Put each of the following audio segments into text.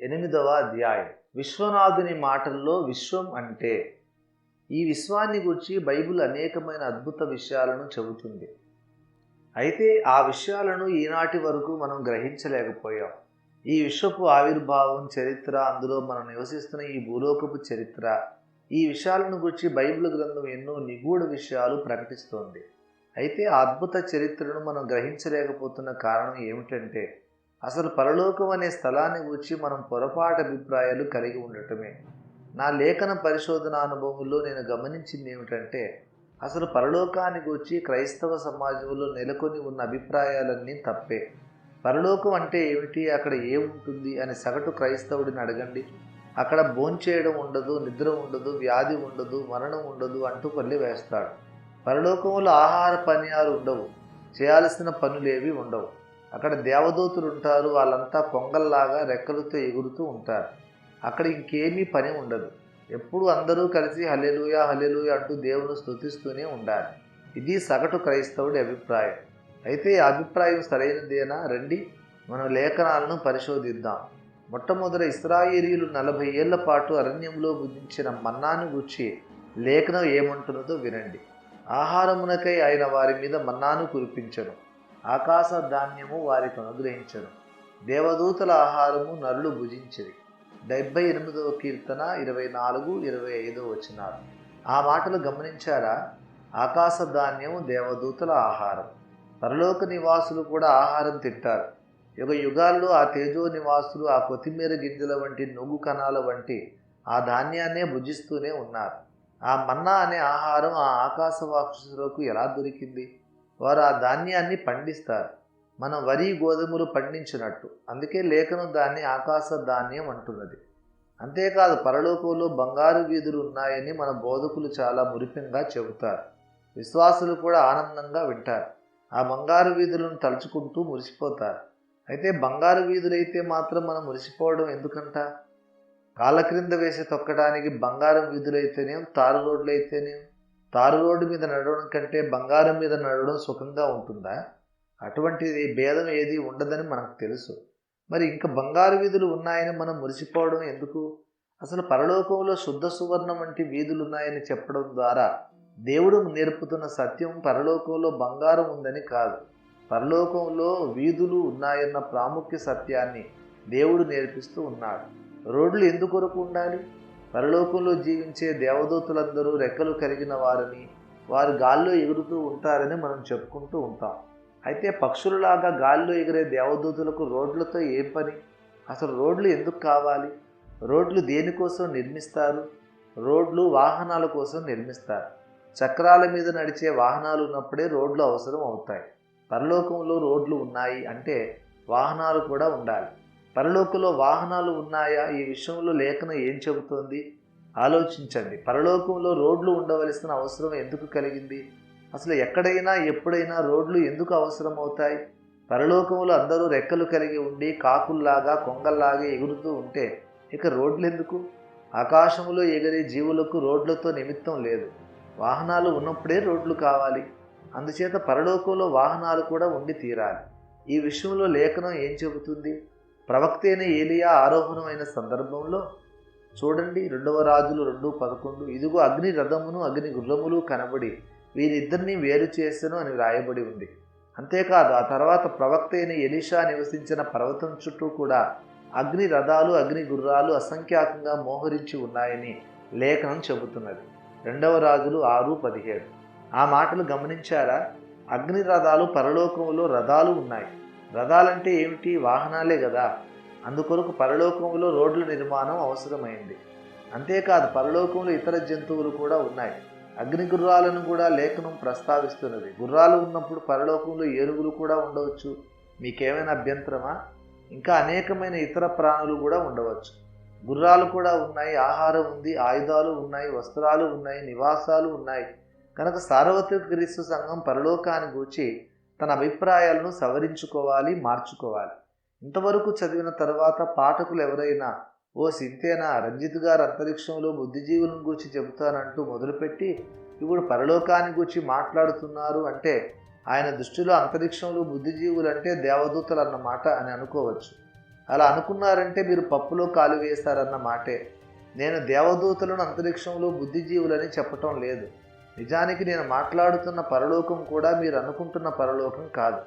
8వ అధ్యాయం. విశ్వనాథుని మాటల్లో విశ్వం అంటే. ఈ విశ్వాన్ని గురించి బైబిల్ అనేకమైన అద్భుత విషయాలను చెబుతుంది. అయితే ఆ విషయాలను ఈనాటి వరకు మనం గ్రహించలేకపోయాం. ఈ విశ్వపు ఆవిర్భావం చరిత్ర, అందులో మనం నివసిస్తున్న ఈ భూలోకపు చరిత్ర, ఈ విషయాలను గురించి బైబిల్ గ్రంథం ఎన్నో నిగూఢ విషయాలు ప్రకటిస్తోంది. అయితే ఆ అద్భుత చరిత్రను మనం గ్రహించలేకపోతున్న కారణం ఏమిటంటే, అసలు పరలోకం అనే స్థలాన్ని గురించి మనం పొరపాటు అభిప్రాయాలు కలిగి ఉండటమే. నా లేఖన పరిశోధన అనుభవంలో నేను గమనించింది ఏమిటంటే, అసలు పరలోకాన్ని గురించి క్రైస్తవ సమాజంలో నెలకొని ఉన్న అభిప్రాయాలన్నీ తప్పే. పరలోకం అంటే ఏమిటి, అక్కడ ఏముంటుంది అని సగటు క్రైస్తవుడిని అడగండి. అక్కడ భోంచేయడం ఉండదు, నిద్ర ఉండదు, వ్యాధి ఉండదు, మరణం ఉండదు అంటూ పల్లి వేస్తాడు. పరలోకంలో ఆహార పానీయాలు ఉండవు, చేయాల్సిన పనులేవి ఉండవు. అక్కడ దేవదూతులు ఉంటారు, వాళ్ళంతా కొంగల్లాగా రెక్కలతో ఎగురుతూ ఉంటారు. అక్కడ ఇంకేమీ పని ఉండదు. ఎప్పుడు అందరూ కలిసి హల్లెలూయా హల్లెలూయా అంటూ దేవుని స్తుతిస్తూనే ఉండాలి. ఇది సగటు క్రైస్తవుడి అభిప్రాయం. అయితే ఈ అభిప్రాయం సరైనదేనా? రండి మనం లేఖనాలను పరిశోధిద్దాం. మొట్టమొదట ఇశ్రాయేలీయులు 40 ఏళ్ల పాటు అరణ్యంలో భుజించిన మన్నాను గూర్చి లేఖనం ఏమంటున్నదో వినండి. ఆహారమునకై ఆయన వారి మీద మన్నాను కురిపించను, ఆకాశ ధాన్యము వారికి అనుగ్రహించను, దేవదూతల ఆహారము నరులు భుజించిరి. 78వ కీర్తన 24, 25 వచనాలు. ఆ మాటలు గమనించారా? ఆకాశ ధాన్యము దేవదూతల ఆహారం. పరలోక నివాసులు కూడా ఆహారం తింటారు. యుగ యుగాల్లో ఆ తేజో నివాసులు ఆ కొత్తిమీర గింజల వంటి నువ్వు కణాల వంటి ఆ ధాన్యాన్నే భుజిస్తూనే ఉన్నారు. ఆ మన్నా అనే ఆహారం ఆ ఆకాశవాసులకు ఎలా దొరికింది? వారు ఆ ధాన్యాన్ని పండిస్తారు, మనం వరి గోధుమలు పండించినట్టు. అందుకే లేఖనం దాన్ని ఆకాశ ధాన్యం అంటున్నది. అంతేకాదు, పరలోకంలో బంగారు వీధులు ఉన్నాయని మన బోధకులు చాలా మురిపెంగా చెబుతారు. విశ్వాసులు కూడా ఆనందంగా వింటారు. ఆ బంగారు వీధులను తలుచుకుంటూ మురిసిపోతారు. అయితే బంగారు వీధులైతే మాత్రం మనం మురిసిపోవడం ఎందుకంట? కాళ్ళ క్రింద వేసి తొక్కడానికి బంగారం వీధులైతేనేం, తారు రోడ్లు అయితేనేం. తారు రోడ్డు మీద నడవడం కంటే బంగారం మీద నడవడం సుఖంగా ఉంటుందా? అటువంటిది భేదం ఏది ఉండదని మనకు తెలుసు. మరి ఇంకా బంగారు వీధులు ఉన్నాయని మనం మురిసిపోవడం ఎందుకు? అసలు పరలోకంలో శుద్ధ సువర్ణం వంటి వీధులు ఉన్నాయని చెప్పడం ద్వారా దేవుడు నేర్పుతున్న సత్యం పరలోకంలో బంగారం ఉందని కాదు, పరలోకంలో వీధులు ఉన్నాయన్న ప్రాముఖ్య సత్యాన్ని దేవుడు నేర్పిస్తూ ఉన్నాడు. రోడ్లు ఎందుకొరకు ఉండాలి? పరలోకంలో జీవించే దేవదూతలందరూ రెక్కలు కలిగిన వారని, వారు గాల్లో ఎగురుతూ ఉంటారని మనం చెప్పుకుంటూ ఉంటాం. అయితే పక్షులలాగా గాల్లో ఎగిరే దేవదూతలకు రోడ్లతో ఏం పని? అసలు రోడ్లు ఎందుకు కావాలి? రోడ్లు దేనికోసం నిర్మిస్తారు? రోడ్లు వాహనాల కోసం నిర్మిస్తారు. చక్రాల మీద నడిచే వాహనాలు ఉన్నప్పుడే రోడ్లు అవసరం అవుతాయి. పరలోకంలో రోడ్లు ఉన్నాయి అంటే వాహనాలు కూడా ఉండాలి. పరలోకంలో వాహనాలు ఉన్నాయా? ఈ విషయంలో లేఖనం ఏం చెబుతోంది? ఆలోచించండి. పరలోకంలో రోడ్లు ఉండవలసిన అవసరం ఎందుకు కలిగింది? అసలు ఎక్కడైనా ఎప్పుడైనా రోడ్లు ఎందుకు అవసరం అవుతాయి? పరలోకంలో అందరూ రెక్కలు కలిగి ఉండి కాకుల్లాగా కొంగల్లాగా ఎగురుతూ ఉంటే ఇక రోడ్లు ఎందుకు? ఆకాశంలో ఎగిరే జీవులకు రోడ్లతో నిమిత్తం లేదు. వాహనాలు ఉన్నప్పుడే రోడ్లు కావాలి. అందుచేత పరలోకంలో వాహనాలు కూడా ఉండి తీరాలి. ఈ విషయంలో లేఖనం ఏం చెబుతుంది? ప్రవక్త అయిన ఏలియా ఆరోహణమైన సందర్భంలో చూడండి, 2వ రాజులు 2:11, ఇదిగో అగ్ని రథమును అగ్ని గుర్రములు కనబడి వీరిద్దరిని వేరు చేసెను అని వ్రాయబడి ఉంది. అంతేకాదు, ఆ తర్వాత ప్రవక్త అయిన ఎలీషా నివసించిన పర్వతం చుట్టూ కూడా అగ్ని రథాలు అగ్ని గుర్రాలు అసంఖ్యాకంగా మోహరించి ఉన్నాయని లేఖనం చెబుతున్నది. 2వ రాజులు 6:17. ఆ మాటలు గమనించారా? అగ్ని రథాలు, పరలోకంలో రథాలు ఉన్నాయి. రథాలంటే ఏమిటి? వాహనాలే కదా. అందుకొరకు పరలోకంలో రోడ్ల నిర్మాణం అవసరమైంది. అంతేకాదు, పరలోకంలో ఇతర జంతువులు కూడా ఉన్నాయి. అగ్ని గుర్రాలను కూడా లేఖనం ప్రస్తావిస్తున్నది. గుర్రాలు ఉన్నప్పుడు పరలోకంలో ఏనుగులు కూడా ఉండవచ్చు. మీకేమైనా అభ్యంతరమా? ఇంకా అనేకమైన ఇతర ప్రాణులు కూడా ఉండవచ్చు. గుర్రాలు కూడా ఉన్నాయి, ఆహారం ఉంది, ఆయుధాలు ఉన్నాయి, వస్త్రాలు ఉన్నాయి, నివాసాలు ఉన్నాయి. కనుక సార్వత్రిక క్రీస్తు సంఘం పరలోకాన్ని గూర్చి తన అభిప్రాయాలను సవరించుకోవాలి, మార్చుకోవాలి. ఇంతవరకు చదివిన తర్వాత పాఠకులు ఎవరైనా, ఓ సింతేనా, రంజిత్ గారు అంతరిక్షంలో బుద్ధిజీవులను గూర్చి చెబుతానంటూ మొదలుపెట్టి ఇప్పుడు పరలోకాన్ని గూర్చి మాట్లాడుతున్నారు అంటే ఆయన దృష్టిలో అంతరిక్షంలో బుద్ధిజీవులు అంటే దేవదూతలు అన్నమాట అని అనుకోవచ్చు. అలా అనుకున్నారంటే మీరు పప్పులో కాలు వేస్తారన్న మాటే. నేను దేవదూతలను అంతరిక్షంలో బుద్ధిజీవులని చెప్పటం లేదు. నిజానికి నేను మాట్లాడుతున్న పరలోకం కూడా మీరు అనుకుంటున్న పరలోకం కాదు.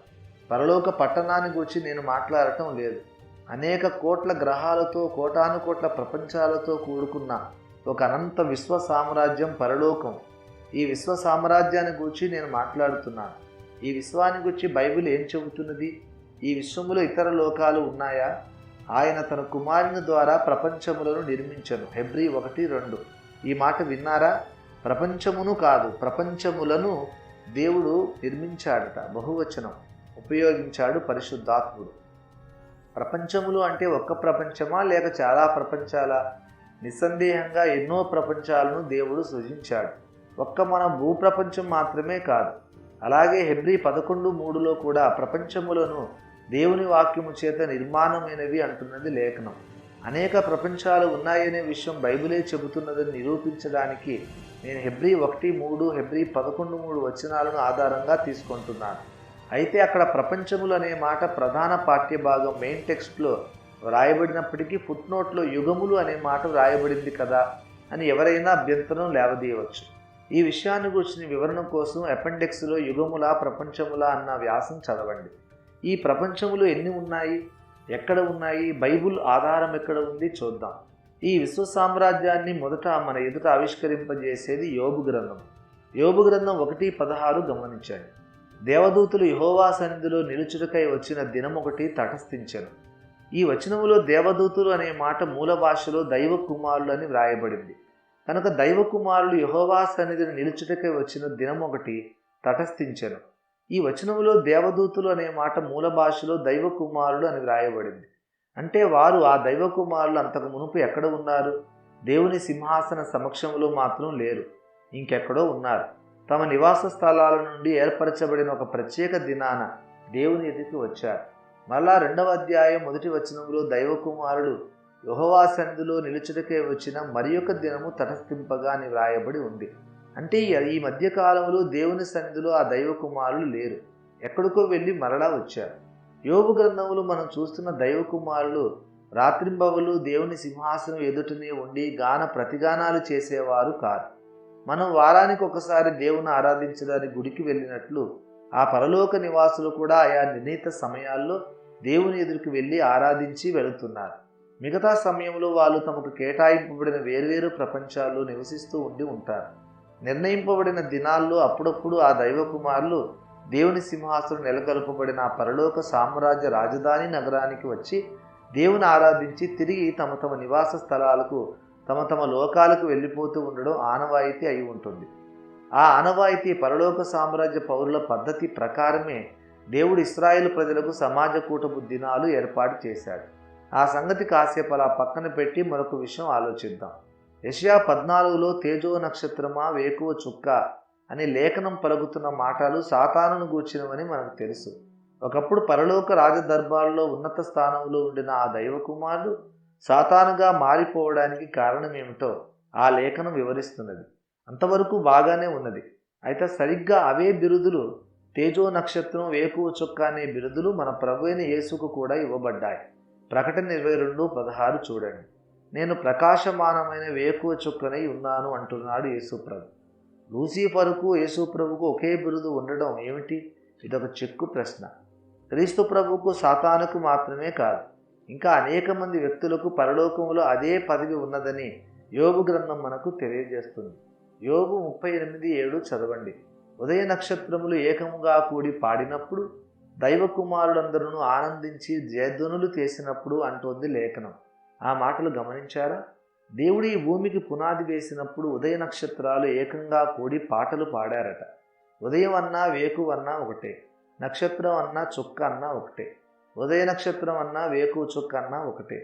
పరలోక పట్టణాన్ని గురించి నేను మాట్లాడటం లేదు. అనేక కోట్ల గ్రహాలతో కోటానుకోట్ల ప్రపంచాలతో కూడుకున్న ఒక అనంత విశ్వ సామ్రాజ్యం పరలోకం. ఈ విశ్వ సామ్రాజ్యాన్ని గురించి నేను మాట్లాడుతున్నాను. ఈ విశ్వాన్ని గురించి బైబిల్ ఏం చెబుతున్నది? ఈ విశ్వములో ఇతర లోకాలు ఉన్నాయా? ఆయన తన కుమారుని ద్వారా ప్రపంచములను నిర్మించను. హెబ్రీ 1:2. ఈ మాట విన్నారా? ప్రపంచమును కాదు, ప్రపంచములను దేవుడు నిర్మించాడట. బహువచనం ఉపయోగించాడు పరిశుద్ధాత్ముడు. ప్రపంచములు అంటే ఒక్క ప్రపంచమా లేక చాలా ప్రపంచాలా? నిస్సందేహంగా ఎన్నో ప్రపంచాలను దేవుడు సృజించాడు. ఒక్క మన భూప్రపంచం మాత్రమే కాదు. అలాగే హెబ్రీ 11:3లో కూడా ప్రపంచములను దేవుని వాక్యము చేత నిర్మాణమైనవి అంటున్నది లేఖనం. అనేక ప్రపంచాలు ఉన్నాయనే విషయం బైబిలే చెబుతున్నదని నిరూపించడానికి నేను హెబ్రీ 1:3, హెబ్రీ 11:3 వచనాలను ఆధారంగా తీసుకుంటున్నాను. అయితే అక్కడ ప్రపంచములు అనే మాట ప్రధాన పాఠ్యభాగం మెయిన్ టెక్స్ట్లో వ్రాయబడినప్పటికీ ఫుట్నోట్లో యుగములు అనే మాట వ్రాయబడింది కదా అని ఎవరైనా అభ్యంతరం లేవదీయవచ్చు. ఈ విషయాన్ని గురించిన వివరణ కోసం అపెండిక్స్లో యుగముల ప్రపంచముల అన్న వ్యాసం చదవండి. ఈ ప్రపంచములు ఎన్ని ఉన్నాయి, ఎక్కడ ఉన్నాయి, బైబిల్ ఆధారం ఎక్కడ ఉంది చూద్దాం. ఈ విశ్వ సామ్రాజ్యాన్ని మొదట మన ఎదుట ఆవిష్కరింపజేసేది యోబు గ్రంథం. యోబు గ్రంథం 1:16 గమనించండి. దేవదూతలు యెహోవా సన్నిధిలో నిలుచుటకై వచ్చిన దినమొకటి తటస్థించెను. ఈ వచనములో దేవదూతలు అనే మాట మూల భాషలో దైవ కుమారులు అని వ్రాయబడింది. కనుక దైవ కుమారులు యెహోవా సన్నిధిని నిలుచుటకై వచ్చిన దినమొకటి తటస్థించెను. ఈ వచనములో దేవదూతలు అనే మాట మూల భాషలో దైవ కుమారులు అని వ్రాయబడింది. అంటే వారు ఆ దైవ కుమారులు అంతకు మునుపు ఎక్కడ ఉన్నారు? దేవుని సింహాసన సమక్షంలో మాత్రం లేరు, ఇంకెక్కడో ఉన్నారు. తమ నివాస స్థలాల నుండి ఏర్పరచబడిన ఒక ప్రత్యేక దినాన దేవుని ఎదుటికి వచ్చారు. మళ్ళా 2వ అధ్యాయం 1వ వచనంలో దైవ కుమారుడు యెహోవా సన్నిధిలో నిలుచుటకే వచ్చిన మరి ఒక దినము తటస్థింపగా అని వ్రాయబడి ఉంది. అంటే ఈ మధ్యకాలంలో దేవుని సన్నిధిలో ఆ దైవ కుమారులు లేరు, ఎక్కడికో వెళ్ళి మరలా వచ్చారు. యోబు గ్రంథములు మనం చూస్తున్న దైవ కుమారులు రాత్రింబవలు దేవుని సింహాసనం ఎదుటనే ఉండి గాన ప్రతిగానాలు చేసేవారు కారు. మనం వారానికి ఒకసారి దేవుని ఆరాధించడానికి గుడికి వెళ్ళినట్లు ఆ పరలోక నివాసులు కూడా ఆయా నిర్ణీత సమయాల్లో దేవుని ఎదురుకు వెళ్ళి ఆరాధించి వెళుతున్నారు. మిగతా సమయంలో వాళ్ళు తమకు కేటాయింపబడిన వేర్వేరు ప్రపంచాల్లో నివసిస్తూ ఉంటారు. నిర్ణయింపబడిన దినాల్లో అప్పుడప్పుడు ఆ దైవ కుమారులు దేవుని సింహాసనం నెలకొల్పబడిన ఆ పరలోక సామ్రాజ్య రాజధాని నగరానికి వచ్చి దేవుని ఆరాధించి తిరిగి తమ తమ నివాస స్థలాలకు తమ తమ లోకాలకు వెళ్ళిపోతూ ఉండడం ఆనవాయితీ అయి ఉంటుంది. ఆ ఆనవాయితీ పరలోక సామ్రాజ్య పౌరుల పద్ధతి ప్రకారమే దేవుడు ఇశ్రాయేలు ప్రజలకు సమాజ కూటపు దినాలు ఏర్పాటు చేశాడు. ఆ సంగతి కాసేపు అలా పక్కన పెట్టి మరొక విషయం ఆలోచిద్దాం. యెషయా 14లో తేజో నక్షత్రమా వేకువ చుక్క అని లేఖనం పలుకుతున్న మాటలు సాతానును గూర్చినవని మనకు తెలుసు. ఒకప్పుడు పరలోక రాజదర్బారులో ఉన్నత స్థానంలో ఉండిన ఆ దైవ కుమారుడు సాతానుగా మారిపోవడానికి కారణమేమిటో ఆ లేఖనం వివరిస్తున్నది. అంతవరకు బాగానే ఉన్నది. అయితే సరిగ్గా అవే బిరుదులు తేజో నక్షత్రం వేకువ చుక్క అనే బిరుదులు మన ప్రభువైన యేసుకు కూడా ఇవ్వబడ్డాయి. ప్రకటన 22:16 చూడండి. నేను ప్రకాశమానమైన వేకువ చుక్కనై ఉన్నాను అంటున్నాడు యేసుప్రభు. లూసిఫరుకు యేసుప్రభుకు ఒకే బిరుదు ఉండడం ఏమిటి? ఇదొక చెక్కు ప్రశ్న. క్రీస్తు ప్రభువుకు సాతానుకు మాత్రమే కాదు, ఇంకా అనేక మంది వ్యక్తులకు పరలోకములో అదే పదవి ఉన్నదని యోబు గ్రంథం మనకు తెలియజేస్తుంది. యోబు 38:7 చదవండి. ఉదయ నక్షత్రములు ఏకముగా కూడి పాడినప్పుడు దైవ కుమారులందరూ ఆనందించి జయధ్వనులు చేసినప్పుడు అంటోంది లేఖనం. ఆ మాటలు గమనించారా? దేవుడు ఈ భూమికి పునాది వేసినప్పుడు ఉదయ నక్షత్రాలు ఏకంగా కూడి పాటలు పాడారట. ఉదయం అన్నా వేకువన్నా ఒకటే, నక్షత్రం అన్నా చుక్క అన్నా ఒకటే, ఉదయ నక్షత్రం అన్నా వేకువ చుక్క అన్నా ఒకటే.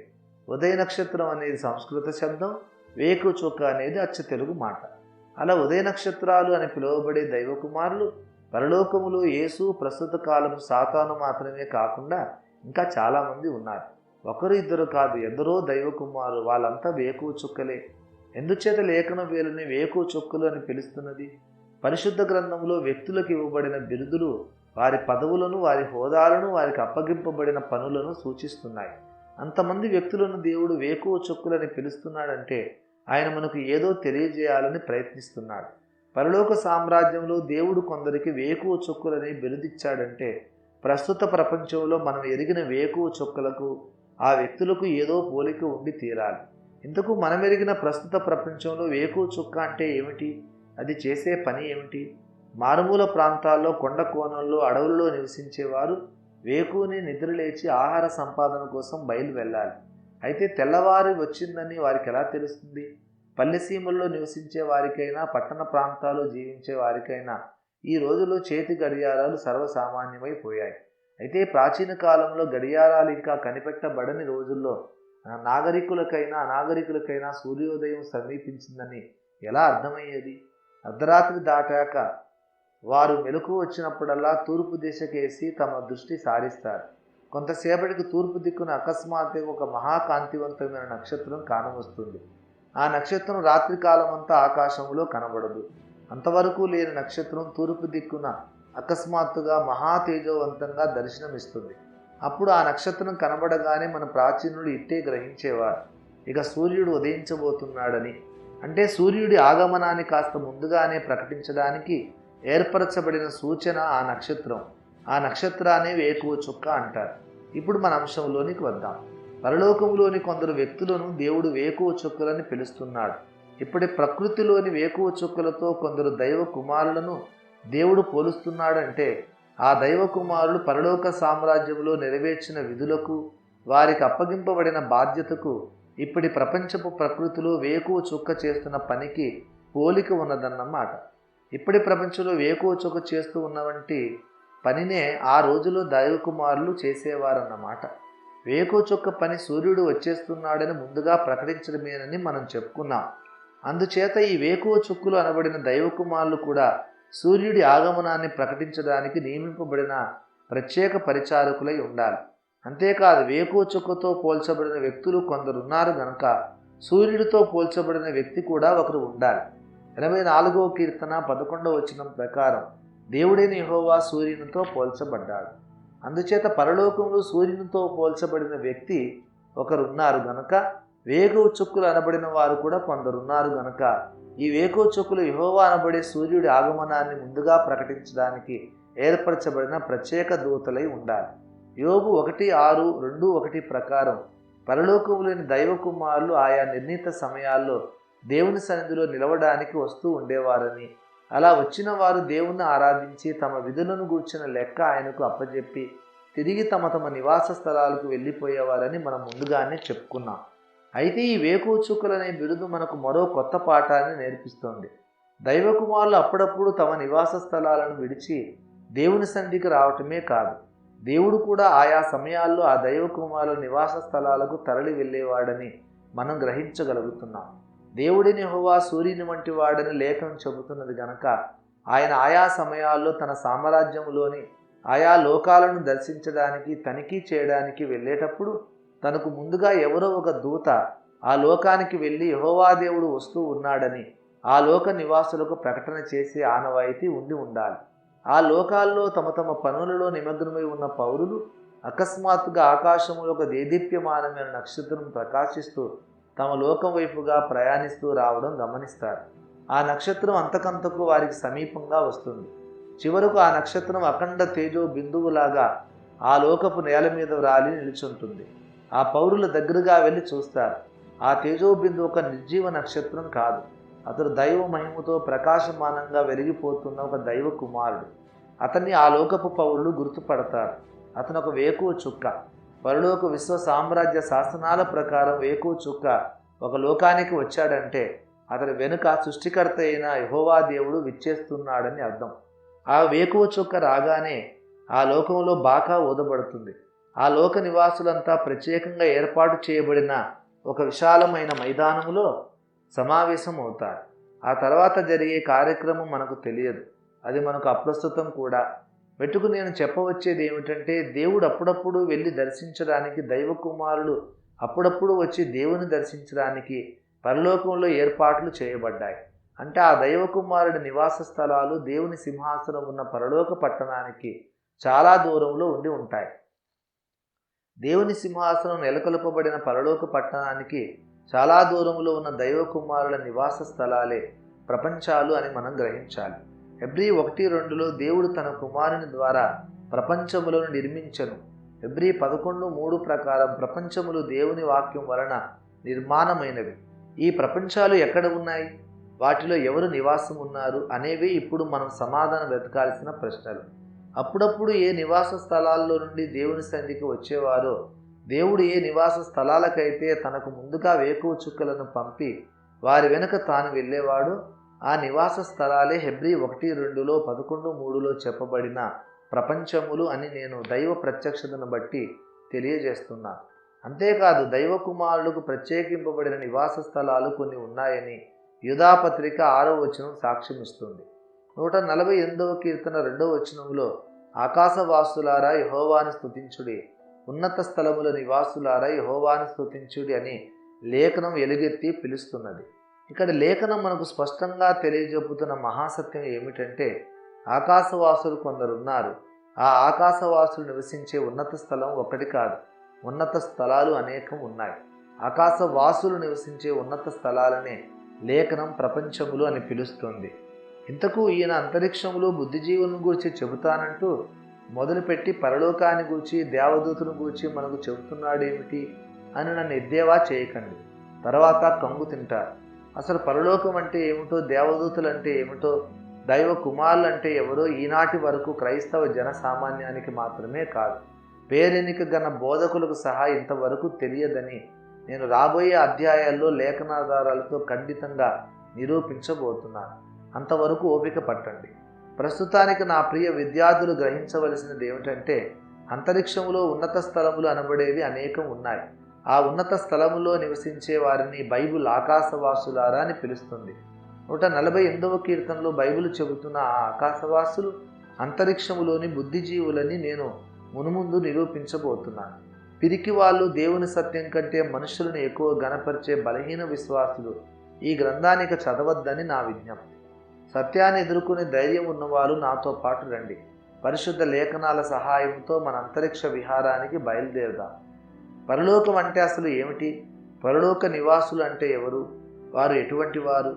ఉదయ నక్షత్రం అనేది సంస్కృత శబ్దం, వేకువ చుక్క అనేది అచ్చ తెలుగు మాట. అలా ఉదయ నక్షత్రాలు అని పిలువబడే దైవ కుమారులు పరలోకములో యేసు, ప్రస్తుత కాలము సాతాను మాత్రమే కాకుండా ఇంకా చాలామంది ఉన్నారు. ఒకరు ఇద్దరు కాదు, ఎందరో దైవ కుమారులు. వాళ్ళంతా వేకువ చుక్కలే. ఎందుచేత లేఖనం వీళ్ళని వేకువ చుక్కలు అని పిలుస్తున్నది? పరిశుద్ధ గ్రంథంలో వ్యక్తులకు ఇవ్వబడిన బిరుదులు వారి పదవులను, వారి హోదాలను, వారికి అప్పగింపబడిన పనులను సూచిస్తున్నాయి. అంతమంది వ్యక్తులను దేవుడు వేకువ చుక్కులని పిలుస్తున్నాడంటే ఆయన మనకు ఏదో తెలియజేయాలని ప్రయత్నిస్తున్నాడు. పరలోక సామ్రాజ్యంలో దేవుడు కొందరికి వేకువ చుక్కులని బిరుదిచ్చాడంటే ప్రస్తుత ప్రపంచంలో మనం ఎరిగిన వేకువ చుక్కలకు ఆ వ్యక్తులకు ఏదో పోలిక ఉండి తీరాలి. ఇంతకు మనం ఎరిగిన ప్రస్తుత ప్రపంచంలో వేకువ చుక్క అంటే ఏమిటి? అది చేసే పని ఏమిటి? మారుమూల ప్రాంతాల్లో, కొండ కోణంలో, అడవుల్లో నివసించేవారు వేకువని నిద్రలేచి ఆహార సంపాదన కోసం బయలు వెళ్ళాలి. అయితే తెల్లవారి వచ్చిందని వారికి ఎలా తెలుస్తుంది? పల్లెసీమల్లో నివసించే వారికైనా, పట్టణ ప్రాంతాల్లో జీవించే వారికైనా ఈ రోజుల్లో చేతి గడియారాలు సర్వసామాన్యమైపోయాయి. అయితే ప్రాచీన కాలంలో గడియారాలు ఇంకా కనిపెట్టబడని రోజుల్లో నాగరికులకైనా అనాగరికులకైనా సూర్యోదయం సమీపించిందని ఎలా అర్థమయ్యేది? అర్ధరాత్రి దాటాక వారు మెలకు వచ్చినప్పుడల్లా తూర్పు దిశకేసి తమ దృష్టి సారిస్తారు. కొంతసేపటికి తూర్పు దిక్కున అకస్మాత్తుగా ఒక మహాకాంతివంతమైన నక్షత్రం కానవస్తుంది. ఆ నక్షత్రం రాత్రికాలమంతా ఆకాశంలో కనబడదు. అంతవరకు లేని నక్షత్రం తూర్పు దిక్కున అకస్మాత్తుగా మహా తేజోవంతంగా దర్శనమిస్తుంది. అప్పుడు ఆ నక్షత్రం కనబడగానే మన ప్రాచీనులు ఇట్టే గ్రహించేవారు, ఇక సూర్యుడు ఉదయించబోతున్నాడని. అంటే సూర్యుడి ఆగమనాన్ని కాస్త ముందుగానే ప్రకటించడానికి ఏర్పరచబడిన సూచన ఆ నక్షత్రం. ఆ నక్షత్రాన్ని వేకువ చుక్క అంటారు. ఇప్పుడు మన అంశంలోనికి వద్దాం. పరలోకంలోని కొందరు వ్యక్తులను దేవుడు వేకువ చుక్కలని పిలుస్తున్నాడు. ఇప్పటి ప్రకృతిలోని వేకువ చుక్కలతో కొందరు దైవ కుమారులను దేవుడు పోలుస్తున్నాడంటే ఆ దైవ కుమారులు పరలోక సామ్రాజ్యంలో నెరవేర్చిన విధులకు, వారికి అప్పగింపబడిన బాధ్యతకు ఇప్పటి ప్రపంచపు ప్రకృతిలో వేకువ చుక్క చేస్తున్న పనికి పోలిక ఉన్నదన్నమాట. ఇప్పటి ప్రపంచంలో వేకువ చుక్క చేస్తూ ఉన్నవంటి పనినే ఆ రోజులో దైవ కుమారులు చేసేవారన్నమాట. వేకువ చుక్క పని సూర్యుడు వచ్చేస్తున్నాడని ముందుగా ప్రకటించడమేనని మనం చెప్పుకున్నాం. అందుచేత ఈ వేకువ చుక్కులు అనబడిన దైవ కుమారులు కూడా సూర్యుడి ఆగమనాన్ని ప్రకటించడానికి నియమింపబడిన ప్రత్యేక పరిచారకులై ఉండాలి. అంతేకాదు, వేకువ చుక్కతో పోల్చబడిన వ్యక్తులు కొందరున్నారు గనక సూర్యుడితో పోల్చబడిన వ్యక్తి కూడా ఒకరు ఉండాలి. 84వ కీర్తన 11వ వచనం ప్రకారం దేవుడైన యెహోవా సూర్యునితో పోల్చబడ్డాడు. అందుచేత పరలోకంలో సూర్యునితో పోల్చబడిన వ్యక్తి ఒకరున్నారు గనక వేకువ చుక్కులు అనబడిన వారు కూడా కొందరున్నారు గనక ఈ వేకువ చుక్కులు యెహోవా అనబడే సూర్యుడి ఆగమనాన్ని ముందుగా ప్రకటించడానికి ఏర్పరచబడిన ప్రత్యేక దూతలై ఉండాలి. యోబు 1:6-2:1 ప్రకారం పరలోకములోని దైవ కుమారులు ఆయా నిర్ణీత సమయాల్లో దేవుని సన్నిధిలో నిలవడానికి వస్తూ ఉండేవారని, అలా వచ్చిన వారు దేవుణ్ణి ఆరాధించి తమ విధులను గూర్చిన లెక్క ఆయనకు అప్పజెప్పి తిరిగి తమ తమ నివాస స్థలాలకు వెళ్ళిపోయేవారని మనం ముందుగానే చెప్పుకున్నాం. అయితే ఈ వేకువ చుక్కలనే బిరుదు మనకు మరో కొత్త పాఠాన్ని నేర్పిస్తోంది. దైవ కుమారులు అప్పుడప్పుడు తమ నివాస స్థలాలను విడిచి దేవుని సన్నిధికి రావటమే కాదు, దేవుడు కూడా ఆయా సమయాల్లో ఆ దైవ కుమారుల నివాస స్థలాలకు తరలి వెళ్ళేవాడని మనం గ్రహించగలుగుతున్నాం. దేవుడిని యెహోవా సూర్యుని వంటి వాడని లేఖనం చెబుతున్నది గనక ఆయన ఆయా సమయాల్లో తన సామ్రాజ్యంలోని ఆయా లోకాలను దర్శించడానికి, తనిఖీ చేయడానికి వెళ్ళేటప్పుడు తనకు ముందుగా ఎవరో ఒక దూత ఆ లోకానికి వెళ్ళి యెహోవా దేవుడు వస్తూ ఉన్నాడని ఆ లోక నివాసులకు ప్రకటన చేసే ఆనవాయితీ ఉండి ఉండాలి. ఆ లోకాల్లో తమ తమ పనులలో నిమగ్నమై ఉన్న పౌరులు అకస్మాత్తుగా ఆకాశంలో ఒక దేదీప్యమానమైన నక్షత్రం ప్రకాశిస్తూ తమ లోకం వైపుగా ప్రయాణిస్తూ రావడం గమనిస్తారు. ఆ నక్షత్రం అంతకంతకు వారికి సమీపంగా వస్తుంది. చివరకు ఆ నక్షత్రం అఖండ తేజో బిందువులాగా ఆ లోకపు నేల మీద రాలి నిలుచుంటుంది. ఆ పౌరుల దగ్గరగా వెళ్ళి చూస్తారు. ఆ తేజో బిందు ఒక నిర్జీవ నక్షత్రం కాదు, అతడు దైవ మహిమతో ప్రకాశమానంగా వెలిగిపోతున్న ఒక దైవ కుమారుడు. అతన్ని ఆ లోకపు పౌరులు గుర్తుపడతారు. అతను ఒక వేకువ చుక్క. పరలోక విశ్వ సామ్రాజ్య శాసనాల ప్రకారం వేకువ చుక్క ఒక లోకానికి వచ్చాడంటే అతని వెనుక సృష్టికర్త అయిన యెహోవా దేవుడు విచ్చేస్తున్నాడని అర్థం. ఆ వేకువ చుక్క రాగానే ఆ లోకంలో బాకా ఊదబడుతుంది. ఆ లోక నివాసులంతా ప్రత్యేకంగా ఏర్పాటు చేయబడిన ఒక విశాలమైన మైదానములో సమావేశం అవుతారు. ఆ తర్వాత జరిగే కార్యక్రమం మనకు తెలియదు, అది మనకు అప్రస్తుతం కూడా. మెట్టుకు నేను చెప్పవచ్చేది ఏమిటంటే, దేవుడు అప్పుడప్పుడు వెళ్ళి దర్శించడానికి, దైవ కుమారులు అప్పుడప్పుడు వచ్చి దేవుని దర్శించడానికి పరలోకంలో ఏర్పాట్లు చేయబడ్డాయి. అంటే ఆ దైవ కుమారుడి నివాస స్థలాలు దేవుని సింహాసనం ఉన్న పరలోక పట్టణానికి చాలా దూరంలో ఉండి ఉంటాయి. దేవుని సింహాసనం నెలకొల్పబడిన పరలోక పట్టణానికి చాలా దూరంలో ఉన్న దైవ కుమారుల నివాస స్థలాలే ప్రపంచాలు అని మనం గ్రహించాలి. హెబ్రీ 1:2లో దేవుడు తన కుమారుని ద్వారా ప్రపంచములను నిర్మించెను. హెబ్రీ 11:3 ప్రకారం ప్రపంచములు దేవుని వాక్యం వలన నిర్మాణమైనవి. ఈ ప్రపంచాలు ఎక్కడ ఉన్నాయి, వాటిలో ఎవరు నివాసం ఉన్నారు అనేవి ఇప్పుడు మనం సమాధానం వెతకాల్సిన ప్రశ్నలు. అప్పుడప్పుడు ఏ నివాస స్థలాల్లో నుండి దేవుని సన్నిధికి వచ్చేవారో, దేవుడు ఏ నివాస స్థలాలకైతే తనకు ముందుగా వేకువ చుక్కలను పంపి వారి వెనుక తాను వెళ్ళేవాడు, ఆ నివాస స్థలాలే హెబ్రీ 1:2లో 11:3లో చెప్పబడిన ప్రపంచములు అని నేను దైవ ప్రత్యక్షతను బట్టి తెలియజేస్తున్నాను. అంతేకాదు దైవ కుమారులకు ప్రత్యేకింపబడిన నివాస స్థలాలు కొన్ని ఉన్నాయని యూదాపత్రిక 6వ వచనం సాక్ష్యమిస్తుంది. 148వ కీర్తన 2వ వచనంలో ఆకాశవాసులారా యెహోవాను స్తుతించుడి, ఉన్నత స్థలముల నివాసులారా యెహోవాను స్తుతించుడి అని లేఖనం ఎలుగెత్తి పిలుస్తున్నది. ఇక్కడ లేఖనం మనకు స్పష్టంగా తెలియజెప్పుతున్న మహాసత్యం ఏమిటంటే, ఆకాశవాసులు కొందరున్నారు. ఆ ఆకాశవాసులు నివసించే ఉన్నత స్థలం ఒకటి కాదు, ఉన్నత స్థలాలు అనేకం ఉన్నాయి. ఆకాశవాసులు నివసించే ఉన్నత స్థలాలనే లేఖనం ప్రపంచములు అని పిలుస్తుంది. ఇంతకు ఈయన అంతరిక్షములు బుద్ధిజీవులను గూర్చి చెబుతానంటూ మొదలుపెట్టి పరలోకాన్ని గూర్చి దేవదూతను గూర్చి మనకు చెబుతున్నాడేమిటి అని నన్ను ఎద్దేవా చేయకండి. తర్వాత కంగు తింటారు. అసలు పరలోకం అంటే ఏమిటో, దేవదూతలు అంటే ఏమిటో, దైవ కుమారులు అంటే ఎవరో ఈనాటి వరకు క్రైస్తవ జనసామాన్యానికి మాత్రమే కాదు, పేరెనిక గల బోధకులకు సహా ఇంతవరకు తెలియదని నేను రాబోయే అధ్యాయాల్లో లేఖనాధారాలతో ఖండితంగా నిరూపించబోతున్నాను. అంతవరకు ఓపిక పట్టండి. ప్రస్తుతానికి నా ప్రియ విద్యార్థులు గ్రహించవలసినది ఏమిటంటే, అంతరిక్షములో ఉన్నత స్థలములు అనబడేవి అనేకం ఉన్నాయి. ఆ ఉన్నత స్థలములో నివసించే వారిని బైబిల్ ఆకాశవాసులారా అని పిలుస్తుంది. 148వ కీర్తనలో బైబిల్ చెబుతున్న ఆ ఆకాశవాసులు అంతరిక్షములోని బుద్ధిజీవులని నేను మునుముందు నిరూపించబోతున్నాను. పిరికి వాళ్ళు దేవుని సత్యం కంటే మనుషులను ఎక్కువ గణపరిచే బలహీన విశ్వాసులు ఈ గ్రంథానికి చదవద్దని నా విజ్ఞప్తి. సత్యాన్ని ఎదుర్కొనే ధైర్యం ఉన్నవారు నాతో పాటు రండి. పరిశుద్ధ లేఖనాల సహాయంతో మన అంతరిక్ష విహారానికి బయలుదేరుదాం. పరలోకం అంటే అసలు ఏమిటి? పరలోక నివాసులు అంటే ఎవరు? వారు ఎటువంటి వారు?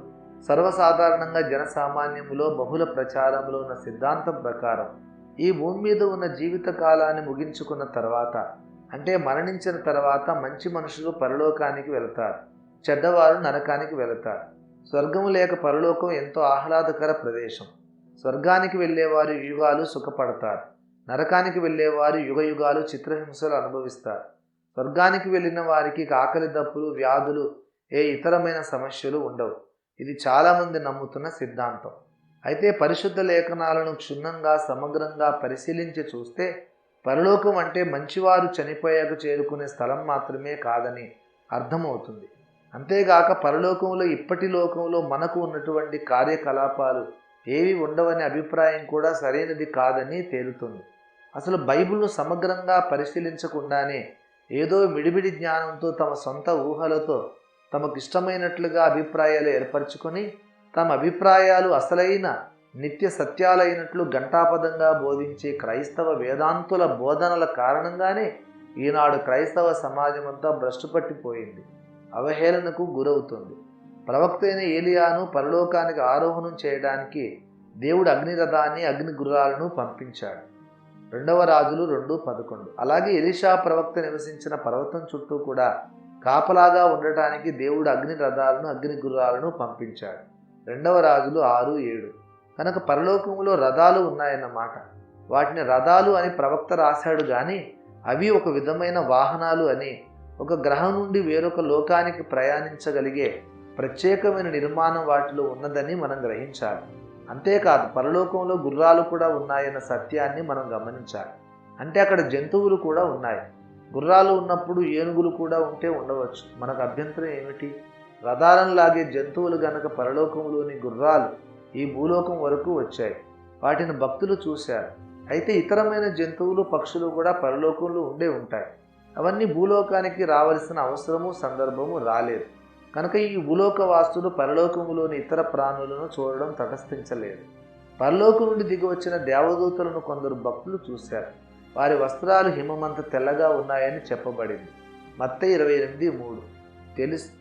సర్వసాధారణంగా జనసామాన్యములో బహుళ ప్రచారంలో ఉన్న సిద్ధాంతం ప్రకారం ఈ భూమి మీద ఉన్న జీవిత కాలాన్ని ముగించుకున్న తర్వాత, అంటే మరణించిన తర్వాత మంచి మనుషులు పరలోకానికి వెళతారు, చెడ్డవారు నరకానికి వెళతారు. స్వర్గము లేక పరలోకం ఎంతో ఆహ్లాదకర ప్రదేశం. స్వర్గానికి వెళ్ళేవారు యుగాలు సుఖపడతారు, నరకానికి వెళ్ళేవారు యుగయుగాలు చిత్రహింసలు అనుభవిస్తారు. స్వర్గానికి వెళ్ళిన వారికి ఆకలి దప్పులు, వ్యాధులు, ఏ ఇతరమైన సమస్యలు ఉండవు. ఇది చాలామంది నమ్ముతున్న సిద్ధాంతం. అయితే పరిశుద్ధ లేఖనాలను క్షుణ్ణంగా సమగ్రంగా పరిశీలించి చూస్తే పరలోకం అంటే మంచివారు చనిపోయాక చేరుకునే స్థలం మాత్రమే కాదని అర్థమవుతుంది. అంతేగాక పరలోకంలో ఇప్పటి లోకంలో మనకు ఉన్నటువంటి కార్యకలాపాలు ఏవి ఉండవనే అభిప్రాయం కూడా సరైనది కాదని తేలుతుంది. అసలు బైబిల్ను సమగ్రంగా పరిశీలించకుండానే ఏదో మిడిమిడి జ్ఞానంతో తమ సొంత ఊహలతో తమకిష్టమైనట్లుగా అభిప్రాయాలు ఏర్పరచుకొని తమ అభిప్రాయాలు అసలైన నిత్య సత్యాలైనట్లు ఘంటాపదంగా బోధించే క్రైస్తవ వేదాంతుల బోధనల కారణంగానే ఈనాడు క్రైస్తవ సమాజమంతా భ్రష్టుపట్టిపోయింది, అవహేళనకు గురవుతుంది. ప్రవక్త అయిన ఏలియాను పరలోకానికి ఆరోహణం చేయడానికి దేవుడు అగ్నిరథాన్ని, అగ్ని గుర్రాలను పంపించాడు. 2వ రాజులు 2:11. అలాగే ఎలీషా ప్రవక్త నివసించిన పర్వతం చుట్టూ కూడా కాపలాగా ఉండటానికి దేవుడు అగ్ని రథాలను, అగ్ని గుర్రాలను పంపించాడు. 2వ రాజులు 6:7. కనుక పరలోకములో రథాలు ఉన్నాయన్నమాట. వాటిని రథాలు అని ప్రవక్త రాశాడు కానీ అవి ఒక విధమైన వాహనాలు అని, ఒక గ్రహం నుండి వేరొక లోకానికి ప్రయాణించగలిగే ప్రత్యేకమైన నిర్మాణం వాటిలో ఉన్నదని మనం గ్రహించాలి. అంతేకాదు పరలోకంలో గుర్రాలు కూడా ఉన్నాయన్న సత్యాన్ని మనం గమనించాలి. అంటే అక్కడ జంతువులు కూడా ఉన్నాయి. గుర్రాలు ఉన్నప్పుడు ఏనుగులు కూడా ఉంటే ఉండవచ్చు, మనకు అభ్యంతరం ఏమిటి? రథాలను లాగే జంతువులు గనక పరలోకంలోని గుర్రాలు ఈ భూలోకం వరకు వచ్చాయి, వాటిని భక్తులు చూశారు. అయితే ఇతరమైన జంతువులు, పక్షులు కూడా పరలోకంలో ఉండే ఉంటాయి. అవన్నీ భూలోకానికి రావలసిన అవసరము, సందర్భము రాలేదు. కనుక ఈ భూలోక వాసులు పరలోకములోని ఇతర ప్రాణులను చూడడం తటస్థించలేదు. పరలోకం నుండి దిగి వచ్చిన దేవదూతలను కొందరు భక్తులు చూశారు. వారి వస్త్రాలు హిమమంత తెల్లగా ఉన్నాయని చెప్పబడింది. మత్తయి 28:3.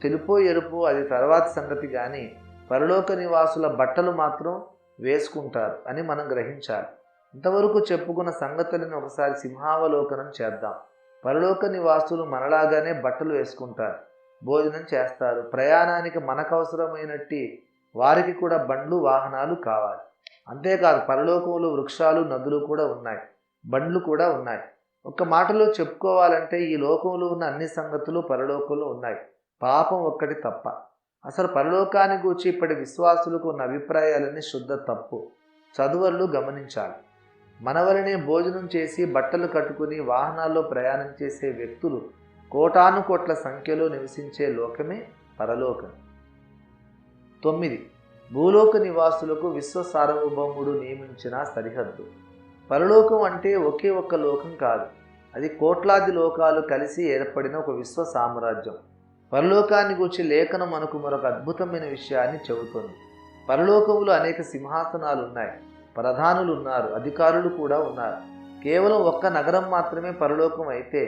తెలుపో ఎరుపో అది తర్వాత సంగతి కానీ పరలోక నివాసుల బట్టలు మాత్రం వేసుకుంటారు అని మనం గ్రహించాలి. ఇంతవరకు చెప్పుకున్న సంగతులను ఒకసారి సింహావలోకనం చేద్దాం. పరలోక నివాసులు మనలాగానే బట్టలు వేసుకుంటారు, భోజనం చేస్తారు. ప్రయాణానికి మనకు అవసరమైనట్టి వారికి కూడా బండ్లు వాహనాలు కావాలి. అంతేకాదు పరలోకంలో వృక్షాలు నదులు కూడా ఉన్నాయి, బండ్లు కూడా ఉన్నాయి. ఒక్క మాటలో చెప్పుకోవాలంటే ఈ లోకంలో ఉన్న అన్ని సంగతులు పరలోకంలో ఉన్నాయి, పాపం ఒక్కటి తప్ప. అసలు పరలోకాన్ని గూర్చి ఇప్పటి విశ్వాసులకు ఉన్న అభిప్రాయాలన్నీ శుద్ధ తప్పు. చదువర్లు గమనించాలి. మనవలనే భోజనం చేసి బట్టలు కట్టుకుని వాహనాల్లో ప్రయాణం చేసే వ్యక్తులు కోటాను కోట్ల సంఖ్యలో నివసించే లోకమే పరలోకం. 9. భూలోక నివాసులకు విశ్వ సార్వభౌముడు నియమించిన సరిహద్దు. పరలోకం అంటే ఒకే ఒక్క లోకం కాదు, అది కోట్లాది లోకాలు కలిసి ఏర్పడిన ఒక విశ్వ సామ్రాజ్యం. పరలోకాన్ని గూర్చి లేఖనం మనకు మరొక అద్భుతమైన విషయాన్ని చెబుతుంది. పరలోకములో అనేక సింహాసనాలు ఉన్నాయి, ప్రధానులు ఉన్నారు, అధికారులు కూడా ఉన్నారు. కేవలం ఒక్క నగరం మాత్రమే పరలోకం అయితే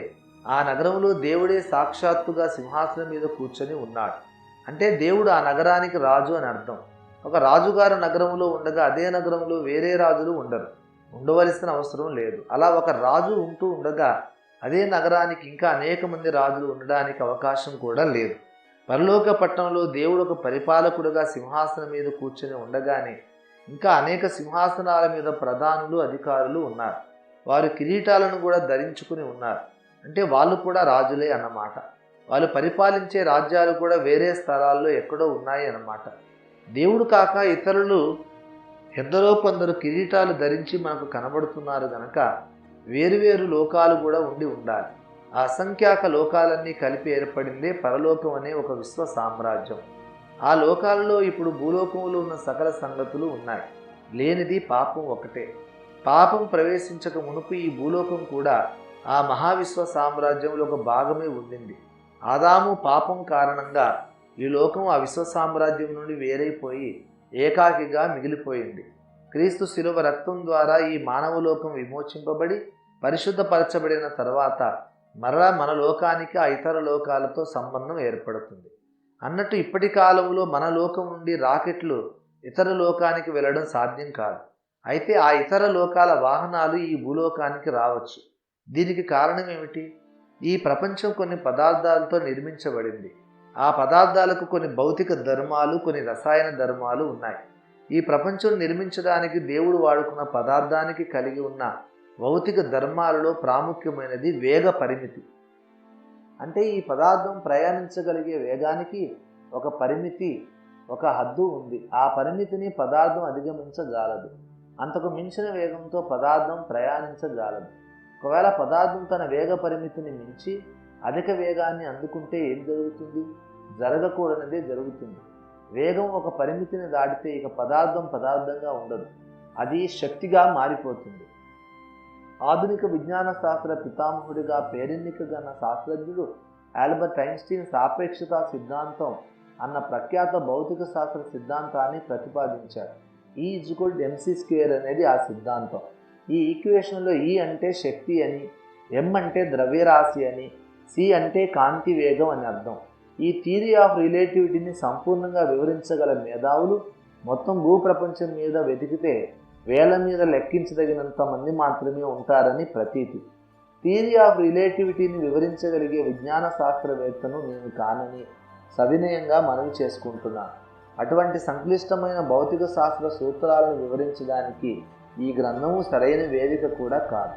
ఆ నగరంలో దేవుడే సాక్షాత్తుగా సింహాసనం మీద కూర్చొని ఉన్నాడు. అంటే దేవుడు ఆ నగరానికి రాజు అని అర్థం. ఒక రాజుగారు నగరంలో ఉండగా అదే నగరంలో వేరే రాజులు ఉండరు, ఉండవలసిన అవసరం లేదు. అలా ఒక రాజు ఉంటూ ఉండగా అదే నగరానికి ఇంకా అనేక మంది రాజులు ఉండడానికి అవకాశం కూడా లేదు. పరలోక పట్టణంలో దేవుడు ఒక పరిపాలకుడుగా సింహాసనం మీద కూర్చొని ఉండగానే ఇంకా అనేక సింహాసనాల మీద ప్రధానులు, అధికారులు ఉన్నారు. వారు కిరీటాలను కూడా ధరించుకుని ఉన్నారు. అంటే వాళ్ళు కూడా రాజులే అన్నమాట. వాళ్ళు పరిపాలించే రాజ్యాలు కూడా వేరే స్థలాల్లో ఎక్కడో ఉన్నాయి అన్నమాట. దేవుడు కాక ఇతరులు ఎందరో కొందరు కిరీటాలు ధరించి మనకు కనబడుతున్నారు గనక వేరువేరు లోకాలు కూడా ఉండి ఉండాలి. ఆ అసంఖ్యాక లోకాలన్నీ కలిపి ఏర్పడిందే పరలోకం అనే ఒక విశ్వ సామ్రాజ్యం. ఆ లోకాలలో ఇప్పుడు భూలోకంలో ఉన్న సకల సంగతులు ఉన్నాయి. లేనిది పాపం ఒకటే. పాపం ప్రవేశించక మునుపు ఈ భూలోకం కూడా ఆ మహావిశ్వ సామ్రాజ్యంలో ఒక భాగమే ఉండింది. ఆదాము పాపం కారణంగా ఈ లోకం ఆ విశ్వ సామ్రాజ్యం నుండి వేరైపోయి ఏకాకిగా మిగిలిపోయింది. క్రీస్తు శిలువ రక్తం ద్వారా ఈ మానవలోకం విమోచింపబడి పరిశుద్ధపరచబడిన తర్వాత మరలా మన లోకానికి ఆ ఇతర లోకాలతో సంబంధం ఏర్పడుతుంది. అన్నట్టు ఇప్పటి కాలంలో మన లోకం నుండి రాకెట్లు ఇతర లోకానికి వెళ్ళడం సాధ్యం కాదు. అయితే ఆ ఇతర లోకాల వాహనాలు ఈ భూలోకానికి రావచ్చు. దీనికి కారణం ఏమిటి? ఈ ప్రపంచం కొన్ని పదార్థాలతో నిర్మించబడింది. ఆ పదార్థాలకు కొన్ని భౌతిక ధర్మాలు, కొన్ని రసాయన ధర్మాలు ఉన్నాయి. ఈ ప్రపంచం నిర్మించడానికి దేవుడు వాడుకున్న పదార్థానికి కలిగి ఉన్న భౌతిక ధర్మాలలో ప్రాముఖ్యమైనది వేగ పరిమితి. అంటే ఈ పదార్థం ప్రయాణించగలిగే వేగానికి ఒక పరిమితి, ఒక హద్దు ఉంది. ఆ పరిమితిని పదార్థం అధిగమించజాలదు. అంతకు మించిన వేగంతో పదార్థం ప్రయాణించజాలదు. ఒకవేళ పదార్థం తన వేగ పరిమితిని మించి అధిక వేగాన్ని అందుకుంటే ఏం జరుగుతుంది? జరగకూడనిదే జరుగుతుంది. వేగం ఒక పరిమితిని దాటితే ఇక పదార్థం పదార్థంగా ఉండదు, అది శక్తిగా మారిపోతుంది. ఆధునిక విజ్ఞాన శాస్త్ర పితామహుడిగా పేరెన్నికగన్న శాస్త్రజ్ఞుడు ఆల్బర్ట్ ఐన్స్టీన్ సాపేక్షతా సిద్ధాంతం అన్న ప్రఖ్యాత భౌతిక శాస్త్ర సిద్ధాంతాన్ని ప్రతిపాదించాడు. E=mc² అనేది ఆ సిద్ధాంతం. ఈ ఈక్వేషన్లో E అంటే శక్తి అని, M అంటే ద్రవ్యరాశి అని, C అంటే కాంతి వేగం అని అర్థం. ఈ థియరీ ఆఫ్ రిలేటివిటీని సంపూర్ణంగా వివరించగల మేధావులు మొత్తం భూప్రపంచం మీద వెతికితే వేల మీద లెక్కించదగినంత మంది మాత్రమే ఉంటారని ప్రతీతి. థియరీ ఆఫ్ రిలేటివిటీని వివరించగలిగే విజ్ఞాన శాస్త్రవేత్తను నేను కానని సవినయంగా మనవి చేసుకుంటున్నాను. అటువంటి సంక్లిష్టమైన భౌతిక శాస్త్ర సూత్రాలను వివరించడానికి ఈ గ్రంథము సరైన వేదిక కూడా కాదు.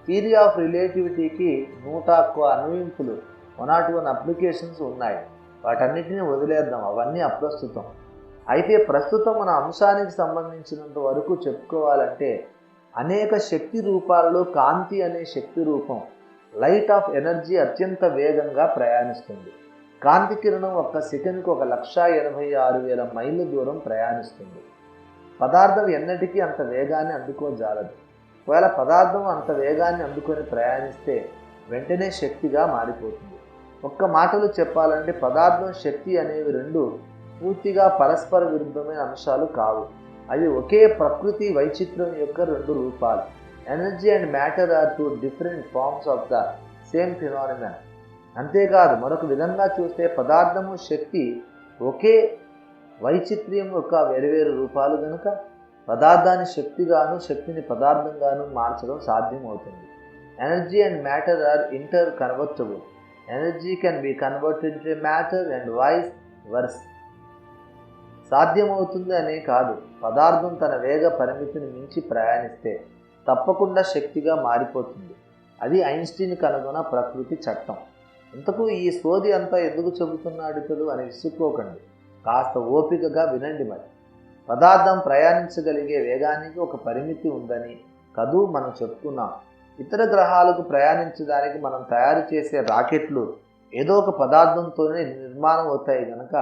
థియరీ ఆఫ్ రిలేటివిటీకి 100 అన్వయింపులు, 101 అప్లికేషన్స్ ఉన్నాయి. వాటన్నిటిని వదిలేద్దాం, అవన్నీ అప్రస్తుతం. అయితే ప్రస్తుతం మన అంశానికి సంబంధించినంత వరకు చెప్పుకోవాలంటే అనేక శక్తి రూపాలలో కాంతి అనే శక్తి రూపం, లైట్ ఆఫ్ ఎనర్జీ అత్యంత వేగంగా ప్రయాణిస్తుంది. కాంతి కిరణం ఒక్క సెకండ్కు 1,86,000 మైళ్ళ దూరం ప్రయాణిస్తుంది. పదార్థం ఎన్నటికీ అంత వేగాన్ని అందుకోజాలదు. ఒకవేళ పదార్థం అంత వేగాన్ని అందుకొని ప్రయాణిస్తే వెంటనే శక్తిగా మారిపోతుంది. ఒక్క మాటలు చెప్పాలంటే పదార్థం, శక్తి అనేవి రెండు పూర్తిగా పరస్పర విరుద్ధమైన అంశాలు కావు. అవి ఒకే ప్రకృతి వైచిత్ర్యం యొక్క రెండు రూపాలు. Energy and matter are two different forms of the same phenomenon. అంతేకాదు మరొక విధంగా చూస్తే పదార్థము శక్తి ఒకే వైచిత్ర్యం యొక్క వేరువేరు రూపాలు కనుక పదార్థాన్ని శక్తిగాను శక్తిని పదార్థంగాను మార్చడం సాధ్యమవుతుంది. Energy and matter are interconvertible. Energy can be converted into matter and vice versa. సాధ్యమవుతుంది అనే కాదు, పదార్థం తన వేగ పరిమితిని మించి ప్రయాణిస్తే తప్పకుండా శక్తిగా మారిపోతుంది. అది ఐన్స్టీన్ కనుగొన్న ప్రకృతి చట్టం. ఇంతకు ఈ సోది అంతా ఎందుకు చెబుతున్నాడు ఇతడు అని విసుక్కోకండి, కాస్త ఓపికగా వినండి. మరి పదార్థం ప్రయాణించగలిగే వేగానికి ఒక పరిమితి ఉందని కదూ మనం చెప్పుకున్నాం. ఇతర గ్రహాలకు ప్రయాణించడానికి మనం తయారు చేసే రాకెట్లు ఏదో ఒక పదార్థంతోనే నిర్మాణం అవుతాయి కనుక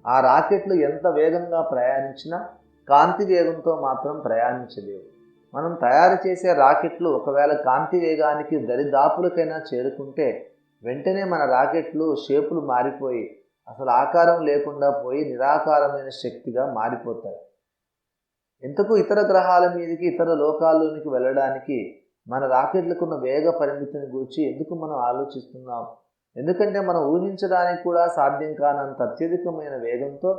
ఆ రాకెట్లు ఎంత వేగంగా ప్రయాణించినా కాంతి వేగంతో మాత్రం ప్రయాణించలేవు. మనం తయారు చేసే రాకెట్లు ఒకవేళ కాంతి వేగానికి దరిదాపులకైనా చేరుకుంటే వెంటనే మన రాకెట్లు షేపులు మారిపోయి అసలు ఆకారం లేకుండా పోయి నిరాకారమైన శక్తిగా మారిపోతాయి. ఇంతకు ఇతర గ్రహాల మీదకి ఇతర లోకాల్లోనికి వెళ్ళడానికి మన రాకెట్లకున్న వేగ పరిమితిని గురించి ఎందుకు మనం ఆలోచిస్తున్నాం? ఎందుకంటే మనం ఊహించడానికి కూడా సాధ్యం కానంత అత్యధికమైన వేగంతో,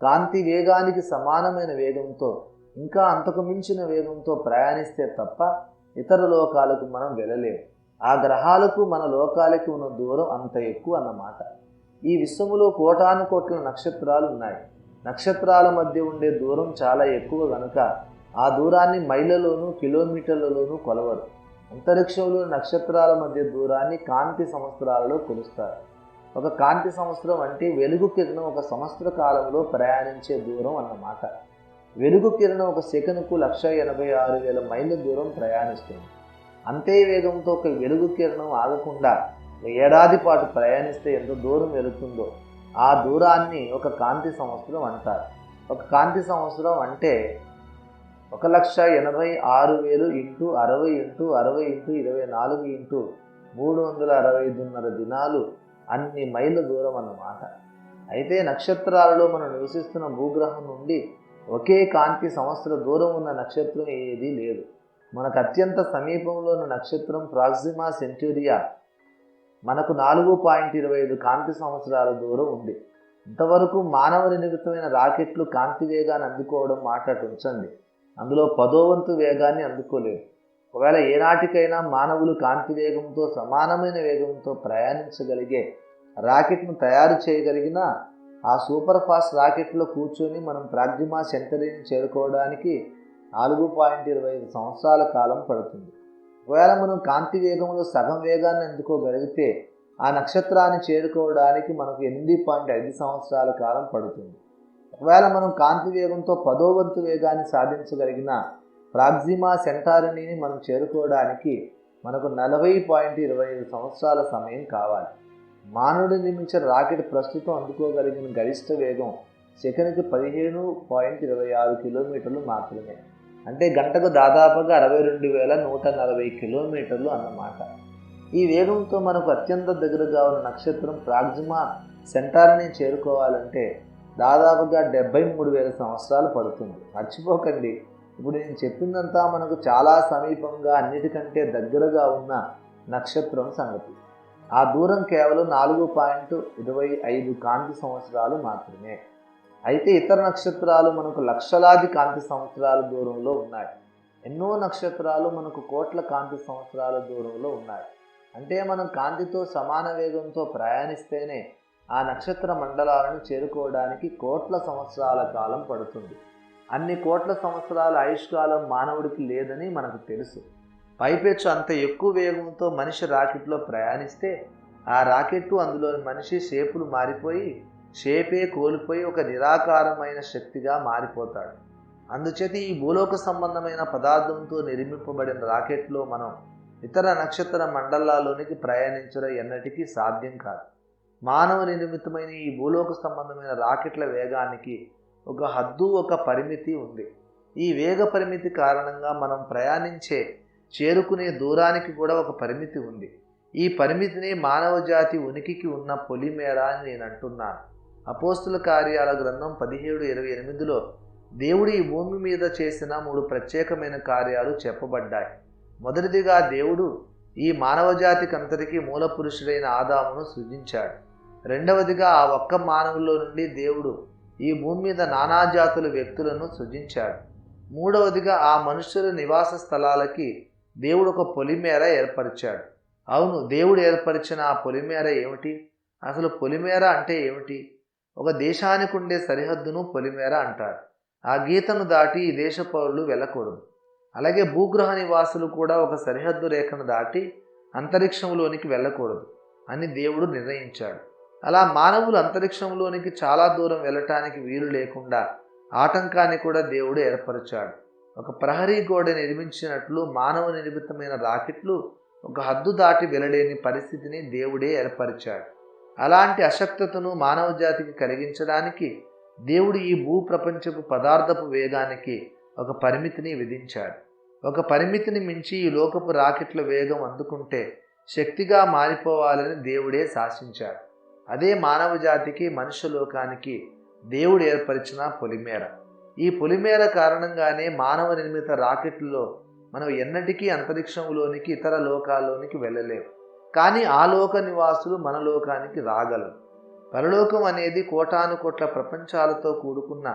కాంతి వేగానికి సమానమైన వేగంతో, ఇంకా అంతకు మించిన వేగంతో ప్రయాణిస్తే తప్ప ఇతర లోకాలకు మనం వెళ్ళలేము. ఆ గ్రహాలకు మన లోకాలకి ఉన్న దూరం అంత ఎక్కువ అన్నమాట. ఈ విశ్వములో కోటాను కోట్ల నక్షత్రాలు ఉన్నాయి. నక్షత్రాల మధ్య ఉండే దూరం చాలా ఎక్కువ కనుక ఆ దూరాన్ని మైళ్ళలోనూ కిలోమీటర్లలోనూ కొలవరు. అంతరిక్షంలో నక్షత్రాల మధ్య దూరాన్ని కాంతి సంవత్సరాలలో కొలుస్తారు. ఒక కాంతి సంవత్సరం అంటే వెలుగు కిరణం ఒక సంవత్సర కాలంలో ప్రయాణించే దూరం అన్నమాట. వెలుగు కిరణం ఒక సెకనుకు 186,000 మైళ్ళ దూరం ప్రయాణిస్తుంది. అంతే వేగంతో ఒక వెలుగు కిరణం ఆగకుండా ఏడాది పాటు ప్రయాణిస్తే ఎంత దూరం వెళుతుందో ఆ దూరాన్ని ఒక కాంతి సంవత్సరం అంటారు. ఒక కాంతి సంవత్సరం అంటే 1,86,000 ఇంటూ 60 ఇంటూ 60 ఇంటూ 24 ఇంటూ 365.5 దినాలు అన్ని మైళ్ళ దూరం అన్నమాట. అయితే నక్షత్రాలలో మనం నివసిస్తున్న భూగ్రహం నుండి ఒకే కాంతి సంవత్సర దూరం ఉన్న నక్షత్రం ఏదీ లేదు. మనకు అత్యంత సమీపంలో ఉన్న నక్షత్రం ప్రాక్సిమా సెంటూరియా మనకు 4.25 కాంతి సంవత్సరాల దూరం ఉంది. ఇంతవరకు మానవ నిర్మితమైన రాకెట్లు కాంతి వేగాన్ని అందుకోవడం మాట ఉంచండి, అందులో 10వ వంతు వేగాన్ని అందుకోలేదు. ఒకవేళ ఏనాటికైనా మానవులు కాంతి వేగంతో సమానమైన వేగంతో ప్రయాణించగలిగే రాకెట్ను తయారు చేయగలిగినా ఆ సూపర్ ఫాస్ట్ రాకెట్లో కూర్చొని మనం ప్రాక్సిమా సెంటరీని చేరుకోవడానికి 4.25 సంవత్సరాల కాలం పడుతుంది. ఒకవేళ మనం కాంతి వేగంలో సగం వేగాన్ని అందుకోగలిగితే ఆ నక్షత్రాన్ని చేరుకోవడానికి మనకు 8.5 సంవత్సరాల కాలం పడుతుంది. ఒకవేళ మనం కాంతి వేగంతో 10వ వంతు వేగాన్ని సాధించగలిగిన ప్రాక్సిమా సెంటారిని మనం చేరుకోవడానికి మనకు 40.25 సంవత్సరాల సమయం కావాలి. మానవుడు నిర్మించిన రాకెట్ ప్రస్తుతం అందుకోగలిగిన గరిష్ట వేగం సెకనుకి 15.26 కిలోమీటర్లు మాత్రమే. అంటే గంటకు దాదాపుగా 62,140 కిలోమీటర్లు అన్నమాట. ఈ వేగంతో మనకు అత్యంత దగ్గరగా ఉన్న నక్షత్రం ప్రాక్సిమా సెంటారిని చేరుకోవాలంటే దాదాపుగా 73,000 సంవత్సరాలు పడుతుంది. మర్చిపోకండి, ఇప్పుడు నేను చెప్పిందంతా మనకు చాలా సమీపంగా అన్నిటికంటే దగ్గరగా ఉన్న నక్షత్రం సంగతి. ఆ దూరం కేవలం 4.25 కాంతి సంవత్సరాలు మాత్రమే. అయితే ఇతర నక్షత్రాలు మనకు లక్షలాది కాంతి సంవత్సరాల దూరంలో ఉన్నాయి. ఎన్నో నక్షత్రాలు మనకు కోట్ల కాంతి సంవత్సరాల దూరంలో ఉన్నాయి. అంటే మనం కాంతితో సమాన వేగంతో ప్రయాణిస్తేనే ఆ నక్షత్ర మండలాలను చేరుకోవడానికి కోట్ల సంవత్సరాల కాలం పడుతుంది. అన్ని కోట్ల సంవత్సరాల ఆయుష్కాలం మానవుడికి లేదని మనకు తెలుసు. పైపెచ్చు అంత ఎక్కువ వేగంతో మనిషి రాకెట్లో ప్రయాణిస్తే ఆ రాకెట్టు అందులోని మనిషి షేపులు మారిపోయి షేపే కోల్పోయి ఒక నిరాకారమైన శక్తిగా మారిపోతాడు. అందుచేత ఈ భూలోక సంబంధమైన పదార్థంతో నిర్మింపబడిన రాకెట్లో మనం ఇతర నక్షత్ర మండలాల్లోనికి ప్రయాణించడం ఎన్నటికీ సాధ్యం కాదు. మానవ నిర్మితమైన ఈ భూలోక సంబంధమైన రాకెట్ల వేగానికి ఒక హద్దు, ఒక పరిమితి ఉంది. ఈ వేగ పరిమితి కారణంగా మనం చేరుకునే దూరానికి కూడా ఒక పరిమితి ఉంది. ఈ పరిమితిని మానవ జాతి ఉనికికి ఉన్న పొలిమేర అని నేను అంటున్నాను. అపోస్తుల కార్యాల గ్రంథం 17:28లో దేవుడు ఈ భూమి మీద చేసిన 3 ప్రత్యేకమైన కార్యాలు చెప్పబడ్డాయి. మొదటిదిగా దేవుడు ఈ మానవజాతికంతటికీ మూలపురుషుడైన ఆదామును సృజించాడు. రెండవదిగా ఆ ఒక్క మానవుల్లో నుండి దేవుడు ఈ భూమి మీద నానాజాతుల వ్యక్తులను సృజించాడు. మూడవదిగా ఆ మనుషుల నివాస స్థలాలకి దేవుడు ఒక పొలిమేర ఏర్పరిచాడు. అవును, దేవుడు ఏర్పరిచిన ఆ పొలిమేర ఏమిటి? అసలు పొలిమేర అంటే ఏమిటి? ఒక దేశానికి ఉండే సరిహద్దును పొలిమేర అంటారు. ఆ గీతను దాటి ఈ దేశ పౌరులు వెళ్ళకూడదు. అలాగే భూగ్రహ నివాసులు కూడా ఒక సరిహద్దు రేఖను దాటి అంతరిక్షంలోనికి వెళ్ళకూడదు అని దేవుడు నిర్ణయించాడు. అలా మానవులు అంతరిక్షంలోనికి చాలా దూరం వెళ్ళటానికి వీలు లేకుండా ఆటంకాన్ని కూడా దేవుడు ఏర్పరిచాడు. ఒక ప్రహరీ గోడ నిర్మించినట్లు మానవ నిర్మితమైన రాకెట్లు ఒక హద్దు దాటి వెళ్ళలేని పరిస్థితిని దేవుడే ఏర్పరిచాడు. అలాంటి అశక్తతను మానవ జాతికి కలిగించడానికి దేవుడు ఈ భూప్రపంచపు పదార్థపు వేగానికి ఒక పరిమితిని విధించాడు. ఒక పరిమితిని మించి ఈ లోకపు రాకెట్ల వేగం అందుకుంటే శక్తిగా మారిపోవాలని దేవుడే శాసించాడు. అదే మానవ జాతికి, మనుష్యలోకానికి దేవుడు ఏర్పరిచిన పొలిమేర. ఈ పొలిమేర కారణంగానే మానవ నిర్మిత రాకెట్లలో మనం ఎన్నటికీ అంతరిక్షంలోనికి, ఇతర లోకాల్లోనికి వెళ్ళలేము. కానీ ఆ లోక నివాసులు మన లోకానికి రాగలరు. పరలోకం అనేది కోటాను కోట్ల ప్రపంచాలతో కూడుకున్న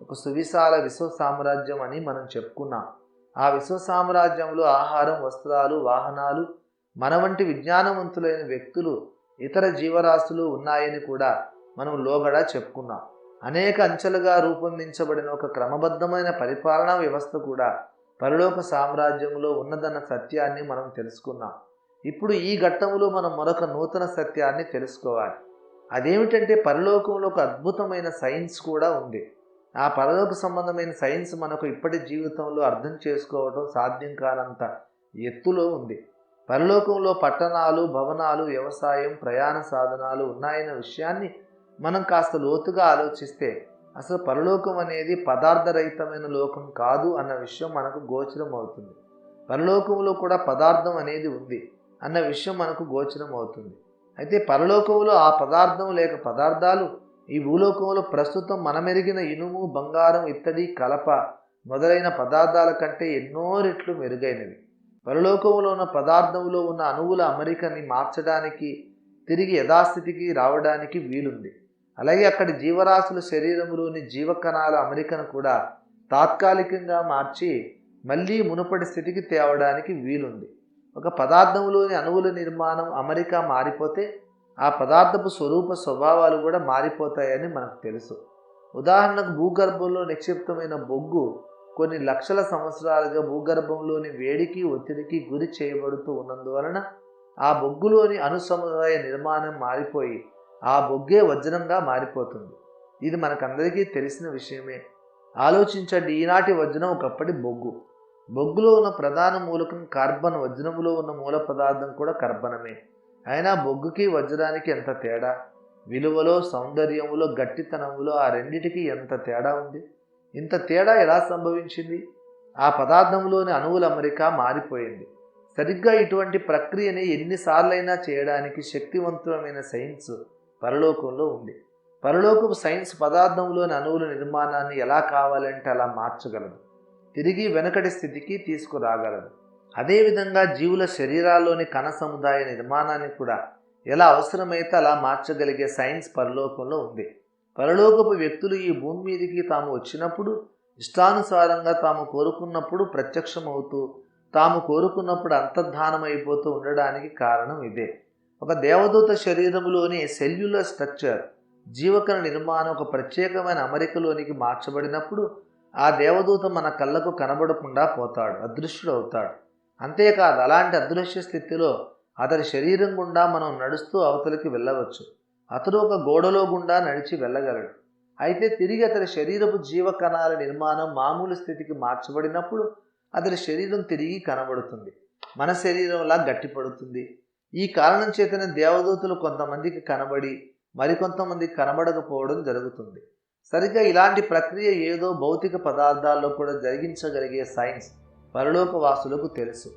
ఒక సువిశాల విశ్వ సామ్రాజ్యం అని మనం చెప్పుకున్నాం. ఆ విశ్వ సామ్రాజ్యంలో ఆహారం, వస్త్రాలు, వాహనాలు, మన వంటి విజ్ఞానవంతులైన వ్యక్తులు, ఇతర జీవరాశులు ఉన్నాయని కూడా మనం లోగడ చెప్పుకున్నాం. అనేక అంచెలుగా రూపొందించబడిన ఒక క్రమబద్ధమైన పరిపాలనా వ్యవస్థ కూడా పరలోక సామ్రాజ్యంలో ఉన్నదన్న సత్యాన్ని మనం తెలుసుకున్నాం. ఇప్పుడు ఈ ఘట్టంలో మనం మరొక నూతన సత్యాన్ని తెలుసుకోవాలి. అదేమిటంటే పరలోకంలో ఒక అద్భుతమైన సైన్స్ కూడా ఉంది. ఆ పరలోక సంబంధమైన సైన్స్ మనకు ఇప్పటి జీవితంలో అర్థం చేసుకోవడం సాధ్యం కానంత ఎత్తులో ఉంది. పరలోకంలో పట్టణాలు, భవనాలు, వ్యవసాయం, ప్రయాణ సాధనాలు ఉన్నాయన్న విషయాన్ని మనం కాస్త లోతుగా ఆలోచిస్తే అసలు పరలోకం అనేది పదార్థరహితమైన లోకం కాదు అన్న విషయం మనకు గోచరం అవుతుంది. పరలోకంలో కూడా పదార్థం అనేది ఉంది అన్న విషయం మనకు గోచరం అవుతుంది. అయితే పరలోకంలో ఆ పదార్థం లేక పదార్థాలు ఈ భూలోకంలో ప్రస్తుతం మనమెరిగిన ఇనుము, బంగారం, ఇత్తడి, కలప మొదలైన పదార్థాల కంటే ఎన్నో రెట్లు మెరుగైనవి. పరలోకంలో ఉన్న పదార్థంలో ఉన్న అణువుల అమరికని మార్చడానికి, తిరిగి యథాస్థితికి రావడానికి వీలుంది. అలాగే అక్కడి జీవరాశుల శరీరంలోని జీవకణాల అమరికను కూడా తాత్కాలికంగా మార్చి మళ్ళీ మునుపటి స్థితికి తేవడానికి వీలుంది. ఒక పదార్థంలోని అణువుల నిర్మాణం, అమరిక మారిపోతే ఆ పదార్థపు స్వరూప స్వభావాలు కూడా మారిపోతాయని మనకు తెలుసు. ఉదాహరణకు భూగర్భంలో నిక్షిప్తమైన బొగ్గు కొన్ని లక్షల సంవత్సరాలుగా భూగర్భంలోని వేడికి, ఒత్తిడికి గురి చేయబడుతూ ఉన్నందువలన ఆ బొగ్గులోని అణుసముదాయ నిర్మాణం మారిపోయి ఆ బొగ్గే వజ్రంగా మారిపోతుంది. ఇది మనకందరికీ తెలిసిన విషయమే. ఆలోచించండి, ఈనాటి వజ్రం ఒకప్పటి బొగ్గు. బొగ్గులో ఉన్న ప్రధాన మూలకం కార్బన్, వజ్రంలో ఉన్న మూల పదార్థం కూడా కార్బనమే. అయినా బొగ్గుకి వజ్రానికి ఎంత తేడా! విలువలో, సౌందర్యములో, గట్టితనములో ఆ రెండిటికి ఎంత తేడా ఉంది! ఇంత తేడా ఎలా సంభవించింది? ఆ పదార్థంలోని అణువుల అమరిక మారిపోయింది. సరిగ్గా ఇటువంటి ప్రక్రియని ఎన్నిసార్లైనా చేయడానికి శక్తివంతమైన సైన్స్ పరలోకంలో ఉంది. పరలోకపు సైన్స్ పదార్థంలోని అణువుల నిర్మాణాన్ని ఎలా కావాలంటే అలా మార్చగలదు, తిరిగి వెనకటి స్థితికి తీసుకురాగలదు. అదేవిధంగా జీవుల శరీరాల్లోని కణ సముదాయ నిర్మాణాన్ని కూడా ఎలా అవసరమైతే అలా మార్చగలిగే సైన్స్ పరలోకంలో ఉంది. పరలోకపు వ్యక్తులు ఈ భూమి మీదకి తాము వచ్చినప్పుడు ఇష్టానుసారంగా తాము కోరుకున్నప్పుడు ప్రత్యక్షమవుతూ, తాము కోరుకున్నప్పుడు అంతర్ధానమైపోతూ ఉండడానికి కారణం ఇదే. ఒక దేవదూత శరీరంలోని సెల్యులర్ స్ట్రక్చర్, జీవకణ నిర్మాణం ఒక ప్రత్యేకమైన అమరికలోనికి మార్చబడినప్పుడు ఆ దేవదూత మన కళ్ళకు కనబడకుండా పోతాడు, అదృశ్యుడవుతాడు. అంతేకాదు, అలాంటి అదృశ్య స్థితిలో అతడి శరీరం గుండా మనం నడుస్తూ అవతలికి వెళ్ళవచ్చు. అతడు ఒక గోడలో గుండా నడిచి వెళ్ళగలడు. అయితే తిరిగి అతడి శరీరపు జీవకణాల నిర్మాణం మామూలు స్థితికి మార్చబడినప్పుడు అతడి శరీరం తిరిగి కనబడుతుంది, మన శరీరంలా గట్టిపడుతుంది. ఈ కారణం చేతనే దేవదూతలు కొంతమందికి కనబడి మరికొంతమందికి కనబడకపోవడం జరుగుతుంది. సరిగ్గా ఇలాంటి ప్రక్రియ ఏదో భౌతిక పదార్థాల్లో కూడా జరిగించగలిగే సైన్స్ పరలోకవాసులకు తెలుసు.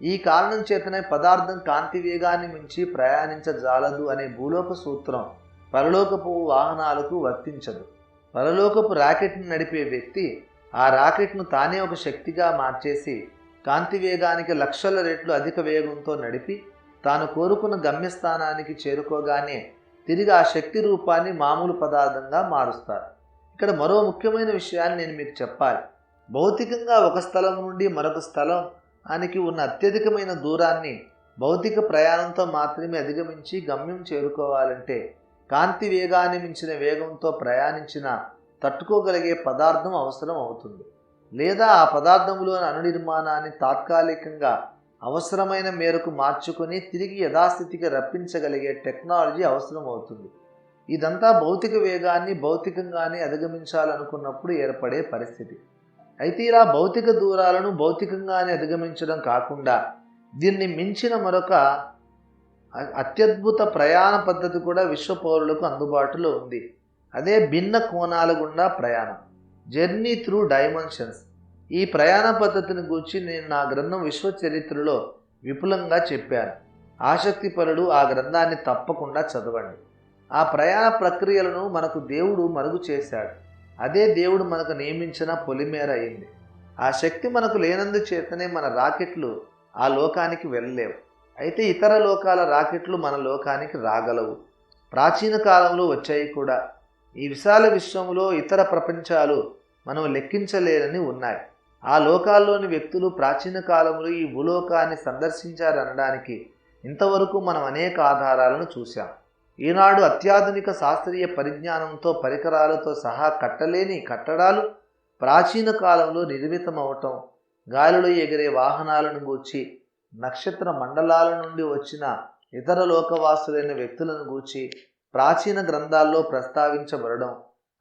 ఈ కారణం చేతనే పదార్థం కాంతి వేగాన్ని మించి ప్రయాణించజాలదు అనే భూలోక సూత్రం పరలోకపు వాహనాలకు వర్తించదు. పరలోకపు రాకెట్ను నడిపే వ్యక్తి ఆ రాకెట్ను తానే ఒక శక్తిగా మార్చేసి కాంతి వేగానికి లక్షల రెట్లు అధిక వేగంతో నడిపి తాను కోరుకున్న గమ్యస్థానానికి చేరుకోగానే తిరిగి ఆ శక్తి రూపాన్ని మామూలు పదార్థంగా మారుస్తారు. ఇక్కడ మరో ముఖ్యమైన విషయాన్ని నేను మీకు చెప్పాలి. భౌతికంగా ఒక స్థలం నుండి మరొక స్థలానికి ఉన్న అత్యధికమైన దూరాన్ని భౌతిక ప్రయాణంతో మాత్రమే అధిగమించి గమ్యం చేరుకోవాలంటే కాంతి వేగాన్ని మించిన వేగంతో ప్రయాణించిన తట్టుకోగలిగే పదార్థం అవసరం అవుతుంది. లేదా ఆ పదార్థంలోని అణునిర్మాణాన్ని తాత్కాలికంగా అవసరమైన మేరకు మార్చుకొని తిరిగి యథాస్థితికి రప్పించగలిగే టెక్నాలజీ అవసరం అవుతుంది. ఇదంతా భౌతిక వేగాన్ని భౌతికంగానే అధిగమించాలనుకున్నప్పుడు ఏర్పడే పరిస్థితి. అయితే ఇలా భౌతిక దూరాలను భౌతికంగానే అధిగమించడం కాకుండా దీన్ని మించిన మరొక అత్యద్భుత ప్రయాణ పద్ధతి కూడా విశ్వ పౌరులకు అందుబాటులో ఉంది. అదే భిన్న కోణాల గుండా ప్రయాణం, జర్నీ త్రూ డైమెన్షన్స్. ఈ ప్రయాణ పద్ధతిని గురించి నేను నా గ్రంథం విశ్వ చరిత్రలో విపులంగా చెప్పాను. ఆసక్తిపరులు ఆ గ్రంథాన్ని తప్పకుండా చదవండి. ఆ ప్రయాణ ప్రక్రియలను మనకు దేవుడు మరుగు చేశాడు. అదే దేవుడు మనకు నియమించిన పొలిమేర అయింది. ఆ శక్తి మనకు లేనందుచేతనే మన రాకెట్లు ఆ లోకానికి వెళ్ళలేవు. అయితే ఇతర లోకాల రాకెట్లు మన లోకానికి రాగలవు. ప్రాచీన కాలంలో వచ్చాయి కూడా. ఈ విశాల విశ్వంలో ఇతర ప్రపంచాలు మనం లెక్కించలేనని ఉన్నాయి. ఆ లోకాల్లోని వ్యక్తులు ప్రాచీన కాలంలో ఈ భూలోకాన్ని సందర్శించారనడానికి ఇంతవరకు మనం అనేక ఆధారాలను చూశాం. ఈనాడు అత్యాధునిక శాస్త్రీయ పరిజ్ఞానంతో పరికరాలతో సహా కట్టలేని కట్టడాలు ప్రాచీన కాలంలో నిర్మితమవటం, గాలిలో ఎగిరే వాహనాలను గూర్చి, నక్షత్ర మండలాల నుండి వచ్చిన ఇతర లోకవాసులైన వ్యక్తులను గూర్చి ప్రాచీన గ్రంథాల్లో ప్రస్తావించబడడం,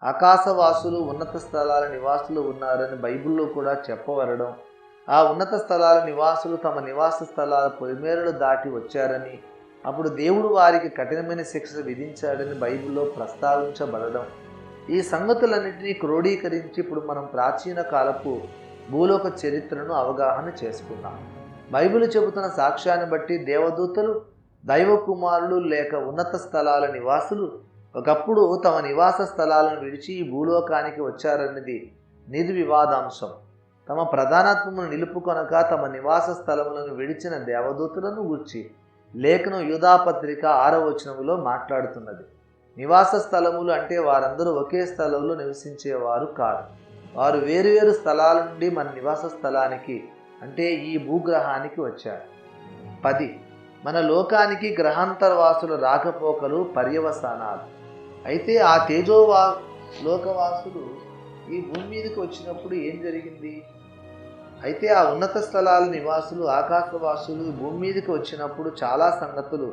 ఆకాశవాసులు ఉన్నత స్థలాల నివాసులు ఉన్నారని బైబిల్లో కూడా చెప్పబడడం, ఆ ఉన్నత స్థలాల నివాసులు తమ నివాస స్థలాల పొలిమేరలు దాటి వచ్చారని, అప్పుడు దేవుడు వారికి కఠినమైన శిక్ష విధించాడని బైబిల్లో ప్రస్తావించబడడం, ఈ సంగతులన్నింటినీ క్రోడీకరించి ఇప్పుడు మనం ప్రాచీన కాలపు భూలోక చరిత్రను అవగాహన చేసుకున్నాం. బైబిల్ చెబుతున్న సాక్ష్యాన్ని బట్టి దేవదూతలు, దైవ కుమారులు లేక ఉన్నత స్థలాల నివాసులు ఒకప్పుడు తమ నివాస స్థలాలను విడిచి ఈ భూలోకానికి వచ్చారన్నది నిర్వివాదాంశం. తమ ప్రధానత్వమును నిలుపుకొనక తమ నివాస స్థలములను విడిచిన దేవదూతలను గూర్చి లేఖనం యూదాపత్రిక 6వ వచనములో మాట్లాడుతున్నది. నివాస స్థలములు అంటే వారందరూ ఒకే స్థలంలో నివసించేవారు కాదు. వారు వేరువేరు స్థలాల నుండి మన నివాస స్థలానికి అంటే ఈ భూగ్రహానికి వచ్చారు. 10. మన లోకానికి గ్రహాంతరవాసుల రాకపోకలు పర్యవసానాలు. అయితే ఆ లోకవాసులు ఈ భూమి మీదకి వచ్చినప్పుడు ఏం జరిగింది? అయితే ఆ ఉన్నత స్థలాల నివాసులు, ఆకాశవాసులు భూమి మీదకి వచ్చినప్పుడు చాలా సంగతులు,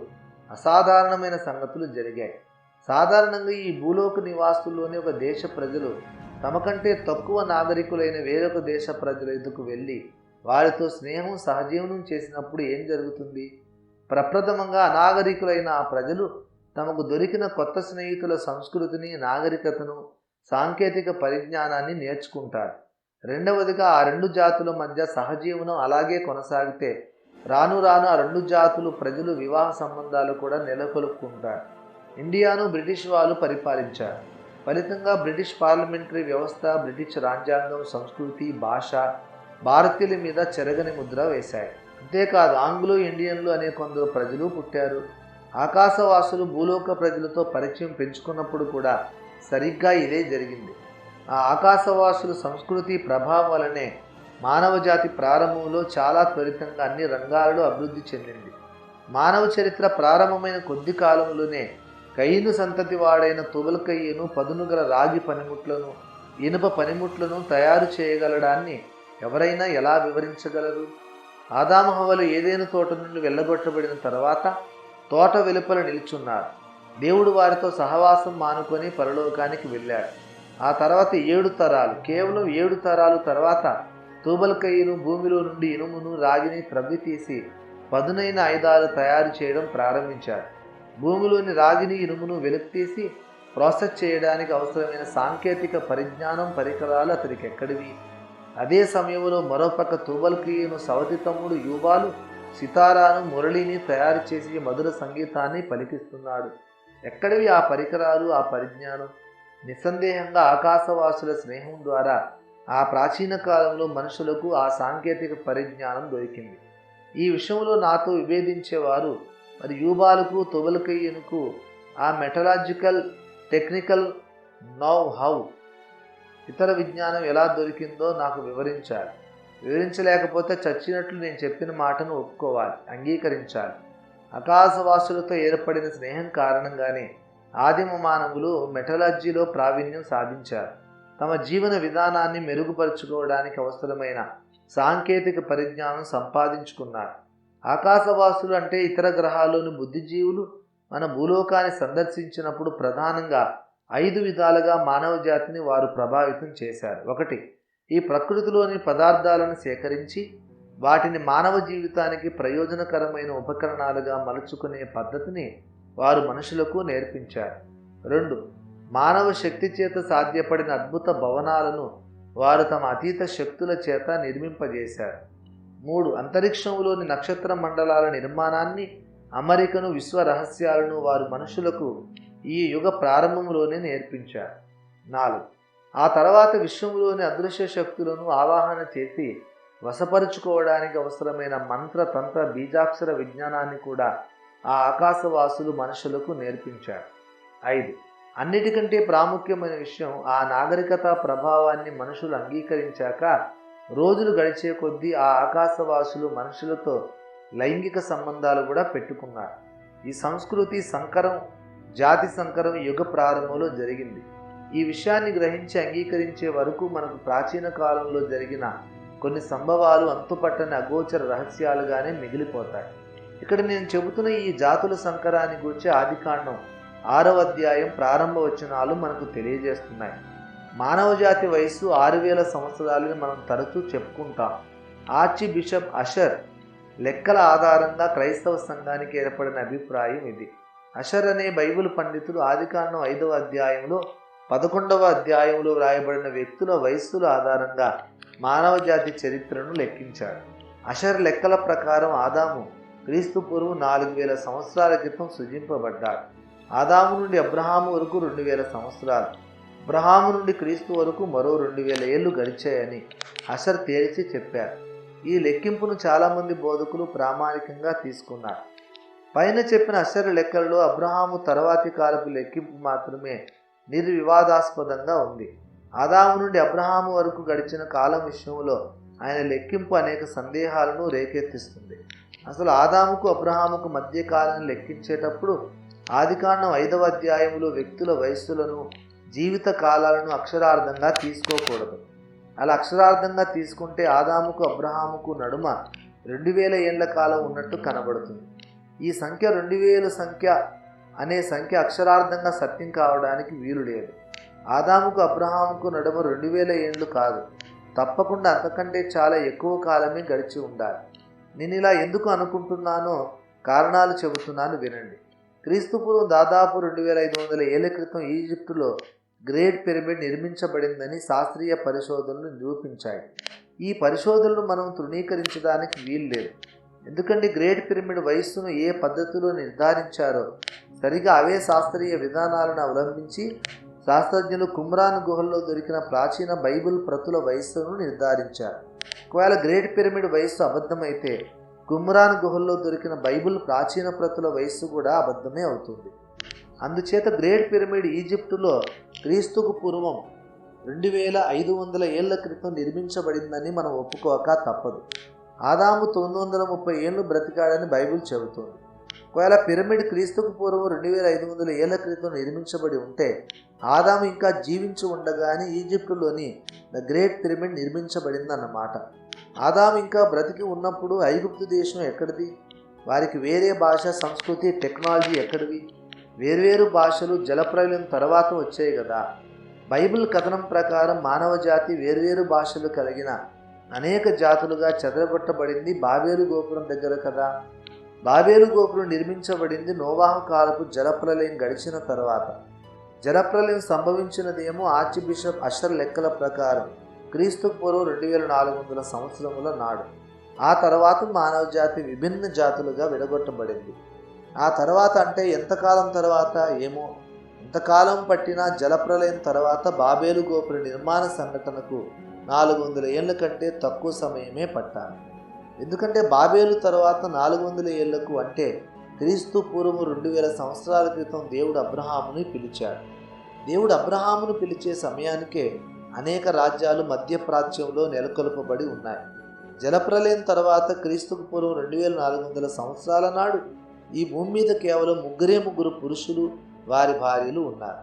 అసాధారణమైన సంగతులు జరిగాయి. సాధారణంగా ఈ భూలోక నివాసుల్లోని ఒక దేశ ప్రజలు తమకంటే తక్కువ నాగరికులైన వేరొక దేశ ప్రజల ఎదుకు వెళ్ళి వారితో స్నేహం సహజీవనం చేసినప్పుడు ఏం జరుగుతుంది? ప్రప్రథమంగా అనాగరికులైన ఆ ప్రజలు తమకు దొరికిన కొత్త స్నేహితుల సంస్కృతిని, నాగరికతను, సాంకేతిక పరిజ్ఞానాన్ని నేర్చుకుంటారు. రెండవదిగా ఆ రెండు జాతుల మధ్య సహజీవనం అలాగే కొనసాగితే రాను రాను ఆ రెండు జాతులు ప్రజలు వివాహ సంబంధాలు కూడా నెలకొల్పుకుంటారు. ఇండియాను బ్రిటిష్ వాళ్ళు పరిపాలించారు. ఫలితంగా బ్రిటిష్ పార్లమెంటరీ వ్యవస్థ, బ్రిటిష్ రాజ్యాంగం, సంస్కృతి, భాష భారతీయుల మీద చెరగని ముద్ర వేశాయి. అంతేకాదు ఆంగ్లో ఇండియన్లు అనే కొందరు ప్రజలు పుట్టారు. ఆకాశవాసులు భూలోక ప్రజలతో పరిచయం పెంచుకున్నప్పుడు కూడా సరిగ్గా ఇదే జరిగింది. ఆ ఆకాశవాసుల సంస్కృతి ప్రభావం వలనే మానవ జాతి ప్రారంభంలో చాలా త్వరితంగా అన్ని రంగాలలో అభివృద్ధి చెందింది. మానవ చరిత్ర ప్రారంభమైన కొద్ది కాలంలోనే కయ్యను సంతతి వాడైన తుగలకయ్యను పదునుగల రాగి పనిముట్లను, ఇనుప పనిముట్లను తయారు చేయగలడాన్ని ఎవరైనా ఎలా వివరించగలరు? ఆదాము హవ్వలు ఏదైనా తోట నుండి వెళ్ళగొట్టబడిన తర్వాత తోట వెలుపల నిల్చున్నారు. దేవుడు వారితో సహవాసం మానుకొని పరలోకానికి వెళ్ళాడు. ఆ తర్వాత 7 తరాలు, కేవలం 7 తరాలు తర్వాత తూబలకయ్యను భూమిలో నుండి ఇనుమును, రాగిని త్రవ్వి తీసి పదునైన ఆయుధాలు తయారు చేయడం ప్రారంభించాడు. భూమిలోని రాగిని, ఇనుమును వెలికితీసి ప్రాసెస్ చేయడానికి అవసరమైన సాంకేతిక పరిజ్ఞానం, పరికరాలు అతనికి ఎక్కడివి? అదే సమయంలో మరోపక్క తూబలకయ్యను సవతి తమ్ముడు యూబాలు సితారాను, మురళిని తయారు చేసి మధుర సంగీతాన్ని పలికిస్తున్నాడు. ఎక్కడివి ఆ పరికరాలు, ఆ పరిజ్ఞానం? నిస్సందేహంగా ఆకాశవాసుల స్నేహం ద్వారా ఆ ప్రాచీన కాలంలో మనుషులకు ఆ సాంకేతిక పరిజ్ఞానం దొరికింది. ఈ విషయంలో నాతో విభేదించేవారు మరి యూబాలకు తొబలకయ్యనుకు ఆ మెటలాజికల్ టెక్నికల్ నౌ హౌ ఇతర విజ్ఞానం ఎలా దొరికిందో నాకు వివరించాలి. వివరించలేకపోతే చచ్చినట్లు నేను చెప్పిన మాటను ఒప్పుకోవాలి, అంగీకరించాలి. ఆకాశవాసులతో ఏర్పడిన స్నేహం కారణంగానే ఆదిమ మానవులు మెటలర్జీలో ప్రావీణ్యం సాధించారు. తమ జీవన విధానాన్ని మెరుగుపరుచుకోవడానికి అవసరమైన సాంకేతిక పరిజ్ఞానం సంపాదించుకున్నారు. ఆకాశవాసులు అంటే ఇతర గ్రహాల్లోని బుద్ధిజీవులు మన భూలోకాన్ని సందర్శించినప్పుడు ప్రధానంగా 5 విధాలుగా మానవ జాతిని వారు ప్రభావితం చేశారు. 1. ఈ ప్రకృతిలోని పదార్థాలను సేకరించి వాటిని మానవ జీవితానికి ప్రయోజనకరమైన ఉపకరణాలుగా మలుచుకునే పద్ధతిని వారు మనుషులకు నేర్పించారు. 2. మానవ శక్తి చేత సాధ్యపడిన అద్భుత భవనాలను వారు తమ అతీత శక్తుల చేత నిర్మింపజేశారు. 3. అంతరిక్షంలోని నక్షత్ర మండలాల నిర్మాణాన్ని, అమరికను, విశ్వ రహస్యాలను వారు మనుషులకు ఈ యుగ ప్రారంభంలోనే నేర్పించారు. 4. ఆ తర్వాత విశ్వంలోని అదృశ్య శక్తులను ఆవాహన చేసి వశపరుచుకోవడానికి అవసరమైన మంత్ర తంత్ర బీజాక్షర విజ్ఞానాన్ని కూడా ఆ ఆకాశవాసులు మనుషులకు నేర్పించారు. 5. అన్నిటికంటే ప్రాముఖ్యమైన విషయం, ఆ నాగరికత ప్రభావాన్ని మనుషులు అంగీకరించాక రోజులు గడిచే కొద్దీ ఆ ఆకాశవాసులు మనుషులతో లైంగిక సంబంధాలు కూడా పెట్టుకున్నారు. ఈ సంస్కృతి సంకరం, జాతి సంకరం యుగ ప్రారంభంలో జరిగింది. ఈ విషయాన్ని గ్రహించి అంగీకరించే వరకు మనకు ప్రాచీన కాలంలో జరిగిన కొన్ని సంభవాలు అంతుపట్టని అగోచర రహస్యాలుగానే మిగిలిపోతాయి. ఇక్కడ నేను చెబుతున్న ఈ జాతుల సంకరాన్ని గురించి ఆదికాండం 6వ అధ్యాయం ప్రారంభ వచనాలు మనకు తెలియజేస్తున్నాయి. మానవ జాతి వయస్సు 6000 సంవత్సరాలని మనం తరచూ చెప్పుకుంటాం. ఆర్చి బిషప్ అషర్ లెక్కల ఆధారంగా క్రైస్తవ సంఘానికి ఏర్పడిన అభిప్రాయం ఇది. అషర్ అనే బైబిల్ పండితుడు ఆదికాండం 5వ అధ్యాయంలో 11వ అధ్యాయంలో వ్రాయబడిన వ్యక్తుల వయస్సుల ఆధారంగా మానవ జాతి చరిత్రను లెక్కించాడు. అషర్ లెక్కల ప్రకారం ఆదాము క్రీస్తు పూర్వం 4000 సంవత్సరాల క్రితం సృజింపబడ్డాడు. ఆదాము నుండి అబ్రహాము వరకు 2000 సంవత్సరాలు, అబ్రహాము నుండి క్రీస్తు వరకు మరో 2000 ఏళ్ళు గడిచాయని అషర్ తేల్చి చెప్పారు. ఈ లెక్కింపును చాలామంది బోధకులు ప్రామాణికంగా తీసుకున్నారు. పైన చెప్పిన అషర్ లెక్కలలో అబ్రహాము తర్వాతి కాలపు లెక్కింపు మాత్రమే నిర్వివాదాస్పదంగా ఉంది. ఆదాము నుండి అబ్రహాము వరకు గడిచిన కాలం విషయంలో ఆయన లెక్కింపు అనేక సందేహాలను రేకెత్తిస్తుంది. అసలు ఆదాముకు అబ్రహాముకు మధ్య కాలాన్ని లెక్కించేటప్పుడు ఆదికాండం 5వ అధ్యాయంలో వ్యక్తుల వయస్సులను, జీవిత కాలాలను అక్షరార్థంగా తీసుకోకూడదు. అలా అక్షరార్థంగా తీసుకుంటే ఆదాముకు అబ్రహాముకు నడుమ 2000 ఏళ్ల కాలం ఉన్నట్టు కనబడుతుంది. ఈ సంఖ్య 2000 సంఖ్య అనే సంఖ్య అక్షరార్థంగా సత్యం కావడానికి వీలు లేదు. ఆదాముకు అబ్రహాముకు నడుమ 2000 ఏళ్ళు కాదు, తప్పకుండా అంతకంటే చాలా ఎక్కువ కాలమే గడిచి ఉండాలి. నేను ఇలా ఎందుకు అనుకుంటున్నానో కారణాలు చెబుతున్నాను వినండి. క్రీస్తుపూర్వం దాదాపు 2500 ఏళ్ల క్రితం ఈజిప్టులో గ్రేట్ పిరమిడ్ నిర్మించబడిందని శాస్త్రీయ పరిశోధనలు నిరూపించాయి. ఈ పరిశోధనలు మనం తృణీకరించడానికి వీలు లేదు. ఎందుకంటే గ్రేట్ పిరమిడ్ వయస్సును ఏ పద్ధతిలో నిర్ధారించారో సరిగా అవే శాస్త్రీయ విధానాలను అవలంబించి శాస్త్రజ్ఞులు కుమ్రాన్ గుహల్లో దొరికిన ప్రాచీన బైబిల్ ప్రతుల వయస్సును నిర్ధారించారు. ఒకవేళ గ్రేట్ పిరమిడ్ వయస్సు అబద్ధమైతే కుమ్రాన్ గుహల్లో దొరికిన బైబిల్ ప్రాచీన ప్రతుల వయస్సు కూడా అబద్ధమే అవుతుంది. అందుచేత గ్రేట్ పిరమిడ్ ఈజిప్టులో క్రీస్తుకు పూర్వం 2500 ఏళ్ల క్రితం నిర్మించబడిందని మనం ఒప్పుకోక తప్పదు. ఆదాము 930 ఏళ్ళు బ్రతికాడని బైబిల్ చెబుతోంది. ఒకవేళ పిరమిడ్ క్రీస్తుకు పూర్వం 2500 ఏళ్ల క్రితం నిర్మించబడి ఉంటే ఆదాము ఇంకా జీవించి ఉండగానే ఈజిప్టులోని ద గ్రేట్ పిరమిడ్ నిర్మించబడిందన్నమాట. ఆదాము ఇంకా బ్రతికి ఉన్నప్పుడు ఐగుప్తు దేశం ఎక్కడిది? వారికి వేరే భాష, సంస్కృతి, టెక్నాలజీ ఎక్కడివి? వేర్వేరు భాషలు జలప్రలయం తర్వాత వచ్చాయి కదా. బైబిల్ కథనం ప్రకారం మానవ జాతి వేర్వేరు భాషలు కలిగిన అనేక జాతులుగా చెదరగొట్టబడింది బాబేలు గోపురం దగ్గర కదా. బాబేలు గోపురం నిర్మించబడింది నోవాహు కాలపు జలప్రలయం గడిచిన తర్వాత. జలప్రలయం సంభవించినదేమో ఆర్చి బిషప్ అషర్ లెక్కల ప్రకారం క్రీస్తు పూర్వం 2400 సంవత్సరముల నాడు. ఆ తర్వాత మానవ జాతి విభిన్న జాతులుగా విడగొట్టబడింది. ఆ తర్వాత అంటే ఎంతకాలం తర్వాత ఏమో, ఎంతకాలం పట్టినా జలప్రలయం తర్వాత బాబేలు గోపుర నిర్మాణ సంఘటనకు 400 ఏళ్ల కంటే తక్కువ సమయమే పట్టాలి. ఎందుకంటే బాబేలు తర్వాత 400 ఏళ్లకు అంటే క్రీస్తు పూర్వం 2000 సంవత్సరాల క్రితం దేవుడు అబ్రహాముని పిలిచాడు. దేవుడు అబ్రహామును పిలిచే సమయానికే అనేక రాజ్యాలు మధ్యప్రాచ్యంలో నెలకొల్పబడి ఉన్నాయి. జలప్రలయం తర్వాత క్రీస్తుకు పూర్వం 2400 సంవత్సరాల నాడు ఈ భూమి మీద కేవలం ముగ్గురు పురుషులు వారి భార్యలు ఉన్నారు.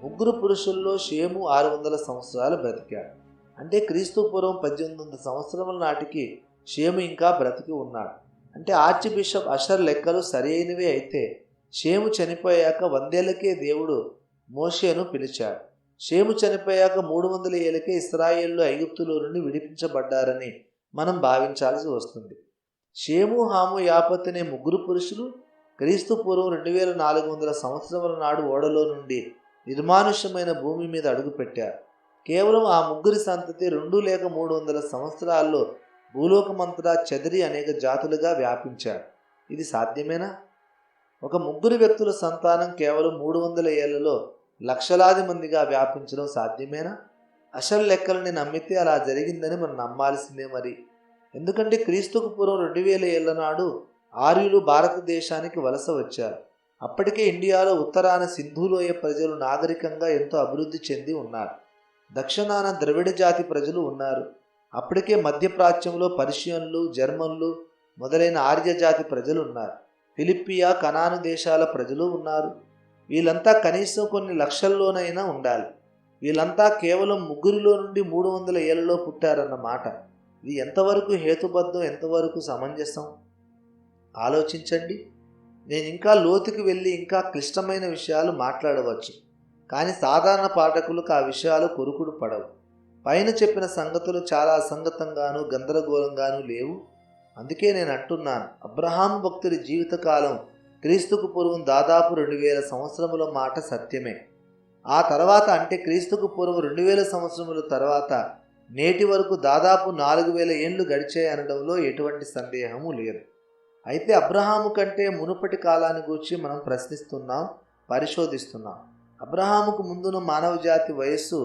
ముగ్గురు పురుషుల్లో షేము 600 సంవత్సరాలు బ్రతికాడు. అంటే క్రీస్తు పూర్వం 1800 సంవత్సరముల నాటికి షేము ఇంకా బ్రతికి ఉన్నాడు. అంటే ఆర్చ్ బిషప్ అషర్ లెక్కలు సరైనవే అయితే షేము చనిపోయాక 100 ఏళ్లకే దేవుడు మోషేను పిలిచాడు. షేము చనిపోయాక 300 ఏళ్ళకే ఇశ్రాయేలు ఐగుప్తులో నుండి విడిపించబడ్డారని మనం భావించాల్సి వస్తుంది. షేము, హాము, యాపత్ అనే ముగ్గురు పురుషులు క్రీస్తు పూర్వం 2400 సంవత్సరముల నాడు ఓడలో నుండి నిర్మానుష్యమైన భూమి మీద అడుగుపెట్టారు. కేవలం ఆ ముగ్గురి సంతతి 2 లేక 300 సంవత్సరాల్లో భూలోకమంతటా చెదిరి అనేక జాతులుగా వ్యాపించారు. ఇది సాధ్యమేనా? ఒక ముగ్గురు వ్యక్తుల సంతానం కేవలం 300 ఏళ్లలో లక్షలాది మందిగా వ్యాపించడం సాధ్యమేనా? అసలు లెక్కలని నమ్మితే అలా జరిగిందని మనం నమ్మాల్సిందే మరి. ఎందుకంటే క్రీస్తుకు పూర్వం 2000 ఏళ్ల నాడు ఆర్యులు భారతదేశానికి వలస వచ్చారు. అప్పటికే ఇండియాలో ఉత్తరాన సింధులోయ ప్రజలు నాగరికంగా ఎంతో అభివృద్ధి చెంది ఉన్నారు. దక్షిణాన ద్రవిడ జాతి ప్రజలు ఉన్నారు. అప్పటికే మధ్యప్రాచ్యంలో పర్షియన్లు, జర్మన్లు మొదలైన ఆర్య జాతి ప్రజలు ఉన్నారు. ఫిలిపియా, కనాను దేశాల ప్రజలు ఉన్నారు. వీళ్ళంతా కనీసం కొన్ని లక్షల్లోనైనా ఉండాలి. వీళ్ళంతా కేవలం ముగ్గురిలో నుండి 300 ఏళ్లలో పుట్టారన్నమాట. ఇది ఎంతవరకు హేతుబద్ధం, ఎంతవరకు సమంజసం ఆలోచించండి. నేను ఇంకా లోతుకి వెళ్ళి ఇంకా క్లిష్టమైన విషయాలు మాట్లాడవచ్చు, కానీ సాధారణ పాఠకులకు ఆ విషయాలు కొరుకుడు పడవు. పైన చెప్పిన సంగతులు చాలా అసంగతంగాను గందరగోళంగాను లేవు. అందుకే నేను అంటున్నాను, అబ్రహాము భక్తుడి జీవితకాలం క్రీస్తుకు పూర్వం దాదాపు 2000 సంవత్సరముల మాట సత్యమే. ఆ తర్వాత అంటే క్రీస్తుకు పూర్వం 2000 సంవత్సరముల తర్వాత నేటి వరకు దాదాపు 4000 ఏళ్ళు గడిచాయి అనడంలో ఎటువంటి సందేహము లేదు. అయితే అబ్రహాము కంటే మునుపటి కాలాన్ని గురించి మనం ప్రశ్నిస్తున్నాం, పరిశోధిస్తున్నాం. అబ్రహాముకు ముందున్న మానవ జాతి వయస్సు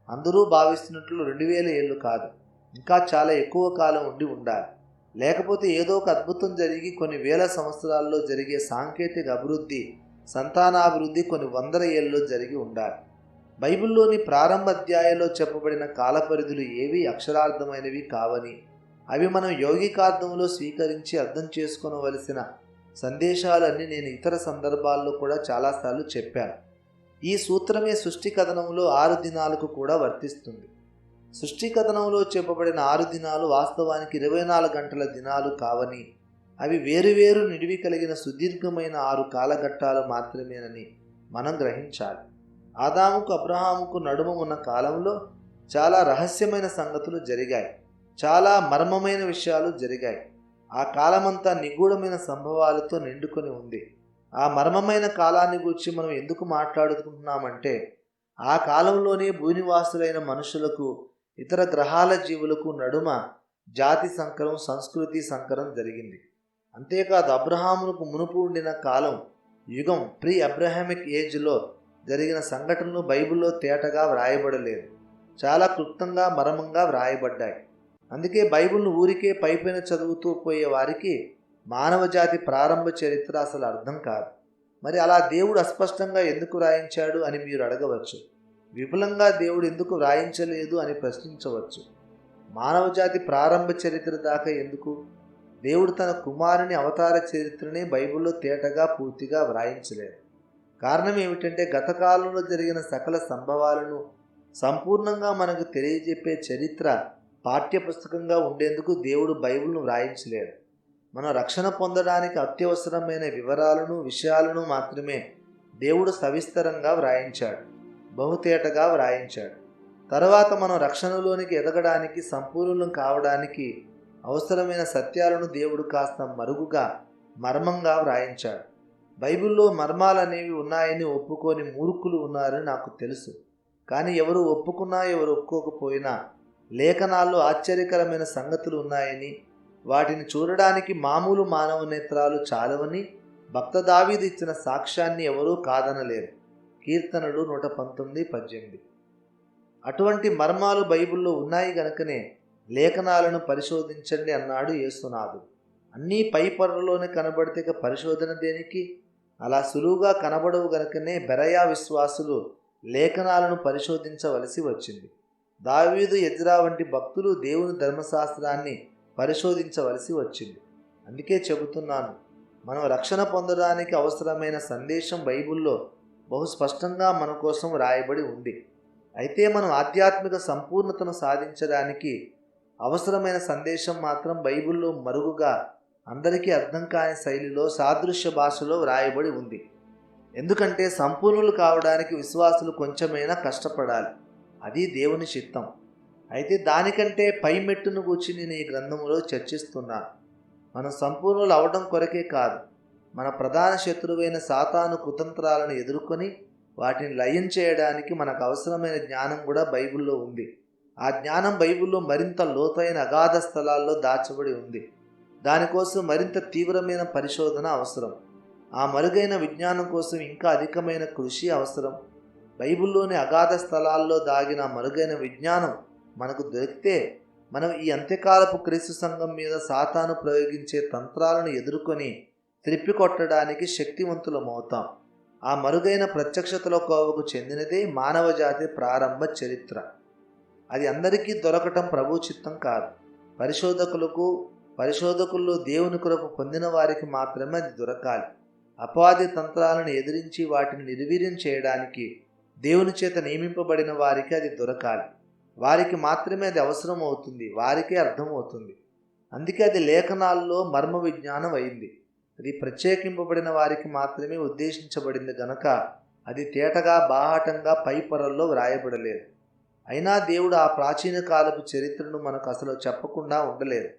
అందరూ భావిస్తున్నట్లు 2000 ఏళ్ళు కాదు, ఇంకా చాలా ఎక్కువ కాలం ఉండి ఉండాలి. లేకపోతే ఏదో ఒక అద్భుతం జరిగి కొన్ని వేల సంవత్సరాల్లో జరిగే సాంకేతిక అభివృద్ధి, సంతానాభివృద్ధి కొన్ని వందల ఏళ్ళలో జరిగి ఉండాలి. బైబిల్లోని ప్రారంభ అధ్యాయాల్లో చెప్పబడిన కాలపరిధులు ఏవి అక్షరార్థమైనవి కావని, అవి మనం యౌగికార్థంలో స్వీకరించి అర్థం చేసుకోవలసిన సందేశాలన్నీ నేను ఇతర సందర్భాల్లో కూడా చాలాసార్లు చెప్పాను. ఈ సూత్రమే సృష్టి కథనంలో 6 దినాలకు కూడా వర్తిస్తుంది. సృష్టి కథనంలో చెప్పబడిన 6 దినాలు వాస్తవానికి 24 గంటల దినాలు కావని, అవి వేరువేరు నిడివి కలిగిన సుదీర్ఘమైన 6 కాలఘట్టాలు మాత్రమేనని మనం గ్రహించాలి. ఆదాముకు అబ్రహాముకు నడుమ ఉన్న కాలంలో చాలా రహస్యమైన సంగతులు జరిగాయి, చాలా మర్మమైన విషయాలు జరిగాయి. ఆ కాలమంతా నిగూఢమైన సంభవాలతో నిండుకొని ఉంది. ఆ మర్మమైన కాలాన్ని గురించి మనం ఎందుకు మాట్లాడుకుంటున్నామంటే, ఆ కాలంలోనే భూనివాసులైన మనుషులకు, ఇతర గ్రహాల జీవులకు నడుమ జాతి సంకరం, సంస్కృతి సంకరం జరిగింది. అంతేకాదు అబ్రహామునకు మునుపు ఉండిన కాలం, యుగం, ప్రీ అబ్రహామిక్ ఏజ్లో జరిగిన సంఘటనలు బైబిల్లో తేటగా వ్రాయబడలేదు, చాలా క్లుప్తంగా మర్మంగా వ్రాయబడ్డాయి. అందుకే బైబిల్ను ఊరికే పైపైన చదువుతూ పోయే వారికి మానవ జాతి ప్రారంభ చరిత్ర అసలు అర్థం కాదు. మరి అలా దేవుడు అస్పష్టంగా ఎందుకు వ్రాయించాడు అని మీరు అడగవచ్చు. విపులంగా దేవుడు ఎందుకు వ్రాయించలేదు అని ప్రశ్నించవచ్చు. మానవ జాతి ప్రారంభ చరిత్ర దాకా ఎందుకు? దేవుడు తన కుమారుని అవతార చరిత్రనే బైబిల్లో తేటగా పూర్తిగా వ్రాయించలేదు. కారణం ఏమిటంటే, గత కాలంలో జరిగిన సకల సంభవాలను సంపూర్ణంగా మనకు తెలియజెప్పే చరిత్ర పాఠ్యపుస్తకంగా ఉండేందుకు దేవుడు బైబిల్ను వ్రాయించలేడు. మనం రక్షణ పొందడానికి అత్యవసరమైన వివరాలను, విషయాలను మాత్రమే దేవుడు సవిస్తరంగా వ్రాయించాడు, బహుతేటగా వ్రాయించాడు. తర్వాత మనం రక్షణలోనికి ఎదగడానికి, సంపూర్ణం కావడానికి అవసరమైన సత్యాలను దేవుడు కాస్త మరుగుగా, మర్మంగా వ్రాయించాడు. బైబిల్లో మర్మాలనేవి ఉన్నాయని ఒప్పుకొని మూర్ఖులు ఉన్నారని నాకు తెలుసు. కానీ ఎవరు ఒప్పుకున్నా ఎవరు ఒప్పుకోకపోయినా లేఖనాల్లో ఆశ్చర్యకరమైన సంగతులు ఉన్నాయని, వాటిని చూడడానికి మామూలు మానవ నేత్రాలు చాలవని భక్త దావీదు ఇచ్చిన సాక్ష్యాన్ని ఎవరూ కాదనలేరు. కీర్తనలు 119:18. అటువంటి మర్మాలు బైబిల్లో ఉన్నాయి గనుకనే లేఖనాలను పరిశోధించండి అన్నాడు యేసునాథుడు. అన్నీ పై పొరలోనే కనబడితే ఇక పరిశోధన దేనికి? అలా సులువుగా కనబడవు గనుకనే బెరయా విశ్వాసులు లేఖనాలను పరిశోధించవలసి వచ్చింది. దావీదు, ఎజ్రా వంటి భక్తులు దేవుని ధర్మశాస్త్రాన్ని పరిశోధించవలసి వచ్చింది. అందుకే చెబుతున్నాను, మనం రక్షణ పొందడానికి అవసరమైన సందేశం బైబిల్లో బహు స్పష్టంగా మన కోసం రాయబడి ఉంది. అయితే మనం ఆధ్యాత్మిక సంపూర్ణతను సాధించడానికి అవసరమైన సందేశం మాత్రం బైబిల్లో మరుగుగా అందరికీ అర్థం కాని శైలిలో సాదృశ్య భాషలో వ్రాయబడి ఉంది. ఎందుకంటే సంపూర్ణులు కావడానికి విశ్వాసులు కొంచెమైనా కష్టపడాలి. అది దేవుని చిత్తం. అయితే దానికంటే పై మెట్టును గూర్చి నేను ఈ గ్రంథంలో చర్చిస్తున్నాను. మనం సంపూర్ణులు అవడం కొరకే కాదు, మన ప్రధాన శత్రువైన సాతాను కుతంత్రాలను ఎదుర్కొని వాటిని లయం చేయడానికి మనకు అవసరమైన జ్ఞానం కూడా బైబిల్లో ఉంది. ఆ జ్ఞానం బైబిల్లో మరింత లోతైన అగాధ స్థలాల్లో దాచబడి ఉంది. దానికోసం మరింత తీవ్రమైన పరిశోధన అవసరం. ఆ మరుగైన విజ్ఞానం కోసం ఇంకా అధికమైన కృషి అవసరం. బైబిల్లోని అగాధ స్థలాల్లో దాగిన మరుగైన విజ్ఞానం మనకు దొరికితే మనం ఈ అంత్యకాలపు క్రీస్తు సంఘం మీద సాతాను ప్రయోగించే తంత్రాలను ఎదుర్కొని త్రిప్పికొట్టడానికి శక్తివంతులమవుతాం. ఆ మరుగైన ప్రత్యక్షతల కోవకు చెందినదే మానవజాతి ప్రారంభ చరిత్ర. అది అందరికీ దొరకటం ప్రభు చిత్తం కాదు. పరిశోధకుల్లో దేవుని కృప పొందిన వారికి మాత్రమే అది దొరకాలి. అపవాది తంత్రాలను ఎదిరించి వాటిని నిర్వీర్యం చేయడానికి దేవుని చేత నియమింపబడిన వారికి అది దొరకాలి. వారికి మాత్రమే అది అవసరం అవుతుంది, వారికే అర్థమవుతుంది. అందుకే అది లేఖనాల్లో మర్మ విజ్ఞానం అయింది. అది ప్రత్యేకింపబడిన వారికి మాత్రమే ఉద్దేశించబడింది గనక అది తేటగా బాహాటంగా పై పొరల్లో వ్రాయబడలేదు. అయినా దేవుడు ఆ ప్రాచీన కాలపు చరిత్రను మనకు అసలు చెప్పకుండా ఉండలేదు.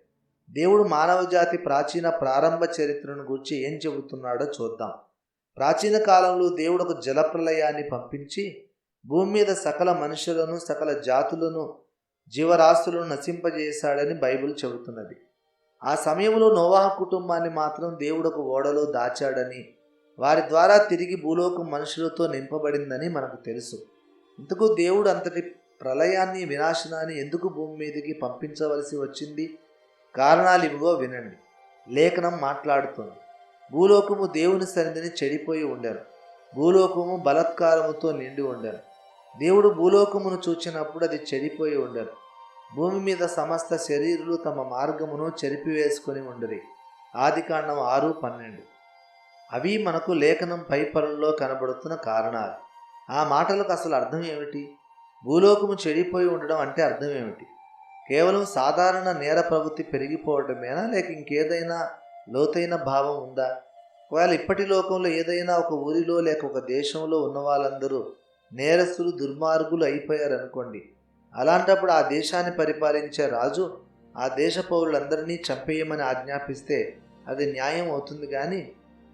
దేవుడు మానవజాతి ప్రాచీన ప్రారంభ చరిత్రను గురించి ఏం చెబుతున్నాడో చూద్దాం. ప్రాచీన కాలంలో దేవుడు ఒక జలప్రలయాన్ని పంపించి భూమి మీద సకల మనుషులను, సకల జాతులను, జీవరాశులను నశింపజేశాడని బైబిల్ చెబుతున్నది. ఆ సమయంలో నోవాహు కుటుంబాన్ని మాత్రం దేవుడు ఒక ఓడలో దాచాడని, వారి ద్వారా తిరిగి భూలోకం మనుషులతో నింపబడిందని మనకు తెలుసు. ఇందుకు దేవుడు అంతటి ప్రళయాన్ని, వినాశనాన్ని ఎందుకు భూమి మీదకి పంపించవలసి వచ్చింది? కారణాలు ఇవిగో వినండి. లేఖనం మాట్లాడుతుంది. భూలోకము దేవుని సన్నిధిని చెడిపోయి ఉండెను. భూలోకము బలత్కారముతో నిండి ఉండెను. దేవుడు భూలోకమును చూచినప్పుడు అది చెడిపోయి ఉండెను. భూమి మీద సమస్త శరీరులు తమ మార్గమును చెరిపివేసుకొని ఉండరి. ఆదికాండం 6:12. అవి మనకు లేఖనం పై పొరల్లో కనబడుతున్న కారణాలు. ఆ మాటలకు అసలు అర్థం ఏమిటి? భూలోకము చెడిపోయి ఉండడం అంటే అర్థం ఏమిటి? కేవలం సాధారణ నేర ప్రవృత్తి పెరిగిపోవడమేనా, లేక ఇంకేదైనా లోతైన భావం ఉందా? ఒకవేళ ఇప్పటి లోకంలో ఏదైనా ఒక ఊరిలో లేక ఒక దేశంలో ఉన్న వాళ్ళందరూ నేరస్తులు, దుర్మార్గులు అయిపోయారనుకోండి. అలాంటప్పుడు ఆ దేశాన్ని పరిపాలించే రాజు ఆ దేశ పౌరులందరినీ చంపేయమని ఆజ్ఞాపిస్తే అది న్యాయం అవుతుంది. కానీ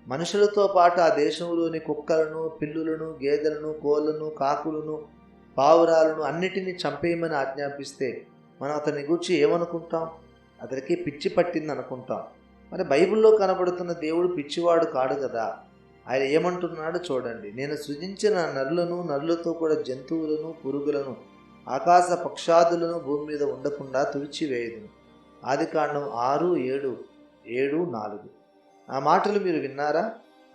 మనుషులతో పాటు ఆ దేశంలోని కుక్కలను, పిల్లులను, గేదెలను, కోళ్లను, కాకులను, పావురాలను అన్నిటినీ చంపేయమని ఆజ్ఞాపిస్తే మనం అతని గురించి ఏమనుకుంటాం? అతనికి పిచ్చి పట్టింది అనుకుంటాం. మరి బైబిల్లో కనబడుతున్న దేవుడు పిచ్చివాడు కాడు కదా. ఆయన ఏమంటున్నాడో చూడండి. నేను సృజించిన నరులను, నరులతో కూడా జంతువులను, పురుగులను, ఆకాశ పక్షాదులను భూమి మీద ఉండకుండా తుడిచివేయుదును. ఆదికాండం 6:7-4. ఆ మాటలు మీరు విన్నారా?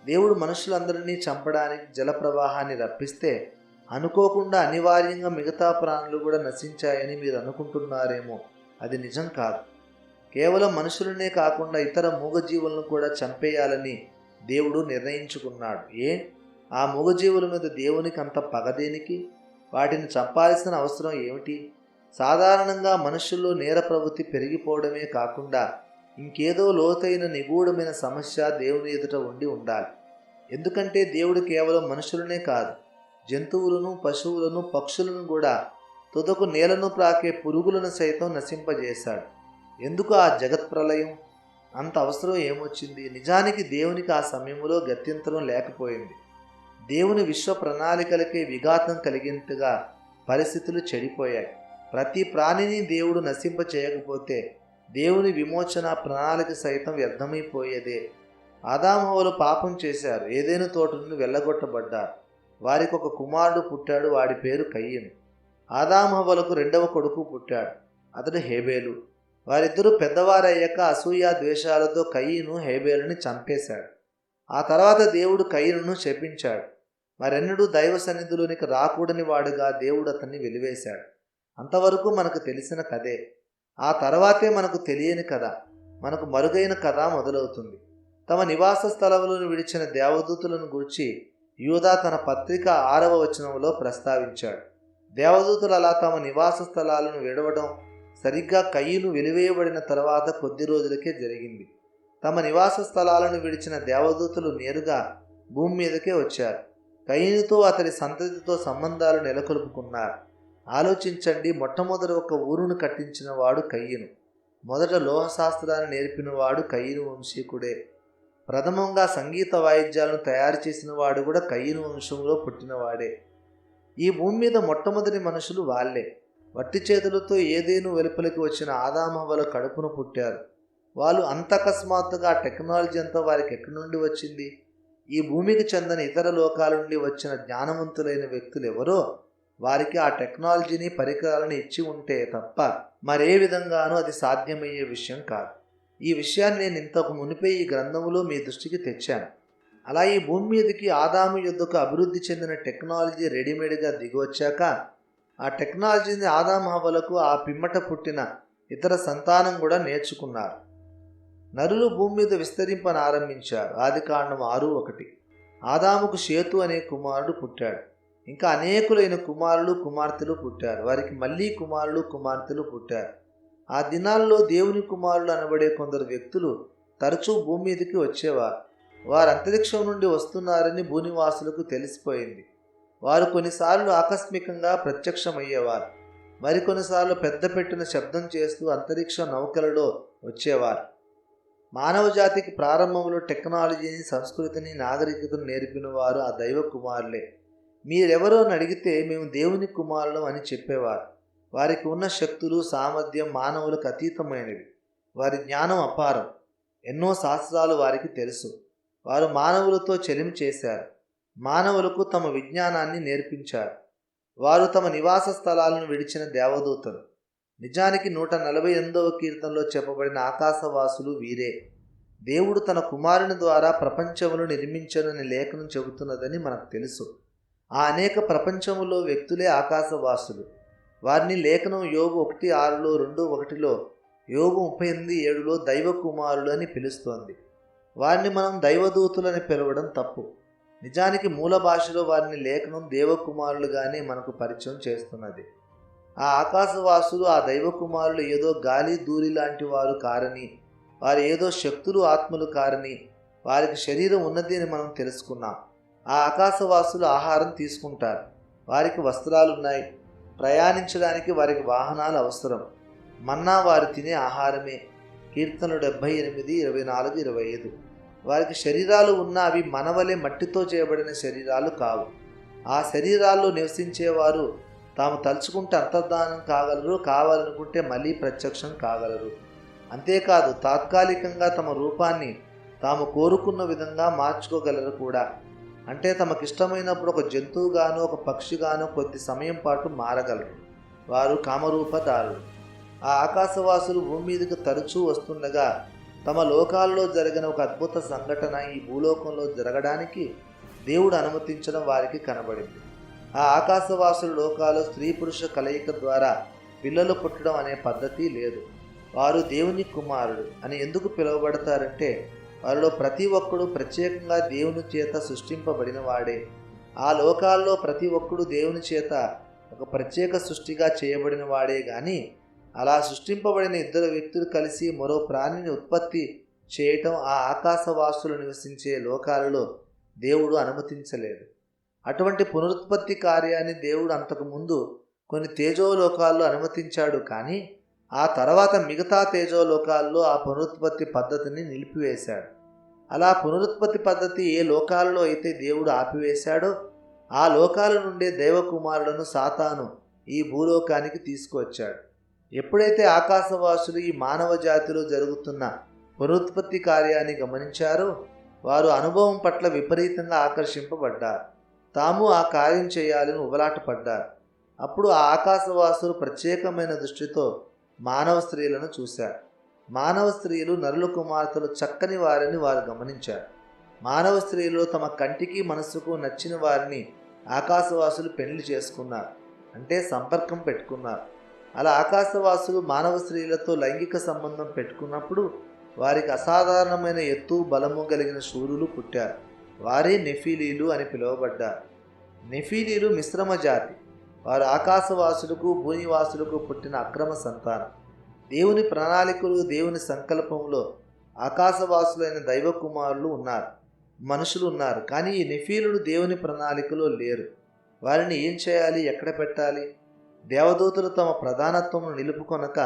దేవుడు మనుషులందరినీ చంపడానికి జలప్రవాహాన్ని రప్పిస్తే అనుకోకుండా అనివార్యంగా మిగతా ప్రాణులు కూడా నశించాయని మీరు అనుకుంటున్నారేమో. అది నిజం కాదు. కేవలం మనుషులనే కాకుండా ఇతర మూగజీవులను కూడా చంపేయాలని దేవుడు నిర్ణయించుకున్నాడు. ఆ మూగజీవుల మీద దేవునికి అంత పగదేనికి? వాటిని చంపాల్సిన అవసరం ఏమిటి? సాధారణంగా మనుషుల్లో నేర ప్రవృత్తి పెరిగిపోవడమే కాకుండా ఇంకేదో లోతైన నిగూఢమైన సమస్య దేవుని ఎదుట ఉండి ఉండాలి. ఎందుకంటే దేవుడు కేవలం మనుషులనే కాదు, జంతువులను, పశువులను, పక్షులను కూడా, తుదకు నేలను ప్రాకే పురుగులను సైతం నశింపజేశాడు. ఎందుకు ఆ జగత్ప్రలయం? అంత అవసరం ఏమొచ్చింది? నిజానికి దేవునికి ఆ సమయంలో గత్యంతరం లేకపోయింది. దేవుని విశ్వ ప్రణాళికలకే విఘాతం కలిగినట్టుగా పరిస్థితులు చెడిపోయాయి. ప్రతి ప్రాణిని దేవుడు నశింప చేయకపోతే దేవుని విమోచన ప్రణాళిక సైతం వ్యర్థమైపోయేదే. ఆదాము హవ్వలు పాపం చేశారు. ఏదైనా తోట నుండి వెళ్ళగొట్టబడ్డారు. వారికి ఒక కుమారుడు పుట్టాడు. వాడి పేరు కయ్యను. ఆదాము హవ్వలకు రెండవ కొడుకు పుట్టాడు. అతడు హేబేలు. వారిద్దరూ పెద్దవారయ్యాక అసూయ ద్వేషాలతో కయీను హేబేలుని చంపేశాడు. ఆ తర్వాత దేవుడు కయీనును శపించాడు. మరెన్నడూ దైవ సన్నిధిలోనికి రాకూడని వాడుగా దేవుడు అతన్ని వెలివేశాడు. అంతవరకు మనకు తెలిసిన కథే. ఆ తర్వాతే మనకు తెలియని కథ, మనకు మరుగైన కథ మొదలవుతుంది. తమ నివాస స్థలములను విడిచిన దేవదూతులను గూర్చి యూదా తన పత్రిక 6వ వచనంలో ప్రస్తావించాడు. దేవదూతలు అలా తమ నివాస స్థలాలను విడవడం సరిగ్గా కయీను వెలివేయబడిన తర్వాత కొద్ది రోజులకే జరిగింది. తమ నివాస స్థలాలను విడిచిన దేవదూతలు నేరుగా భూమి మీదకే వచ్చారు. కయీనుతో అతడి సంతతితో సంబంధాలు నెలకొల్పుకున్నారు. ఆలోచించండి, మొట్టమొదటి ఒక ఊరును కట్టించిన వాడు కయీను. మొదట లోహశాస్త్రాన్ని నేర్పినవాడు కయీను వంశీకుడే. ప్రథమంగా సంగీత వాయిద్యాలను తయారు చేసిన వాడు కూడా కయీను వంశంలో పుట్టినవాడే. ఈ భూమి మీద మొట్టమొదటి మనుషులు వాళ్ళే. వట్టి చేతులతో ఏదేను వెలుపలికి వచ్చిన ఆదామవ్వల కడుపున పుట్టారు. వాళ్ళు అంత అకస్మాత్తుగా టెక్నాలజీ అంతా వారికి ఎక్కడి నుండి వచ్చింది? ఈ భూమికి చెందని ఇతర లోకాల నుండి వచ్చిన జ్ఞానవంతులైన వ్యక్తులు ఎవరో వారికి ఆ టెక్నాలజీని పరికరాలను ఇచ్చి ఉంటే తప్ప మరే విధంగానూ అది సాధ్యమయ్యే విషయం కాదు. ఈ విషయాన్ని నేను ఇంతకు మునిపే ఈ గ్రంథములో మీ దృష్టికి తెచ్చాను. అలా ఈ భూమి మీదకి ఆదాము యుద్ధకు అభివృద్ధి చెందిన టెక్నాలజీ రెడీమేడ్గా దిగివచ్చాక ఆ టెక్నాలజీని ఆదాము హవ్వలకు ఆ పిమ్మట పుట్టిన ఇతర సంతానం కూడా నేర్చుకున్నారు. నరులు భూమి మీద విస్తరింపనారంభించారు. ఆదికాండం 6:1. ఆదాముకు షేతు అనే కుమారుడు పుట్టాడు. ఇంకా అనేకులైన కుమారులు కుమార్తెలు పుట్టారు. వారికి మళ్ళీ కుమారులు కుమార్తెలు పుట్టారు. ఆ దినాల్లో దేవుని కుమారులు అనబడే కొందరు వ్యక్తులు తరచూ భూమి మీదకి వచ్చేవారు. వారు అంతరిక్షం నుండి వస్తున్నారని భూనివాసులకు తెలిసిపోయింది. వారు కొన్నిసార్లు ఆకస్మికంగా ప్రత్యక్షమయ్యేవారు. మరికొన్నిసార్లు పెద్ద పెట్టిన శబ్దం చేస్తూ అంతరిక్ష నౌకలలో వచ్చేవారు. మానవ జాతికి ప్రారంభంలో టెక్నాలజీని, సంస్కృతిని, నాగరికతను నేర్పిన వారు ఆ దైవ కుమారులే. మీరెవరో అని అడిగితే మేము దేవుని కుమారులం అని చెప్పేవారు. వారికి ఉన్న శక్తులు, సామర్థ్యం మానవులకు అతీతమైనవి. వారి జ్ఞానం అపారం. ఎన్నో శాస్త్రాలు వారికి తెలుసు. వారు మానవులతో చెలిమి చేశారు. మానవులకు తమ విజ్ఞానాన్ని నేర్పించారు. వారు తమ నివాస స్థలాలను విడిచిన దేవదూతలు. నిజానికి 148వ కీర్తనలో చెప్పబడిన ఆకాశవాసులు వీరే. దేవుడు తన కుమారుని ద్వారా ప్రపంచమును నిర్మించనని లేఖనం చెబుతున్నదని మనకు తెలుసు. ఆ అనేక ప్రపంచములో వ్యక్తులే ఆకాశవాసులు. వారిని లేఖనం యోబు 1:6లో, 2:1లో, యోబు 38:7లో దైవ కుమారులు అని పిలుస్తోంది. వారిని మనం దైవదూతులని పిలవడం తప్పు. నిజానికి మూల భాషలో వారిని లేఖనం దేవకుమారులుగానే మనకు పరిచయం చేస్తున్నది. ఆ ఆకాశవాసులు, ఆ దైవకుమారులు ఏదో గాలి ధూళి లాంటి వారు కారని, వారు ఏదో శక్తులు, ఆత్మలు కారని, వారికి శరీరం ఉన్నది అని మనం తెలుసుకున్నాం. ఆ ఆకాశవాసులు ఆహారం తీసుకుంటారు. వారికి వస్త్రాలున్నాయి. ప్రయాణించడానికి వారికి వాహనాలు అవసరం. మన్నా వారు తినే ఆహారమే. కీర్తనలు 78, 24, 25. వారికి శరీరాలు ఉన్న అవి మనవలే మట్టితో చేయబడిన శరీరాలు కావు. ఆ శరీరాల్లో నివసించేవారు తాము తలుచుకుంటే అంతర్ధానం కాగలరు, కావాలనుకుంటే మళ్ళీ ప్రత్యక్షం కాగలరు. అంతేకాదు, తాత్కాలికంగా తమ రూపాన్ని తాము కోరుకున్న విధంగా మార్చుకోగలరు కూడా. అంటే తమకిష్టమైనప్పుడు ఒక జంతువుగానో ఒక పక్షిగానో కొద్ది సమయం పాటు మారగలరు. వారు కామరూపదారులు. ఆ ఆకాశవాసులు భూమి మీదకు తరచూ వస్తుండగా తమ లోకాల్లో జరిగిన ఒక అద్భుత సంఘటన ఈ భూలోకంలో జరగడానికి దేవుడు అనుమతించడం వారికి కనబడింది. ఆ ఆకాశవాసుల లోకాల్లో స్త్రీ పురుష కలయిక ద్వారా పిల్లలు పుట్టడం అనే పద్ధతి లేదు. వారు దేవుని కుమారుడు అని ఎందుకు పిలువబడతారంటే వారిలో ప్రతి ఒక్కడు ప్రత్యేకంగా దేవుని చేత సృష్టింపబడిన వాడే. ఆ లోకాల్లో ప్రతి ఒక్కడు దేవుని చేత ఒక ప్రత్యేక సృష్టిగా చేయబడిన వాడే గాని అలా సృష్టింపబడిన ఇద్దరు వ్యక్తులు కలిసి మరో ప్రాణిని ఉత్పత్తి చేయటం ఆ ఆకాశవాసులు నివసించే లోకాలలో దేవుడు అనుమతించలేదు. అటువంటి పునరుత్పత్తి కార్యాన్ని దేవుడు అంతకుముందు కొన్ని తేజోలోకాల్లో అనుమతించాడు. కానీ ఆ తర్వాత మిగతా తేజోలోకాల్లో ఆ పునరుత్పత్తి పద్ధతిని నిలిపివేశాడు. అలా పునరుత్పత్తి పద్ధతి ఏ లోకాలలో అయితే దేవుడు ఆపివేశాడో ఆ లోకాల నుండే దైవకుమారులను సాతాను ఈ భూలోకానికి తీసుకువచ్చాడు. ఎప్పుడైతే ఆకాశవాసులు ఈ మానవ జాతిలో జరుగుతున్న పునరుత్పత్తి కార్యాన్ని గమనించారో వారు అనుభవం పట్ల విపరీతంగా ఆకర్షింపబడ్డారు. తాము ఆ కార్యం చేయాలని ఉబలాట పడ్డారు. అప్పుడు ఆ ఆకాశవాసులు ప్రత్యేకమైన దృష్టితో మానవ స్త్రీలను చూశారు. మానవ స్త్రీలు నరుల కుమార్తెలు చక్కని వారిని వారు గమనించారు. మానవ స్త్రీలు తమ కంటికి మనసుకు నచ్చిన వారిని ఆకాశవాసులు పెళ్లి చేసుకున్నారు, అంటే సంపర్కం పెట్టుకున్నారు. అలా ఆకాశవాసులు మానవ స్త్రీలతో లైంగిక సంబంధం పెట్టుకున్నప్పుడు వారికి అసాధారణమైన ఎత్తు బలము కలిగిన శూరులు పుట్టారు. వారే నెఫీలీలు అని పిలువబడ్డారు. నెఫీలీలు మిశ్రమ జాతి. వారు ఆకాశవాసులకు భూనివాసులకు పుట్టిన అక్రమ సంతానం. దేవుని ప్రణాళికలు, దేవుని సంకల్పంలో ఆకాశవాసులైన దైవ కుమారులు ఉన్నారు, మనుషులు ఉన్నారు. కానీ ఈ నెఫీలులు దేవుని ప్రణాళికలో లేరు. వారిని ఏం చేయాలి, ఎక్కడ పెట్టాలి? దేవదూతలు తమ ప్రధానత్వమును నిలుపుకొనక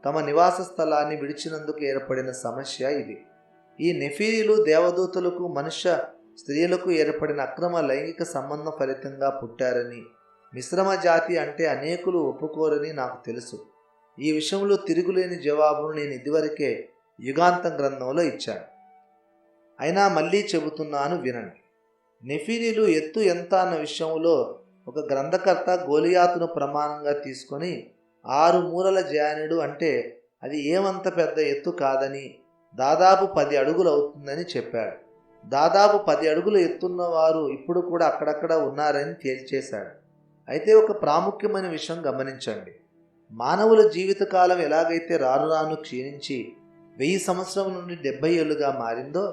తమ నివాస స్థలాన్ని విడిచినందుకు ఏర్పడిన సమస్య ఇది. ఈ నెఫీలీలు దేవదూతలకు మనుష్య స్త్రీలకు ఏర్పడిన అక్రమ లైంగిక సంబంధం ఫలితంగా పుట్టారని, మిశ్రమ జాతి అంటే అనేకులు ఒప్పుకోరని నాకు తెలుసు. ఈ విషయంలో తిరుగులేని జవాబును నేను ఇదివరకే యుగాంతం గ్రంథంలో ఇచ్చాను. అయినా మళ్ళీ చెబుతున్నాను, వినండి. నెఫీలీలు ఎత్తు ఎంత అన్న విషయంలో ఒక గ్రంథకర్త గోలియాతును ప్రమాణంగా తీసుకొని 6 మూరల జానుడు అంటే అది ఏమంత పెద్ద ఎత్తు కాదని, దాదాపు 10 అడుగులు అవుతుందని చెప్పాడు. దాదాపు 10 అడుగులు ఎత్తున్న వారు ఇప్పుడు కూడా అక్కడక్కడ ఉన్నారని తేల్చేశాడు. అయితే ఒక ప్రాముఖ్యమైన విషయం గమనించండి. మానవుల జీవితకాలం ఎలాగైతే రాను రాను క్షీణించి 1000 సంవత్సరం నుండి 70 ఏళ్ళుగా మారిందో,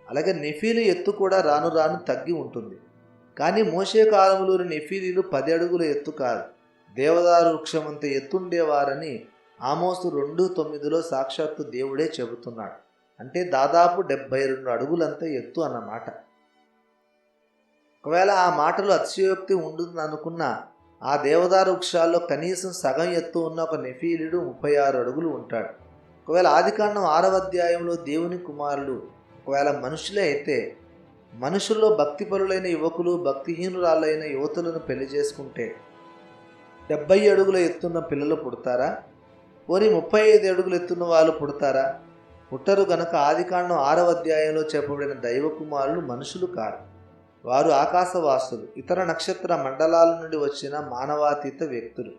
అలాగే నెఫీలు ఎత్తు కూడా రాను రాను తగ్గి ఉంటుంది. కానీ మోషే కాలంలోని నెఫీలీలు 10 అడుగుల ఎత్తు కాదు, దేవదారు వృక్షమంత ఎత్తుండేవారని ఆమోసు 2:9లో సాక్షాత్తు దేవుడే చెబుతున్నాడు. అంటే దాదాపు 72 అడుగులంత ఎత్తు అన్నమాట. ఒకవేళ ఆ మాటలో అతిశయోక్తి ఉంటుందని అనుకున్న ఆ దేవదారు వృక్షాల్లో కనీసం సగం ఎత్తు ఉన్న ఒక నెఫీలీడు 36 అడుగులు ఉంటాడు. ఒకవేళ ఆదికాండం 6వ అధ్యాయంలో దేవుని కుమారులు ఒకవేళ మనుషులే అయితే, మనుషుల్లో భక్తిపరులైన యువకులు భక్తిహీనురాలైన యువతులను పెళ్లి చేసుకుంటే 70 అడుగుల ఎత్తున్న పిల్లలు పుడతారా? పోనీ 35 అడుగులు ఎత్తున్న వాళ్ళు పుడతారా? పుట్టరు. గనక ఆదికాండం 6వ అధ్యాయంలో చెప్పబడిన దైవ కుమారులు మనుషులు కారు. వారు ఆకాశవాసులు, ఇతర నక్షత్ర మండలాల నుండి వచ్చిన మానవాతీత వ్యక్తులు.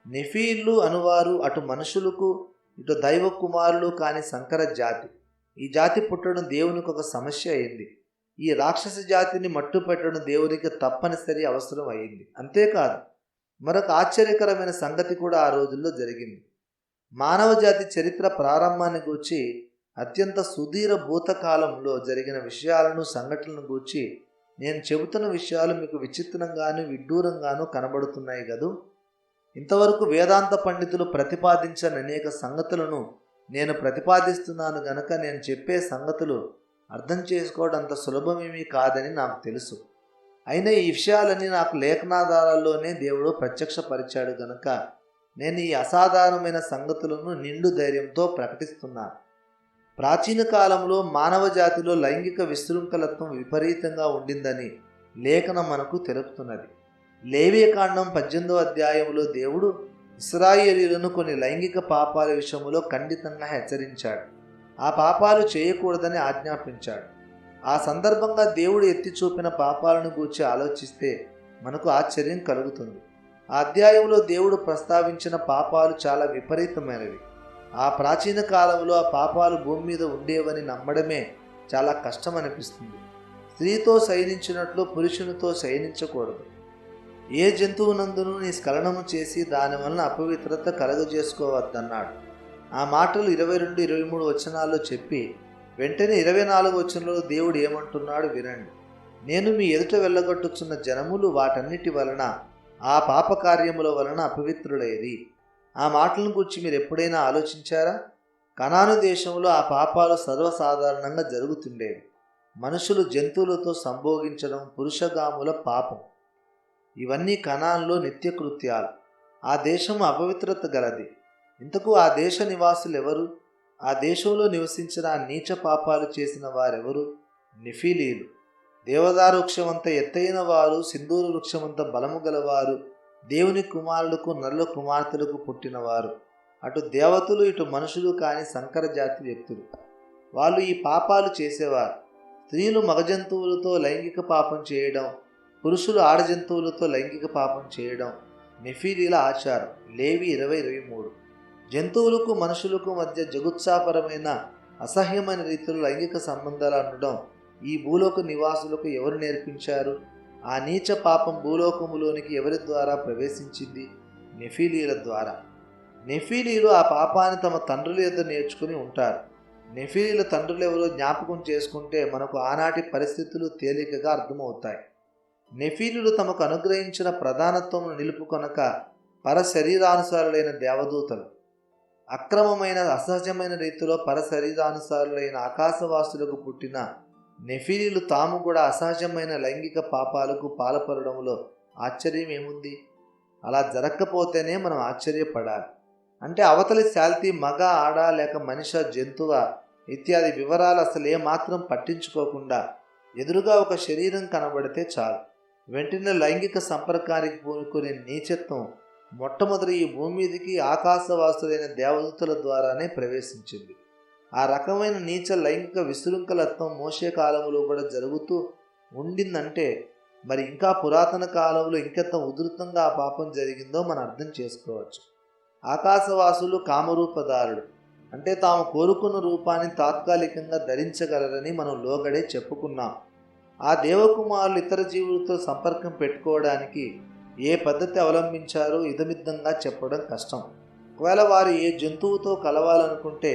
నెఫీలు అనువారు అటు మనుషులకు ఇటు దైవ కుమారులు కాని సంకర జాతి. ఈ జాతి పుట్టడం దేవునికి ఒక సమస్య అయింది. ఈ రాక్షస జాతిని మట్టు పెట్టడం దేవునికి తప్పనిసరి అవసరం అయింది. అంతేకాదు, మరొక ఆశ్చర్యకరమైన సంగతి కూడా ఆ రోజుల్లో జరిగింది. మానవ జాతి చరిత్ర ప్రారంభాన్ని గూర్చి అత్యంత సుదీర భూతకాలంలో జరిగిన విషయాలను, సంఘటనలను గూర్చి నేను చెబుతున్న విషయాలు మీకు విచిత్రంగాను విడ్డూరంగాను కనబడుతున్నాయి కదూ. ఇంతవరకు వేదాంత పండితులు ప్రతిపాదించని అనేక సంగతులను నేను ప్రతిపాదిస్తున్నాను గనక నేను చెప్పే సంగతులు అర్థం చేసుకోవడం అంత సులభమేమీ కాదని నాకు తెలుసు. అయినా ఈ విషయాలన్నీ నాకు లేఖనాధారాల్లోనే దేవుడు ప్రత్యక్షపరిచాడు గనక నేను ఈ అసాధారణమైన సంగతులను నిండు ధైర్యంతో ప్రకటిస్తున్నాను. ప్రాచీన కాలంలో మానవ జాతిలో లైంగిక విశృంఖలత్వం విపరీతంగా ఉండిందని లేఖనం మనకు తెలుపుతున్నది. లేవియకాండం 18వ అధ్యాయంలో దేవుడు ఇశ్రాయేలీయులను కొన్ని లైంగిక పాపాల విషయంలో ఖండితంగా హెచ్చరించాడు. ఆ పాపాలు చేయకూడదని ఆజ్ఞాపించాడు. ఆ సందర్భంగా దేవుడు ఎత్తి చూపిన పాపాలను గూర్చి ఆలోచిస్తే మనకు ఆశ్చర్యం కలుగుతుంది. ఆ అధ్యాయంలో దేవుడు ప్రస్తావించిన పాపాలు చాలా విపరీతమైనవి. ఆ ప్రాచీన కాలంలో ఆ పాపాలు భూమి మీద ఉండేవని నమ్మడమే చాలా కష్టం అనిపిస్తుంది. స్త్రీతో శయనించినట్లు పురుషునితో శయనించకూడదు. ఏ జంతువునందును నీ స్ఖలనము చేసి దానివలన అపవిత్రత కలగజేసుకోవద్దన్నాడు. ఆ మాటలు 22, 23 వచనాల్లో చెప్పి వెంటనే 24వ వచనంలో దేవుడు ఏమంటున్నాడు వినండి. నేను మీ ఎదుట వెళ్ళగొట్టుచున్న జనములు వాటన్నిటి వలన ఆ పాపకార్యముల వలన అపవిత్రులైరి. ఆ మాటలను గురించి మీరు ఎప్పుడైనా ఆలోచించారా? కనాను దేశంలో ఆ పాపాలు సర్వసాధారణంగా జరుగుతుండేవి. మనుషులు జంతువులతో సంభోగించడం పురుషగాముల పాపం. ఇవన్నీ కనాన్లో నిత్యకృత్యాలు. ఆ దేశం అపవిత్రత గలది. ఇంతకు ఆ దేశ నివాసులు ఎవరు? ఆ దేశంలో నివసించిన ఆ నీచ పాపాలు చేసిన వారెవరు? నెఫీలీలు. దేవదారు వృక్షమంత ఎత్తైన వారు, సింధూరు వృక్షమంత బలము గలవారు, దేవుని కుమారులకు నరుల కుమార్తెలకు పుట్టినవారు. అటు దేవతలు ఇటు మనుషులు కాని సంకర జాతి వ్యక్తులు. వాళ్ళు ఈ పాపాలు చేసేవారు. స్త్రీలు మగ జంతువులతో లైంగిక పాపం చేయడం, పురుషులు ఆడ జంతువులతో లైంగిక పాపం చేయడం, నెఫీలీల ఆచారం. లేవి 20:23. జంతువులకు మనుషులకు మధ్య జగుత్సాపరమైన అసహ్యమైన రీతిలో లైంగిక సంబంధాలు ఉండడం ఈ భూలోక నివాసులకు ఎవరు నేర్పించారు? ఆ నీచ పాపం భూలోకములోనికి ఎవరి ద్వారా ప్రవేశించింది? నెఫీలీల ద్వారా. నెఫీలీలు ఆ పాపాన్ని తమ తండ్రుల యొద్ద నేర్చుకుని ఉంటారు. నెఫీలీల తండ్రులు ఎవరో జ్ఞాపకం చేసుకుంటే మనకు ఆనాటి పరిస్థితులు తేలికగా అర్థమవుతాయి. నెఫీలీలు తమకు అనుగ్రహించిన ప్రధానత్వమును నిలుపుకొనక పరశరీరానుసారులైన దేవదూతలు. అక్రమమైన అసహజమైన రీతిలో పరశరీరానుసారులైన ఆకాశవాసులకు పుట్టిన నెఫీలీలు తాము కూడా అసహజమైన లైంగిక పాపాలకు పాల్పడడంలో ఆశ్చర్యం ఏముంది? అలా జరగకపోతేనే మనం ఆశ్చర్యపడాలి. అంటే అవతలి శాల్తీ మగ, ఆడ, లేక మనిషి, జంతువ ఇత్యాది వివరాలు అసలు ఏమాత్రం పట్టించుకోకుండా ఎదురుగా ఒక శరీరం కనబడితే చాలు వెంటనే లైంగిక సంపర్కానికి పూనుకునే నీచత్వం మొట్టమొదటి ఈ భూమి మీదకి ఆకాశవాసులైన దేవదూతల ద్వారానే ప్రవేశించింది. ఆ రకమైన నీచ లైంగిక విశృంఖలత్వం మోషే కాలంలో కూడా జరుగుతూ ఉండిందంటే మరి ఇంకా పురాతన కాలంలో ఇంకెంత ఉధృతంగా ఆ పాపం జరిగిందో మనం అర్థం చేసుకోవచ్చు. ఆకాశవాసులు కామరూపదారుడు, అంటే తాము కోరుకున్న రూపాన్ని తాత్కాలికంగా ధరించగలరని మనం లోగడే చెప్పుకున్నాం. ఆ దేవకుమారులు ఇతర జీవులతో సంపర్కం పెట్టుకోవడానికి ఏ పద్ధతి అవలంబించారో ఇదమిద్దంగా చెప్పడం కష్టం. ఒకవేళ వారు ఏ జంతువుతో కలవాలనుకుంటే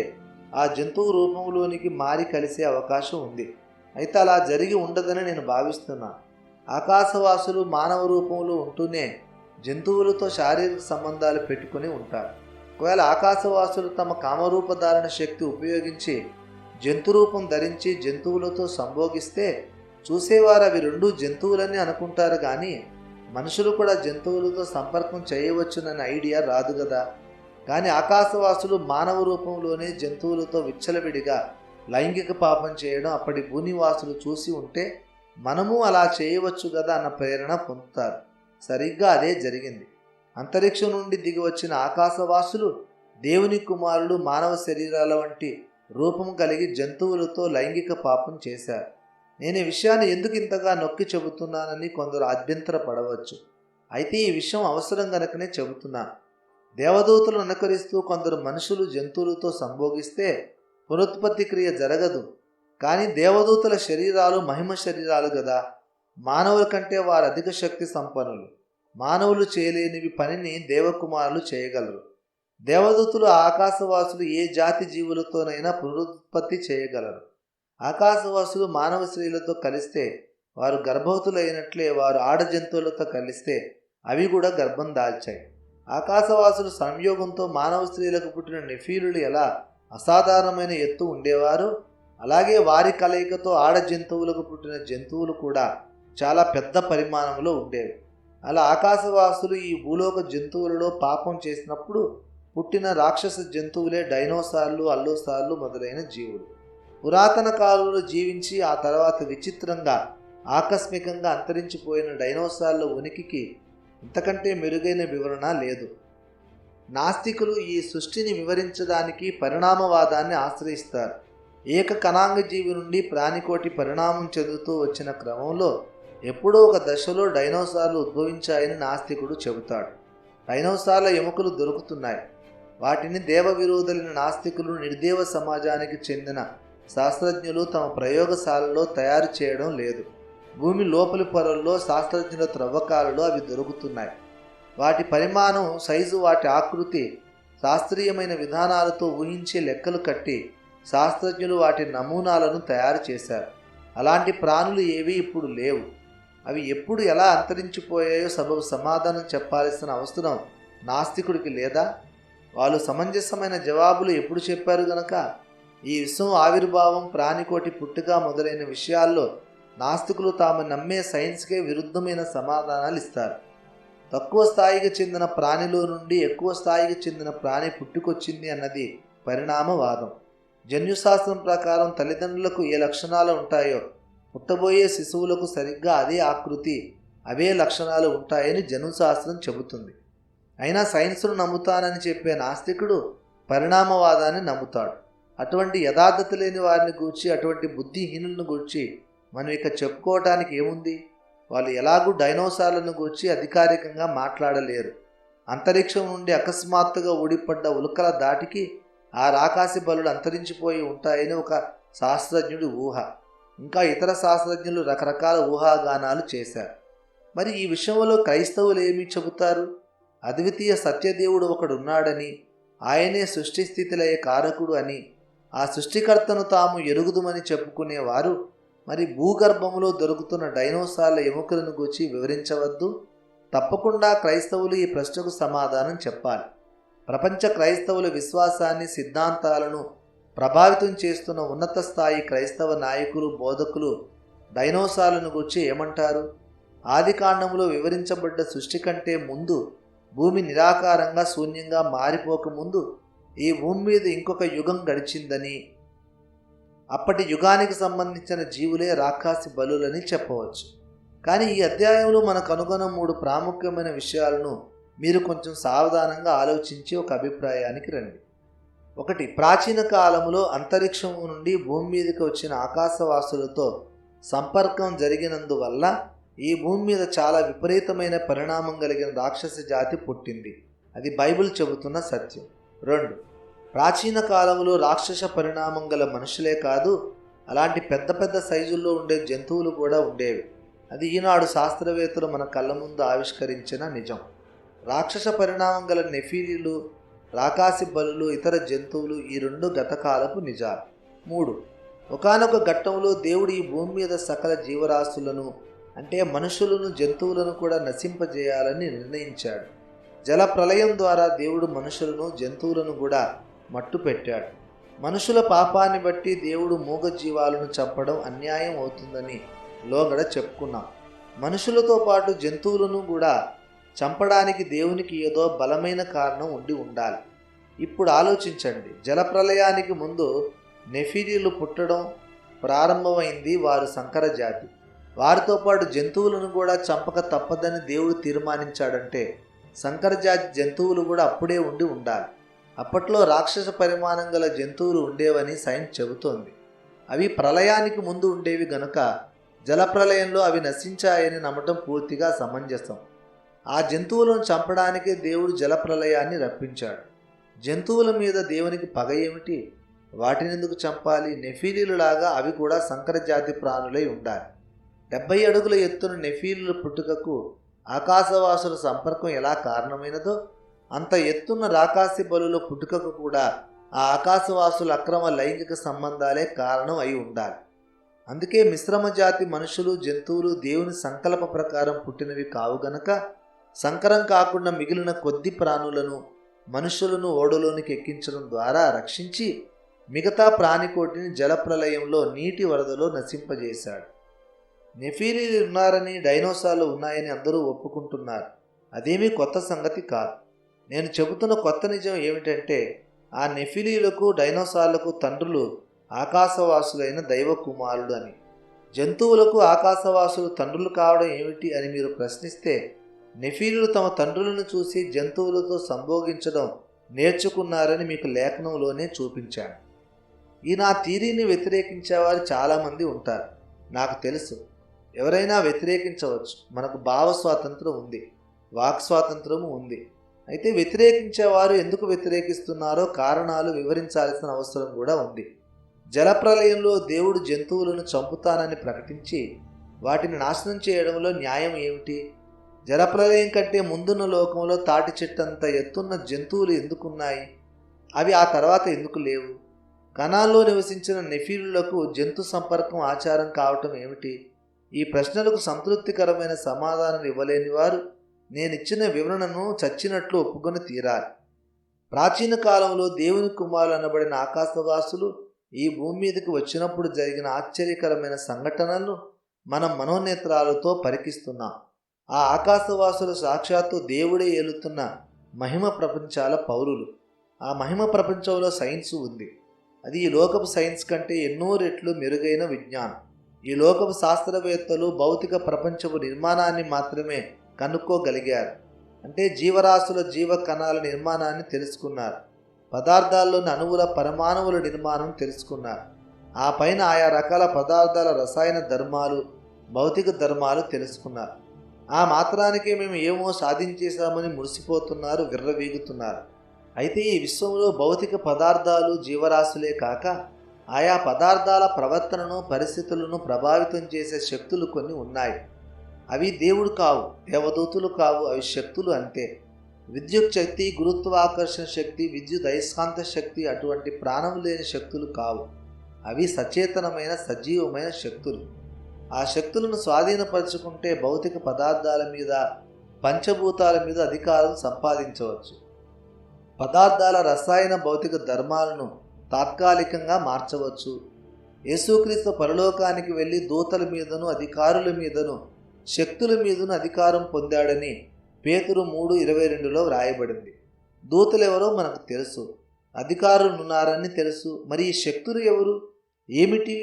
ఆ జంతువు రూపంలోనికి మారి కలిసే అవకాశం ఉంది. అయితే అలా జరిగి ఉండదని నేను భావిస్తున్నాను. ఆకాశవాసులు మానవ రూపంలో ఉంటూనే జంతువులతో శారీరక సంబంధాలు పెట్టుకుని ఉంటారు. ఒకవేళ ఆకాశవాసులు తమ కామరూపధారణ శక్తి ఉపయోగించి జంతు రూపం ధరించి జంతువులతో సంభోగిస్తే చూసేవారు అవి రెండు జంతువులని అనుకుంటారు, కానీ మనుషులు కూడా జంతువులతో సంపర్కం చేయవచ్చుననే ఐడియా రాదు కదా. కానీ ఆకాశవాసులు మానవ రూపంలోనే జంతువులతో విచ్చలవిడిగా లైంగిక పాపం చేయడం అప్పటి భూనివాసులు చూసి ఉంటే మనము అలా చేయవచ్చు కదా అన్న ప్రేరణ పొందుతారు. సరిగ్గా అదే జరిగింది. అంతరిక్షం నుండి దిగి వచ్చిన ఆకాశవాసులు దేవుని కుమారులు మానవ శరీరాల వంటి రూపం కలిగి జంతువులతో లైంగిక పాపం చేశారు. నేను ఈ విషయాన్ని ఎందుకు ఇంతగా నొక్కి చెబుతున్నానని కొందరు అభ్యంతరపడవచ్చు. అయితే ఈ విషయం అవసరం గనుకనే చెబుతున్నాను. దేవదూతలను అనుకరిస్తూ కొందరు మనుషులు జంతువులతో సంభోగిస్తే పునరుత్పత్తి క్రియ జరగదు. కానీ దేవదూతల శరీరాలు మహిమ శరీరాలు కదా. మానవుల కంటే వారు అధిక శక్తి సంపన్నులు. మానవులు చేయలేనివి పనిని దేవకుమారులు చేయగలరు. దేవదూతలు ఆకాశవాసులు ఏ జాతి జీవులతోనైనా పునరుత్పత్తి చేయగలరు. ఆకాశవాసులు మానవ స్త్రీలతో కలిస్తే వారు గర్భవతులైనట్లే వారు ఆడ జంతువులతో కలిస్తే అవి కూడా గర్భం దాల్చాయి. ఆకాశవాసులు సంయోగంతో మానవ స్త్రీలకు పుట్టిన నెఫీలులు ఎలా అసాధారణమైన ఎత్తు ఉండేవారు, అలాగే వారి కలయికతో ఆడ జంతువులకు పుట్టిన జంతువులు కూడా చాలా పెద్ద పరిమాణంలో ఉండేవి. అలా ఆకాశవాసులు ఈ భూలోక జంతువులలో పాపం చేసినప్పుడు పుట్టిన రాక్షస జంతువులే డైనోసార్లు, అల్లోసార్లు మొదలైన జీవులు. పురాతన కాలంలో జీవించి ఆ తర్వాత విచిత్రంగా ఆకస్మికంగా అంతరించిపోయిన డైనోసార్ల ఉనికికి ఇంతకంటే మెరుగైన వివరణ లేదు. నాస్తికులు ఈ సృష్టిని వివరించడానికి పరిణామవాదాన్ని ఆశ్రయిస్తారు. ఏక కణాంగ జీవి నుండి ప్రాణికోటి పరిణామం చెందుతూ వచ్చిన క్రమంలో ఎప్పుడో ఒక దశలో డైనోసార్లు ఉద్భవించాయని నాస్తికుడు చెబుతాడు. డైనోసార్ల ఎముకలు దొరుకుతున్నాయి. వాటిని దేవ విరోధులైన నాస్తికులు నిర్దేవ సమాజానికి చెందిన శాస్త్రజ్ఞులు తమ ప్రయోగశాలలో తయారు చేయడం లేదు. భూమి లోపలి పొరల్లో శాస్త్రజ్ఞుల త్రవ్వకాలలో అవి దొరుకుతున్నాయి. వాటి పరిమాణం, సైజు, వాటి ఆకృతి శాస్త్రీయమైన విధానాలతో ఊహించి లెక్కలు కట్టి శాస్త్రజ్ఞులు వాటి నమూనాలను తయారు చేశారు. అలాంటి ప్రాణులు ఏవి ఇప్పుడు లేవు. అవి ఎప్పుడు ఎలా అంతరించిపోయాయో సబబు సమాధానం చెప్పాల్సిన అవసరం నాస్తికుడికి లేదా? వాళ్ళు సమంజసమైన జవాబులు ఎప్పుడు చెప్పారు గనక ఈ విశ్వం ఆవిర్భావం, ప్రాణికోటి పుట్టుక మొదలైన విషయాల్లో నాస్తికులు తాము నమ్మే సైన్స్కే విరుద్ధమైన సమాధానాలు ఇస్తారు. తక్కువ స్థాయికి చెందిన ప్రాణిలో నుండి ఎక్కువ స్థాయికి చెందిన ప్రాణి పుట్టుకొచ్చింది అన్నది పరిణామవాదం. జన్యుశాస్త్రం ప్రకారం తల్లిదండ్రులకు ఏ లక్షణాలు ఉంటాయో పుట్టబోయే శిశువులకు సరిగ్గా అదే ఆకృతి, అవే లక్షణాలు ఉంటాయని జన్యుశాస్త్రం చెబుతుంది. అయినా సైన్స్ను నమ్ముతానని చెప్పే నాస్తికుడు పరిణామవాదాన్ని నమ్ముతాడు. అటువంటి యథార్థత లేని వారిని గూర్చి, అటువంటి బుద్ధిహీనులను గూర్చి మనం ఇక చెప్పుకోవటానికి ఏముంది? వాళ్ళు ఎలాగూ డైనోసార్లను గూర్చి అధికారికంగా మాట్లాడలేరు. అంతరిక్షం నుండి అకస్మాత్తుగా ఊడిపడ్డ ఉల్కల దాటికి ఆ రాకాసి బలులు అంతరించిపోయి ఉంటాయని ఒక శాస్త్రజ్ఞుడి ఊహ. ఇంకా ఇతర శాస్త్రజ్ఞులు రకరకాల ఊహాగానాలు చేశారు. మరి ఈ విషయంలో క్రైస్తవులు ఏమి చెబుతారు? అద్వితీయ సత్యదేవుడు ఒకడున్నాడని, ఆయనే సృష్టి స్థితిలయ కారకుడు అని, ఆ సృష్టికర్తను తాము ఎరుగుదుమని చెప్పుకునేవారు మరి భూగర్భంలో దొరుకుతున్న డైనోసార్ల ఎముకలను గూర్చి వివరించవద్దు? తప్పకుండా క్రైస్తవులు ఈ ప్రశ్నకు సమాధానం చెప్పాలి. ప్రపంచ క్రైస్తవుల విశ్వాసాన్ని, సిద్ధాంతాలను ప్రభావితం చేస్తున్న ఉన్నత స్థాయి క్రైస్తవ నాయకులు, బోధకులు డైనోసార్లను గురించి ఏమంటారు? ఆదికాండంలో వివరించబడ్డ సృష్టి కంటే ముందు, భూమి నిరాకారంగా శూన్యంగా మారిపోకముందు ఈ భూమి మీద ఇంకొక యుగం గడిచిందని, అప్పటి యుగానికి సంబంధించిన జీవులే రాకాసి బలులని చెప్పవచ్చు. కానీ ఈ అధ్యాయంలో మనకు కనుగొన్న 3 ప్రాముఖ్యమైన విషయాలను మీరు కొంచెం సావధానంగా ఆలోచించి ఒక అభిప్రాయానికి రండి. 1. ప్రాచీన కాలంలో అంతరిక్షం నుండి భూమి మీదకి వచ్చిన ఆకాశవాసులతో సంపర్కం జరిగినందువల్ల ఈ భూమి మీద చాలా విపరీతమైన పరిణామం కలిగిన రాక్షస జాతి పుట్టింది. అది బైబిల్ చెబుతున్న సత్యం. 2. ప్రాచీన కాలంలో రాక్షస పరిణామం గల మనుషులే కాదు, అలాంటి పెద్ద పెద్ద సైజుల్లో ఉండే జంతువులు కూడా ఉండేవి. అది ఈనాడు శాస్త్రవేత్తలు మన కళ్ళ ముందు ఆవిష్కరించిన నిజం. రాక్షస పరిణామం గల నెఫీలీలు, రాకాసి బలులు, ఇతర జంతువులు ఈ 2 గతకాలపు నిజాలు. 3. ఒకానొక ఘట్టంలో దేవుడు ఈ భూమి మీద సకల జీవరాశులను, అంటే మనుషులను, జంతువులను కూడా నశింపజేయాలని నిర్ణయించాడు. జల ప్రళయం ద్వారా దేవుడు మనుషులను, జంతువులను కూడా మట్టు పెట్టాడు. మనుషుల పాపాన్ని బట్టి దేవుడు మూగజీవాలను చంపడం అన్యాయం అవుతుందని లోగడ చెప్పుకున్నాం. మనుషులతో పాటు జంతువులను కూడా చంపడానికి దేవునికి ఏదో బలమైన కారణం ఉండి ఉండాలి. ఇప్పుడు ఆలోచించండి, జలప్రలయానికి ముందు నెఫీలీలు పుట్టడం ప్రారంభమైంది. వారు సంకర జాతి. వారితో పాటు జంతువులను కూడా చంపక తప్పదని దేవుడు తీర్మానించాడంటే సంకర జాతి జంతువులు కూడా అప్పుడే ఉండి ఉండాలి. అప్పట్లో రాక్షస పరిమాణం గల జంతువులు ఉండేవని సైన్స్ చెబుతోంది. అవి ప్రళయానికి ముందు ఉండేవి గనుక జలప్రలయంలో అవి నశించాయని నమ్మటం పూర్తిగా సమంజసం. ఆ జంతువులను చంపడానికే దేవుడు జలప్రలయాన్ని రప్పించాడు. జంతువుల మీద దేవునికి పగ ఏమిటి? వాటిని ఎందుకు చంపాలి? నెఫీలీలులాగా అవి కూడా సంకర జాతి ప్రాణులై ఉండాలి. 70 అడుగుల ఎత్తున నెఫీలీల పుట్టుకకు ఆకాశవాసుల సంపర్కం ఎలా కారణమైనదో, అంత ఎత్తున్న రాకాసి బలుల పుట్టుకకు కూడా ఆ ఆకాశవాసుల అక్రమ లైంగిక సంబంధాలే కారణం అయి ఉండాలి. అందుకే మిశ్రమ జాతి మనుషులు, జంతువులు దేవుని సంకల్ప ప్రకారం పుట్టినవి కావు గనక సంకరం కాకుండా మిగిలిన కొద్ది ప్రాణులను, మనుషులను ఓడలోనికి ఎక్కించడం ద్వారా రక్షించి మిగతా ప్రాణికోటిని జలప్రలయంలో నీటి వరదలో నశింపజేశాడు. నెఫీలీలు ఉన్నారని, డైనోసార్లు ఉన్నాయని అందరూ ఒప్పుకుంటున్నారు. అదేమీ కొత్త సంగతి కాదు. నేను చెబుతున్న కొత్త నిజం ఏమిటంటే, ఆ నెఫీలీలకు, డైనోసార్లకు తండ్రులు ఆకాశవాసులైన దైవ కుమారుడు అని. జంతువులకు ఆకాశవాసులు తండ్రులు కావడం ఏమిటి అని మీరు ప్రశ్నిస్తే, నెఫీలీలు తమ తండ్రులను చూసి జంతువులతో సంభోగించడం నేర్చుకున్నారని మీకు లేఖనంలోనే చూపించాను. ఈ నా థీరీని వ్యతిరేకించేవారు చాలామంది ఉంటారు. నాకు తెలుసు, ఎవరైనా వ్యతిరేకించవచ్చు. మనకు భావ స్వాతంత్రం ఉంది, వాక్ స్వాతంత్రము ఉంది. అయితే వ్యతిరేకించేవారు ఎందుకు వ్యతిరేకిస్తున్నారో కారణాలు వివరించాల్సిన అవసరం కూడా ఉంది. జలప్రలయంలో దేవుడు జంతువులను చంపుతానని ప్రకటించి వాటిని నాశనం చేయడంలో న్యాయం ఏమిటి? జలప్రలయం కంటే ముందున్న లోకంలో తాటి చెట్టంత ఎత్తున్న జంతువులు ఎందుకున్నాయి? అవి ఆ తర్వాత ఎందుకు లేవు? కణాల్లో నివసించిన నెఫీలులకు జంతు సంపర్కం ఆచారం కావటం ఏమిటి? ఈ ప్రశ్నలకు సంతృప్తికరమైన సమాధానం ఇవ్వలేని వారు నేనిచ్చిన వివరణను చచ్చినట్లు ఒప్పుకొని తీరాలి. ప్రాచీన కాలంలో దేవుని కుమారులు అనబడిన ఆకాశవాసులు ఈ భూమి మీదకి వచ్చినప్పుడు జరిగిన ఆశ్చర్యకరమైన సంఘటనలను మనం మనోనేత్రాలతో పరికిస్తున్నాం. ఆ ఆకాశవాసులు సాక్షాత్తు దేవుడే ఏలుతున్న మహిమ ప్రపంచాల పౌరులు. ఆ మహిమ ప్రపంచంలో సైన్స్ ఉంది. అది ఈ లోకపు సైన్స్ కంటే ఎన్నో రెట్లు మెరుగైన విజ్ఞానం. ఈ లోకపు శాస్త్రవేత్తలు భౌతిక ప్రపంచపు నిర్మాణాన్ని మాత్రమే కనుక్కోగలిగారు. అంటే జీవరాశుల జీవ కణాల నిర్మాణాన్ని తెలుసుకున్నారు. పదార్థాల్లోని అణువుల, పరమాణువుల నిర్మాణం తెలుసుకున్నారు. ఆ పైన ఆయా రకాల పదార్థాల రసాయన ధర్మాలు, భౌతిక ధర్మాలు తెలుసుకున్నారు. ఆ మాత్రానికే మేము ఏమో సాధించేశామని మురిసిపోతున్నారు, విర్రవీగుతున్నారు. అయితే ఈ విశ్వంలో భౌతిక పదార్థాలు జీవరాశులే కాక ఆయా పదార్థాల ప్రవర్తనను, పరిస్థితులను ప్రభావితం చేసే శక్తులు కొన్ని ఉన్నాయి. అవి దేవుడు కావు, దేవదూతులు కావు, అవి శక్తులు అంతే. విద్యుత్ శక్తి, గురుత్వాకర్షణ శక్తి, విద్యుత్ అయస్కాంత శక్తి అటువంటి ప్రాణం లేని శక్తులు కావు. అవి సచేతనమైన సజీవమైన శక్తులు. ఆ శక్తులను స్వాధీనపరచుకుంటే భౌతిక పదార్థాల మీద, పంచభూతాల మీద అధికారం సంపాదించవచ్చు. పదార్థాల రసాయన భౌతిక ధర్మాలను తాత్కాలికంగా మార్చవచ్చు. యేసుక్రీస్తు పరలోకానికి వెళ్ళి దూతల మీదను, అధికారుల మీదను, శక్తుల మీదను అధికారం పొందాడని పేతురు 3:22లో వ్రాయబడింది. దూతలెవరో మనకు తెలుసు, అధికారులు ఉన్నారని తెలుసు. మరి ఈ శక్తులు ఎవరు, ఏమిటి?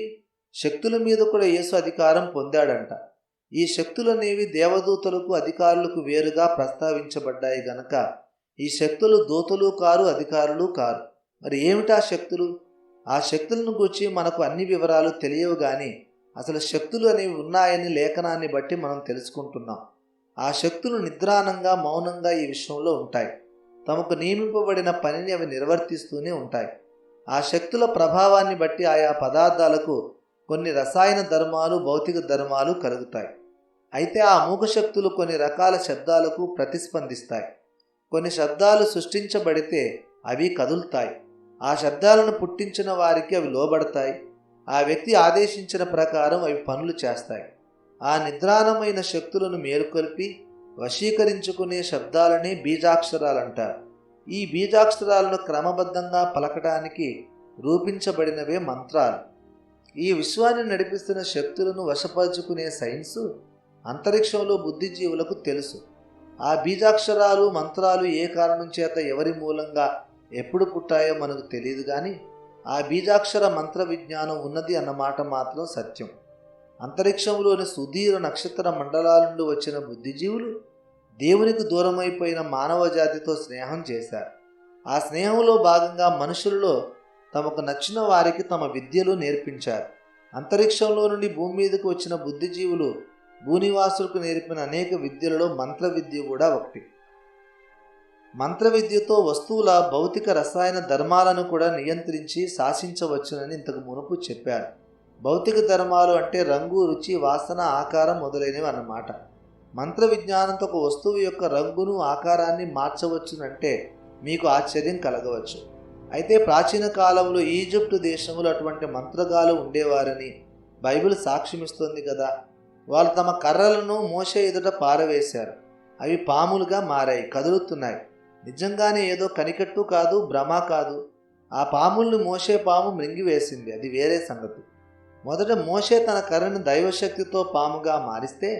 శక్తుల మీద కూడా యేసు అధికారం పొందాడంట. ఈ శక్తులనేవి దేవదూతలకు, అధికారులకు వేరుగా ప్రస్తావించబడ్డాయి గనక ఈ శక్తులు దూతలు కారు, అధికారులు కారు. మరి ఏమిటా శక్తులు? ఆ శక్తులను గురించి మనకు అన్ని వివరాలు తెలియవు, కానీ అసలు శక్తులు అనేవి ఉన్నాయని లేఖనాన్ని బట్టి మనం తెలుసుకుంటున్నాం. ఆ శక్తులు నిద్రానంగా, మౌనంగా ఈ విశ్వంలో ఉంటాయి. తమకు నియమింపబడిన పనిని అవి నిర్వర్తిస్తూనే ఉంటాయి. ఆ శక్తుల ప్రభావాన్ని బట్టి ఆయా పదార్థాలకు కొన్ని రసాయన ధర్మాలు, భౌతిక ధర్మాలు కలుగుతాయి. అయితే ఆ మూగ శక్తులు కొన్ని రకాల శబ్దాలకు ప్రతిస్పందిస్తాయి. కొన్ని శబ్దాలు సృష్టించబడితే అవి కదులుతాయి. ఆ శబ్దాలను పుట్టించిన వారికి అవి లోబడతాయి. ఆ వ్యక్తి ఆదేశించిన ప్రకారం అవి పనులు చేస్తాయి. ఆ నిద్రాణమైన శక్తులను మేలుకొల్పి వశీకరించుకునే శబ్దాలనే బీజాక్షరాలంటారు. ఈ బీజాక్షరాలను క్రమబద్ధంగా పలకడానికి రూపించబడినవే మంత్రాలు. ఈ విశ్వాన్ని నడిపిస్తున్న శక్తులను వశపరుచుకునే సైన్సు అంతరిక్షంలో బుద్ధిజీవులకు తెలుసు. ఆ బీజాక్షరాలు, మంత్రాలు ఏ కారణం చేత, ఎవరి మూలంగా, ఎప్పుడు పుట్టాయో మనకు తెలియదు, కానీ ఆ బీజాక్షర మంత్ర విజ్ఞానం ఉన్నది అన్నమాట మాత్రం సత్యం. అంతరిక్షంలోని సుదీర నక్షత్ర మండలాల నుండి వచ్చిన బుద్ధిజీవులు దేవునికి దూరమైపోయిన మానవ జాతితో స్నేహం చేశారు. ఆ స్నేహంలో భాగంగా మనుషులలో తమకు నచ్చిన వారికి తమ విద్యలు నేర్పించారు. అంతరిక్షంలో నుండి భూమి మీదకు వచ్చిన బుద్ధిజీవులు భూనివాసులకు నేర్పిన అనేక విద్యలలో మంత్ర విద్య కూడా ఒకటి. మంత్ర విద్యతో వస్తువుల భౌతిక రసాయన ధర్మాలను కూడా నియంత్రించి శాసించవచ్చునని ఇంతకు మునుపు చెప్పారు. భౌతిక ధర్మాలు అంటే రంగు, రుచి, వాసన, ఆకారం మొదలైనవి అన్నమాట. మంత్ర విజ్ఞానంతో ఒక వస్తువు యొక్క రంగును, ఆకారాన్ని మార్చవచ్చునంటే మీకు ఆశ్చర్యం కలగవచ్చు. అయితే ప్రాచీన కాలంలో ఈజిప్టు దేశంలో అటువంటి మంత్రగాలు ఉండేవారని బైబిల్ సాక్ష్యమిస్తుంది కదా. వాళ్ళు తమ కర్రలను మోషే ఎదుట పారవేశారు. అవి పాములుగా మారాయి, కదులుతున్నాయి. నిజంగానే ఏదో కనికట్టు కాదు, భ్రమ కాదు. ఆ పాముల్ని మోషే పాము మృంగివేసింది, అది వేరే సంగతి. మొదట మోషే తన కర్రను దైవశక్తితో పాముగా మారిస్తే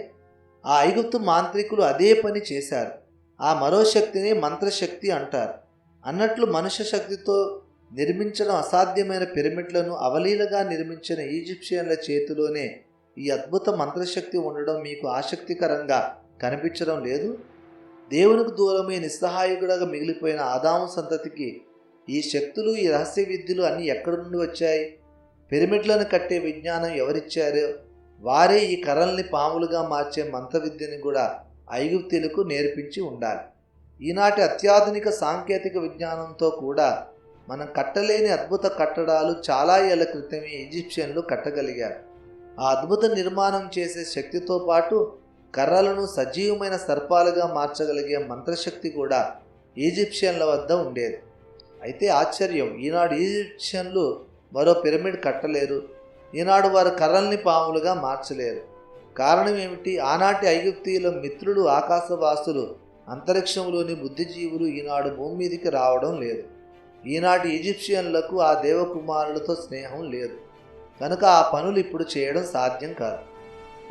ఆ ఐగుప్తు మాంత్రికులు అదే పని చేశారు. ఆ మరో శక్తిని మంత్రశక్తి అంటారు. అన్నట్లు మనుష్య శక్తితో నిర్మించడం అసాధ్యమైన పిరమిడ్లను అవలీలగా నిర్మించిన ఈజిప్షియన్ల చేతిలోనే ఈ అద్భుత మంత్రశక్తి ఉండడం మీకు ఆసక్తికరంగా కనిపించడం లేదు? దేవునికి దూరమే నిస్సహాయకుడుగా మిగిలిపోయిన ఆదాము సంతతికి ఈ శక్తులు, ఈ రహస్య విద్యలు అన్నీ ఎక్కడి నుండి వచ్చాయి? పిరమిడ్లను కట్టే విజ్ఞానం ఎవరిచ్చారో వారే ఈ కర్రల్ని పాములుగా మార్చే మంత్ర విద్యని కూడా ఐగుప్తీయులకు నేర్పించి ఉండాలి. ఈనాటి అత్యాధునిక సాంకేతిక విజ్ఞానంతో కూడా మనం కట్టలేని అద్భుత కట్టడాలు చాలా ఏళ్ల క్రితమే ఈజిప్షియన్లు కట్టగలిగారు. ఆ అద్భుత నిర్మాణం చేసే శక్తితో పాటు కర్రలను సజీవమైన సర్పాలుగా మార్చగలిగే మంత్రశక్తి కూడా ఈజిప్షియన్ల వద్ద ఉండేది. అయితే ఆశ్చర్యం, ఈనాడు ఈజిప్షియన్లు మరో పిరమిడ్ కట్టలేరు. ఈనాడు వారు కర్రల్ని పాములుగా మార్చలేరు. కారణం ఏమిటి? ఆనాటి ఐగుప్తీయుల మిత్రులు, ఆకాశవాసులు, అంతరిక్షంలోని బుద్ధిజీవులు ఈనాడు భూమి మీదకి రావడం లేదు. ఈనాటి ఈజిప్షియన్లకు ఆ దేవకుమారులతో స్నేహం లేదు. కనుక ఆ పనులు ఇప్పుడు చేయడం సాధ్యం కాదు.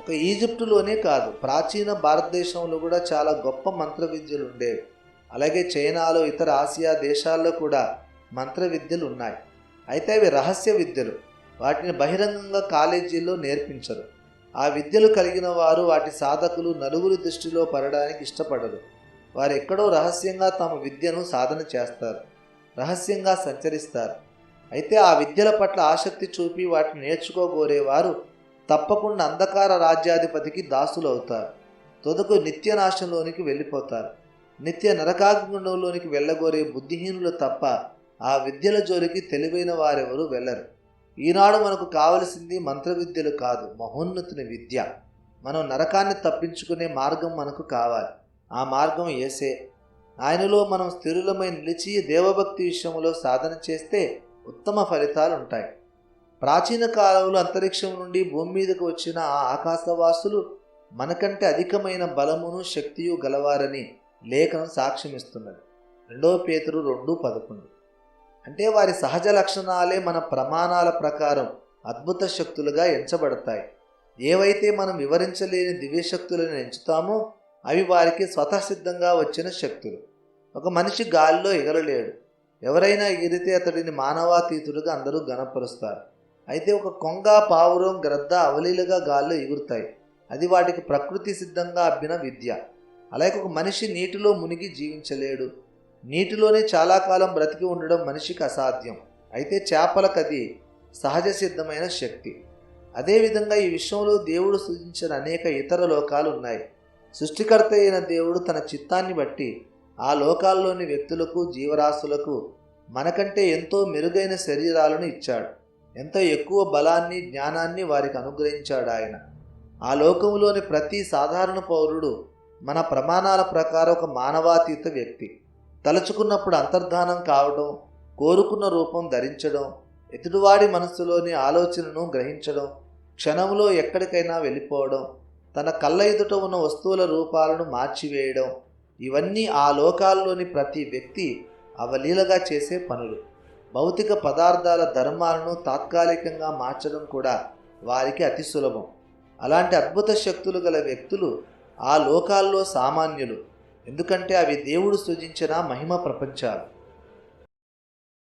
ఒక ఈజిప్టులోనే కాదు, ప్రాచీన భారతదేశంలో కూడా చాలా గొప్ప మంత్ర విద్యలు ఉండేవి. అలాగే చైనాలో, ఇతర ఆసియా దేశాల్లో కూడా మంత్ర విద్యలు ఉన్నాయి. అయితే అవి రహస్య విద్యలు. వాటిని బహిరంగంగా కాలేజీల్లో నేర్పించరు. ఆ విద్యలు కలిగిన వారు, వాటి సాధకులు నలుగురి దృష్టిలో పడడానికి ఇష్టపడరు. వారు ఎక్కడో రహస్యంగా తమ విద్యను సాధన చేస్తారు, రహస్యంగా సంచరిస్తారు. అయితే ఆ విద్యల పట్ల ఆసక్తి చూపి వాటిని నేర్చుకోగోరేవారు తప్పకుండా అంధకార రాజ్యాధిపతికి దాసులు అవుతారు. తుదకు నిత్యనాశంలోనికి వెళ్ళిపోతారు. నిత్య నరకాగ్నిలోనికి వెళ్ళగోరే బుద్ధిహీనులు తప్ప ఆ విద్యల జోలికి తెలివైన వారెవరూ వెళ్ళరు. ఈనాడు మనకు కావలసింది మంత్ర విద్యలు కాదు, మహోన్నతుని విద్య. మనం నరకాన్ని తప్పించుకునే మార్గం మనకు కావాలి. ఆ మార్గం యేసే. ఆయనలో మనం స్థిరులమై నిలిచి దేవభక్తి విషయంలో సాధన చేస్తే ఉత్తమ ఫలితాలు ఉంటాయి. ప్రాచీన కాలంలో అంతరిక్షం నుండి భూమి మీదకు వచ్చిన ఆ ఆకాశవాసులు మనకంటే అధికమైన బలమును శక్తియు గలవారని లేఖనం సాక్ష్యమిస్తున్నది. 2 పేతురు 2:11. అంటే వారి సహజ లక్షణాలే మన ప్రమాణాల ప్రకారం అద్భుత శక్తులుగా ఎంచబడతాయి. ఏవైతే మనం వివరించలేని దివ్యశక్తులను ఎంచుతామో అవి వారికి స్వతసిద్ధంగా వచ్చిన శక్తులు. ఒక మనిషి గాలిలో ఎగరలేడు. ఎవరైనా ఎగిరితే అతడిని మానవాతీతుడుగా అందరూ గణపరుస్తారు. అయితే ఒక కొంగ, పావురం, గ్రద్ద అవలీలుగా గాల్లో ఎగురుతాయి. అది వాటికి ప్రకృతి సిద్ధంగా అబ్బిన విద్య. అలాగే ఒక మనిషి నీటిలో మునిగి జీవించలేడు. నీటిలోనే చాలా కాలం బ్రతికి ఉండడం మనిషికి అసాధ్యం. అయితే చేపలకు అది సహజ సిద్ధమైన శక్తి. అదేవిధంగా ఈ విశ్వంలో దేవుడు సృజించిన అనేక ఇతర లోకాలు ఉన్నాయి. సృష్టికర్త అయిన దేవుడు తన చిత్తాన్ని బట్టి ఆ లోకాల్లోని వ్యక్తులకు, జీవరాశులకు మనకంటే ఎంతో మెరుగైన శరీరాలను ఇచ్చాడు. ఎంతో ఎక్కువ బలాన్ని, జ్ఞానాన్ని వారికి అనుగ్రహించాడు ఆయన. ఆ లోకంలోని ప్రతి సాధారణ పౌరుడు మన ప్రమాణాల ప్రకారం ఒక మానవాతీత వ్యక్తి. తలుచుకున్నప్పుడు అంతర్ధానం కావడం, కోరుకున్న రూపం ధరించడం, ఎదుటివాడి మనస్సులోని ఆలోచనను గ్రహించడం, క్షణంలో ఎక్కడికైనా వెళ్ళిపోవడం, తన కళ్ళ ఎదుట ఉన్న వస్తువుల రూపాలను మార్చివేయడం, ఇవన్నీ ఆ లోకాల్లోని ప్రతి వ్యక్తి అవలీలగా చేసే పనులు. భౌతిక పదార్థాల ధర్మాలను తాత్కాలికంగా మార్చడం కూడా వారికి అతి సులభం. అలాంటి అద్భుత శక్తులు గల వ్యక్తులు ఆ లోకాల్లో సామాన్యులు. ఎందుకంటే అవి దేవుడు సృజించిన మహిమ ప్రపంచాలు.